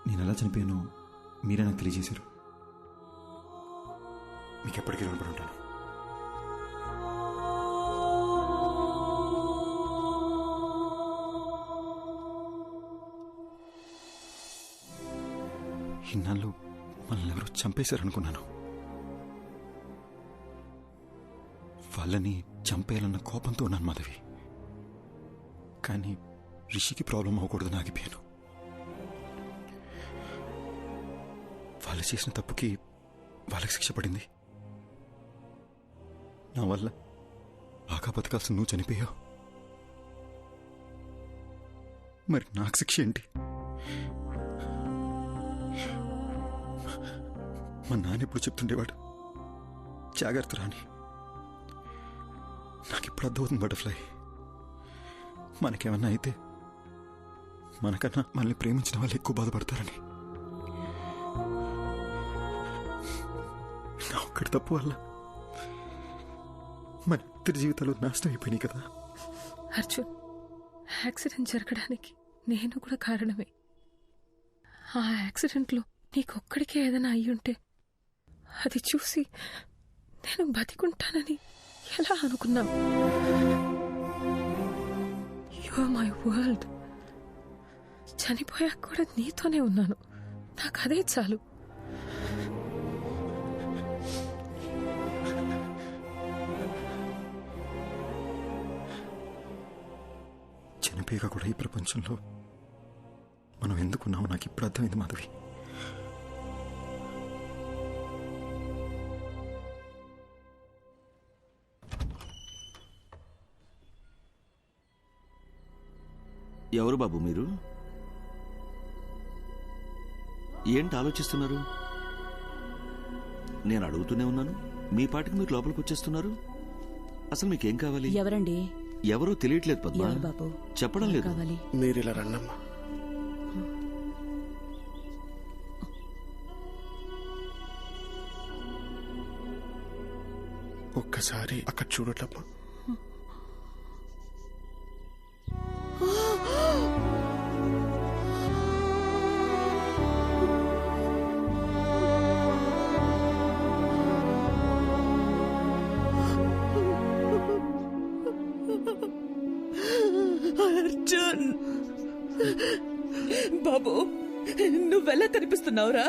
నేను ఎలా చనిపోయానో మీరే నాకు తెలియజేశారు. మీకు ఎప్పటికీ రుణపడి ఉంటాను. ఇన్నాళ్ళు మనల్ని ఎవరో చంపేశారనుకున్నాను. వాళ్ళని చంపేయాలన్న కోపంతో ఉన్నాను మాధవి. కానీ రిషికి ప్రాబ్లం అవ్వకూడదని ఆగిపోయాను. వాళ్ళు చేసిన తప్పుకి వాళ్ళకి శిక్ష పడింది. నా వల్ల బాగా బతకాల్సిన నువ్వు చనిపోయావు. మరి నాకు శిక్ష ఏంటి? మా నాన్న ఎప్పుడు చెప్తుండేవాడు, జాగ్రత్త రాని. నాకు ఇప్పుడు అర్థమవుతుంది బటర్ఫ్లై. మనకేమన్నా అయితే మనకన్నా మనల్ని ప్రేమించిన వాళ్ళు ఎక్కువ బాధపడతారని. నా ఒక్కడి తప్పు వల్ల మన ఇద్దరి జీవితాలు నాశనం అయిపోయినాయి కదా. అర్జున్, యాక్సిడెంట్ జరగడానికి నేను కూడా కారణమే. ఆ యాక్సిడెంట్లో నీకొక్కడికే ఏదైనా అయ్యుంటే అది చూసి నేను బతికుంటానని ఎలా అనుకున్నావు? You are my world. చనిపోయాక కూడా నీతోనే ఉన్నాను. నాకు అదే చాలు. చనిపోయాక కూడా ఈ ప్రపంచంలో మనం ఎందుకున్నామో నాకు ఇప్పుడు అర్థమైంది మాధవి. ఎవరు బాబు మీరు? ఏంటి ఆలోచిస్తున్నారు? నేను అడుగుతూనే ఉన్నాను, మీ పాటికి మీరు లోపలికి వచ్చేస్తున్నారు. అసలు మీకేం కావాలి? ఎవరండి? ఎవరో తెలియట్లేదు పద్మా. బాబు చెప్పడం లేదు. మీరు ఇలా రండమ్మా. ఒక్కసారి అక్కడ చూడట్లమ్మా. అర్జున్ బాబు, నువ్వెలా కనిపిస్తున్నావురా?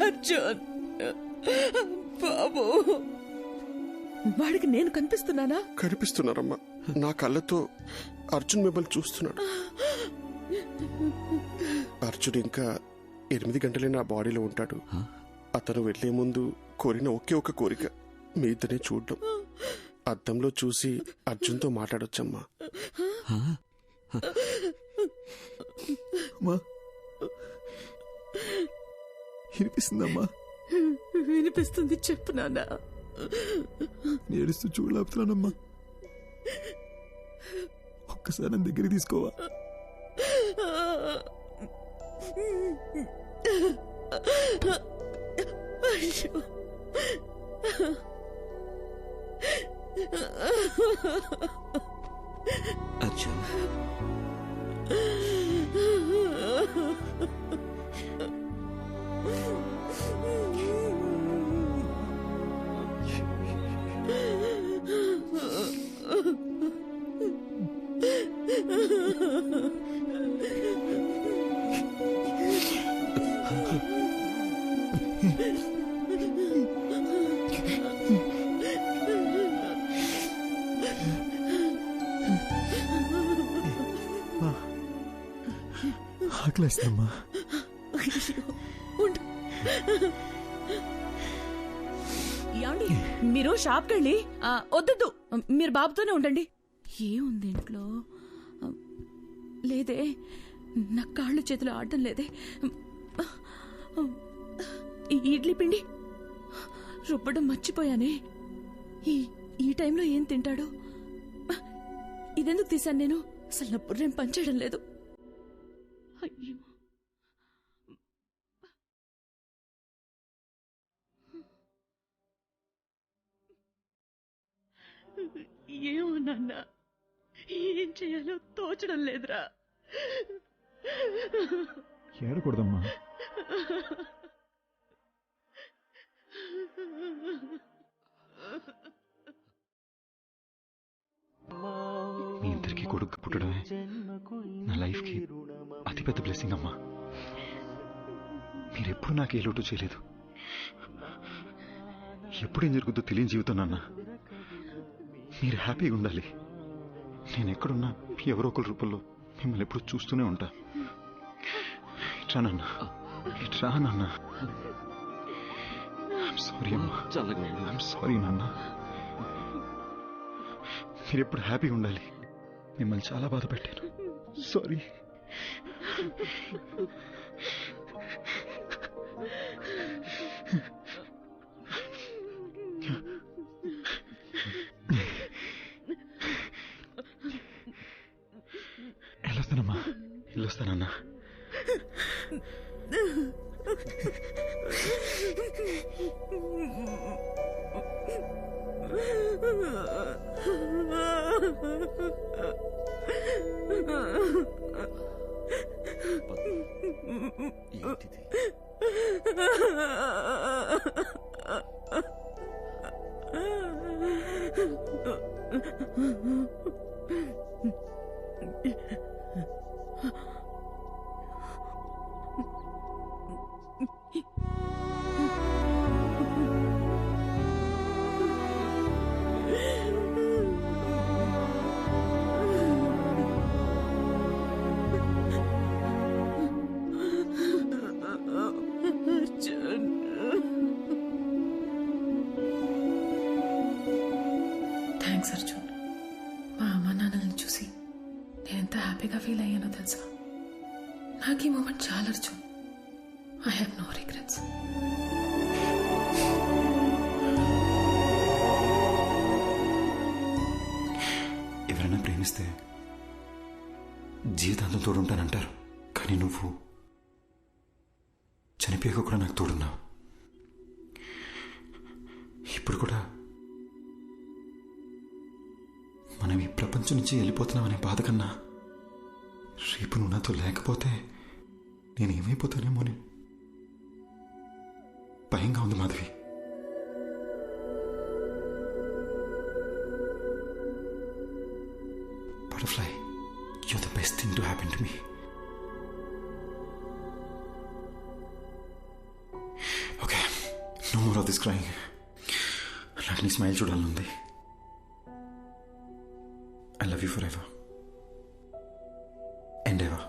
అర్జున్ బాబు, వాడికి నేను కనిపిస్తున్నానా? కనిపిస్తున్నారమ్మా. నా కళ్ళతో అర్జున్ మిమ్మల్ని చూస్తున్నాడు. అర్జున్ ఇంకా 8 గంటలే నా బాడీలో ఉంటాడు. అతను వెళ్లే ముందు కోరిన ఒకే ఒక కోరిక మీ ఇద్దరిని చూడడం. అద్దంలో చూసి అర్జున్తో మాట్లాడొచ్చమ్మా. వినిపిస్తుందమ్మా? వినిపిస్తుంది, చెప్పు నాన్న. ఏడుస్తూ చూడలేపుతున్నానమ్మా. ఒక్కసారి నా దగ్గరికి తీసుకోవా? అయ్యో, అర్జున్, ఆకలేస్తుందమ్మా. ఏమండి మీరు షాప్కి వెళ్ళి వద్దు మీరు బాబుతోనే ఉండండి. ఏముంది ఇంట్లో? లేదే, నా కాళ్ళు చేతులు ఆడటం లేదే. ఈ ఇడ్లీ పిండి రుబ్బడం మర్చిపోయానే. ఈ టైంలో ఏం తింటాడు? ఇదెందుకు తీశాను నేను? అసలు నా బుర్రేం పనిచేయడం లేదు. అయ్యో, ఏమో నాన్న, ఏం చేయాలో తోచడం లేదురా. ఏడకూడదమ్మా. మీ ఇద్దరికి కొడుకు పుట్టడమే నా లైఫ్కి అతిపెద్ద బ్లెస్సింగ్ అమ్మా. మీరెప్పుడు నాకు ఏ లోటు చేయలేదు. ఎప్పుడేం జరుగుతుందో తెలియని జీవితం నాన్న. మీరు హ్యాపీగా ఉండాలి. నేను ఎక్కడున్నా ఎవరో ఒకరి రూపంలో మిమ్మల్ని ఎప్పుడు చూస్తూనే ఉంటా. ఇట్రా నాన్న, ఇట్రా నాన్న. సారీ అమ్మా, సారీ నాన్న. మీరు ఎప్పుడు హ్యాపీగా ఉండాలి. మిమ్మల్ని చాలా బాధ పెట్టాను. సారీ. వెళ్ళొస్తానమ్మా, వెళ్ళొస్తానన్నా. థ్యాంక్స్ అర్జున్. మా అమ్మ నాన్నల్ని చూసి నేను ఎంత హ్యాపీగా ఫీల్ అయ్యానో తెలుసా? నాకు ఈ మూమెంట్ చాలా Arjun. I have no regrets. ఎవరైనా ప్రేమిస్తే జీవితాంతం తోడుంటానంటారు, కానీ నువ్వు చనిపోయాక కూడా నాకు తోడున్నావు. ఇప్పుడు కూడా మనం ఈ ప్రపంచం నుంచి వెళ్ళిపోతున్నామనే బాధ కన్నా రేపు నువ్వు నాతో లేకపోతే నేనేమైపోతానేమోని భయంగా ఉంది Madhavi. Butterfly, you're the best thing to happen to me. Okay, no more of this crying. నాకు నీ స్మైల్ చూడాలనుంది. I love you forever and ever.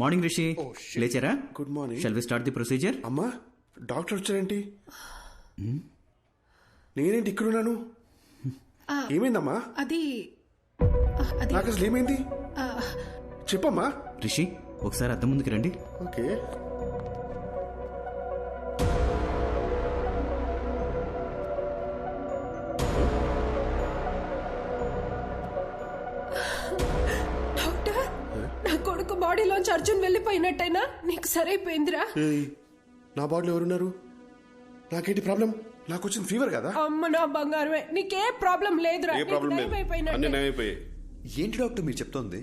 Morning Rishi, లేచారా? Good morning. Shall we start the procedure? అమ్మా, డాక్టర్ వచ్చారేంటి? నేనేంటి ఇక్కడున్నాను? ఏమైందమ్మా? అది నాకు అసలు ఏమైంది చెప్పమ్మా. రిషి, ఒకసారి అద్దం ముందుకు రండి. ఓకే. బాడీలోంచి అర్జున్ వెళ్ళిపోయినట్టయినా నీకు సరైపోయిందిరా. నా బాడీలో ఎవరున్నారు? నాకేంటి ప్రాబ్లం? నాకు వచ్చిన ఫీవర్ కదా. అమ్మ నా బంగారమే, నీకే ప్రాబ్లం లేదురా. ఏ ప్రాబ్లం లేదు, అన్ని నయమైపోయాయి. ఏంటి డాక్టర్ మీరు చెప్తోంది?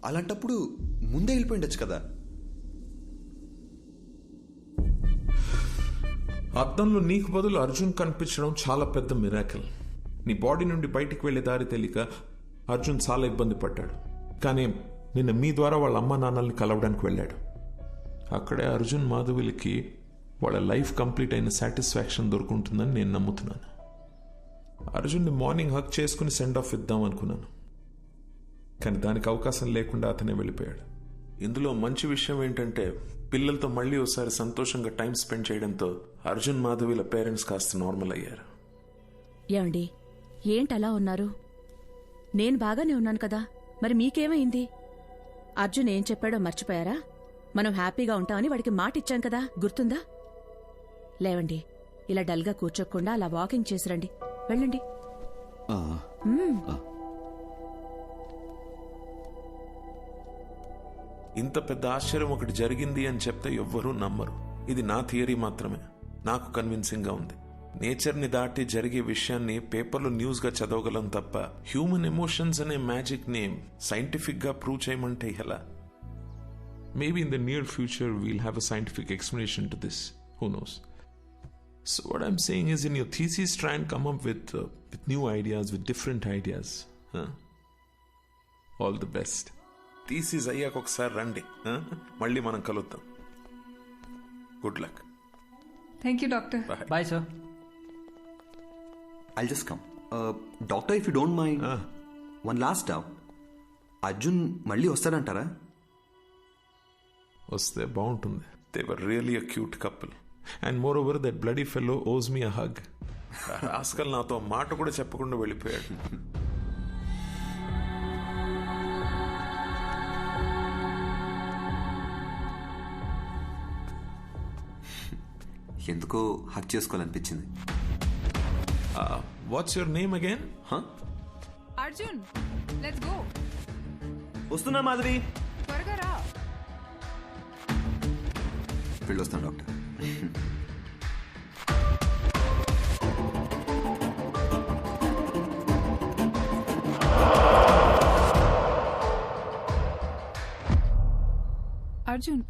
అలాంటప్పుడు ముందే వెళ్ళిపోయిండొచ్చు కదా. అద్దంలో నీకు బదులు అర్జున్ కనిపించడం చాలా పెద్ద మిరాకిల్. నీ బాడీ నుండి బయటికి వెళ్లే దారి తెలియక అర్జున్ చాలా ఇబ్బంది పడ్డాడు. కానీ నిన్న మీ ద్వారా వాళ్ళ అమ్మా నాన్నల్ని కలవడానికి వెళ్ళాడు. అక్కడే అర్జున్ మాధవిలకి వాళ్ళ లైఫ్ కంప్లీట్ అయిన సాటిస్ఫాక్షన్ దొరుకుంటుందని నేను నమ్ముతున్నాను. అర్జున్ని మార్నింగ్ హక్ చేసుకుని సెండ్ ఆఫ్ ఇద్దాం అనుకున్నాను, కానీ దానికి అవకాశం లేకుండా అతనే వెళ్ళిపోయాడు. ఇందులో మంచి విషయం ఏంటంటే పిల్లలతో మళ్ళీ ఒకసారి సంతోషంగా టైం స్పెండ్ చేయడంతో అర్జున్ మాధవిల పేరెంట్స్ కాస్త నార్మల్ అయ్యారు. ఏమండి, ఏంటలా ఉన్నారు? నేను బాగానే ఉన్నాను కదా, మరి మీకేమైంది? అర్జున్ ఏం చెప్పాడో మర్చిపోయారా? మనం హ్యాపీగా ఉంటామని వాడికి మాట ఇచ్చాం కదా, గుర్తుందా? లేవండి, ఇలా డల్గా కూర్చోకుండా అలా వాకింగ్ చేసిరండి. వెళ్ళండి. ఇంత పెద్ద ఆశ్చర్యం ఒకటి జరిగింది అని చెప్తే ఎవ్వరూ నమ్మరు. ఇది నా థియరీ మాత్రమే, నాకు కన్విన్సింగ్ గా ఉంది. నేచర్ని దాటి జరిగే విషయాన్ని పేపర్లో న్యూస్గా చదవగలం తప్ప హ్యూమన్ ఎమోషన్స్ అనే మ్యాజిక్ ని సైంటిఫిక్ గా ప్రూవ్ చేయమంటే ఎలా? Maybe in the near future we'll have a scientific explanation to this. Who knows? So what I'm saying is, in your thesis, try and come up with new ideas, with different ideas. All the best. Thesis అయ్యాక ఒకసారి రండి, మళ్ళీ మనం కలుద్దాం. Good luck. Thank you doctor. Bye sir. I'll just come. Doctor, if you don't mind, one last doubt. Arjun మళ్ళీ వస్తాడంటారా? వస్తే బాగుంటుంది. They were really a cute couple. And moreover, that bloody fellow owes me a hug. Rascal నాతో మాట కూడా చెప్పకుండా వెళ్ళిపోయాడు. ఎందుకో hug చేసుకోవాలనిపించింది. What's your name again? Arjun, let's go. వస్తున్నా మాధవి. త్వరగా రా. వెళ్ళొస్తాను డాక్టర్. అర్జున్,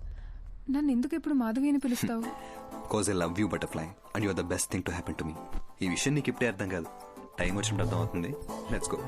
నన్ను ఎందుకు ఎప్పుడు మాధవి అని పిలుస్తావు? Because I love you butterfly and you are the best thing to happen to me. ఈ విషయం నీకు ఇప్పుడే అర్థం కాదు, టైం వచ్చినప్పుడు అర్థం అవుతుంది. Let's go.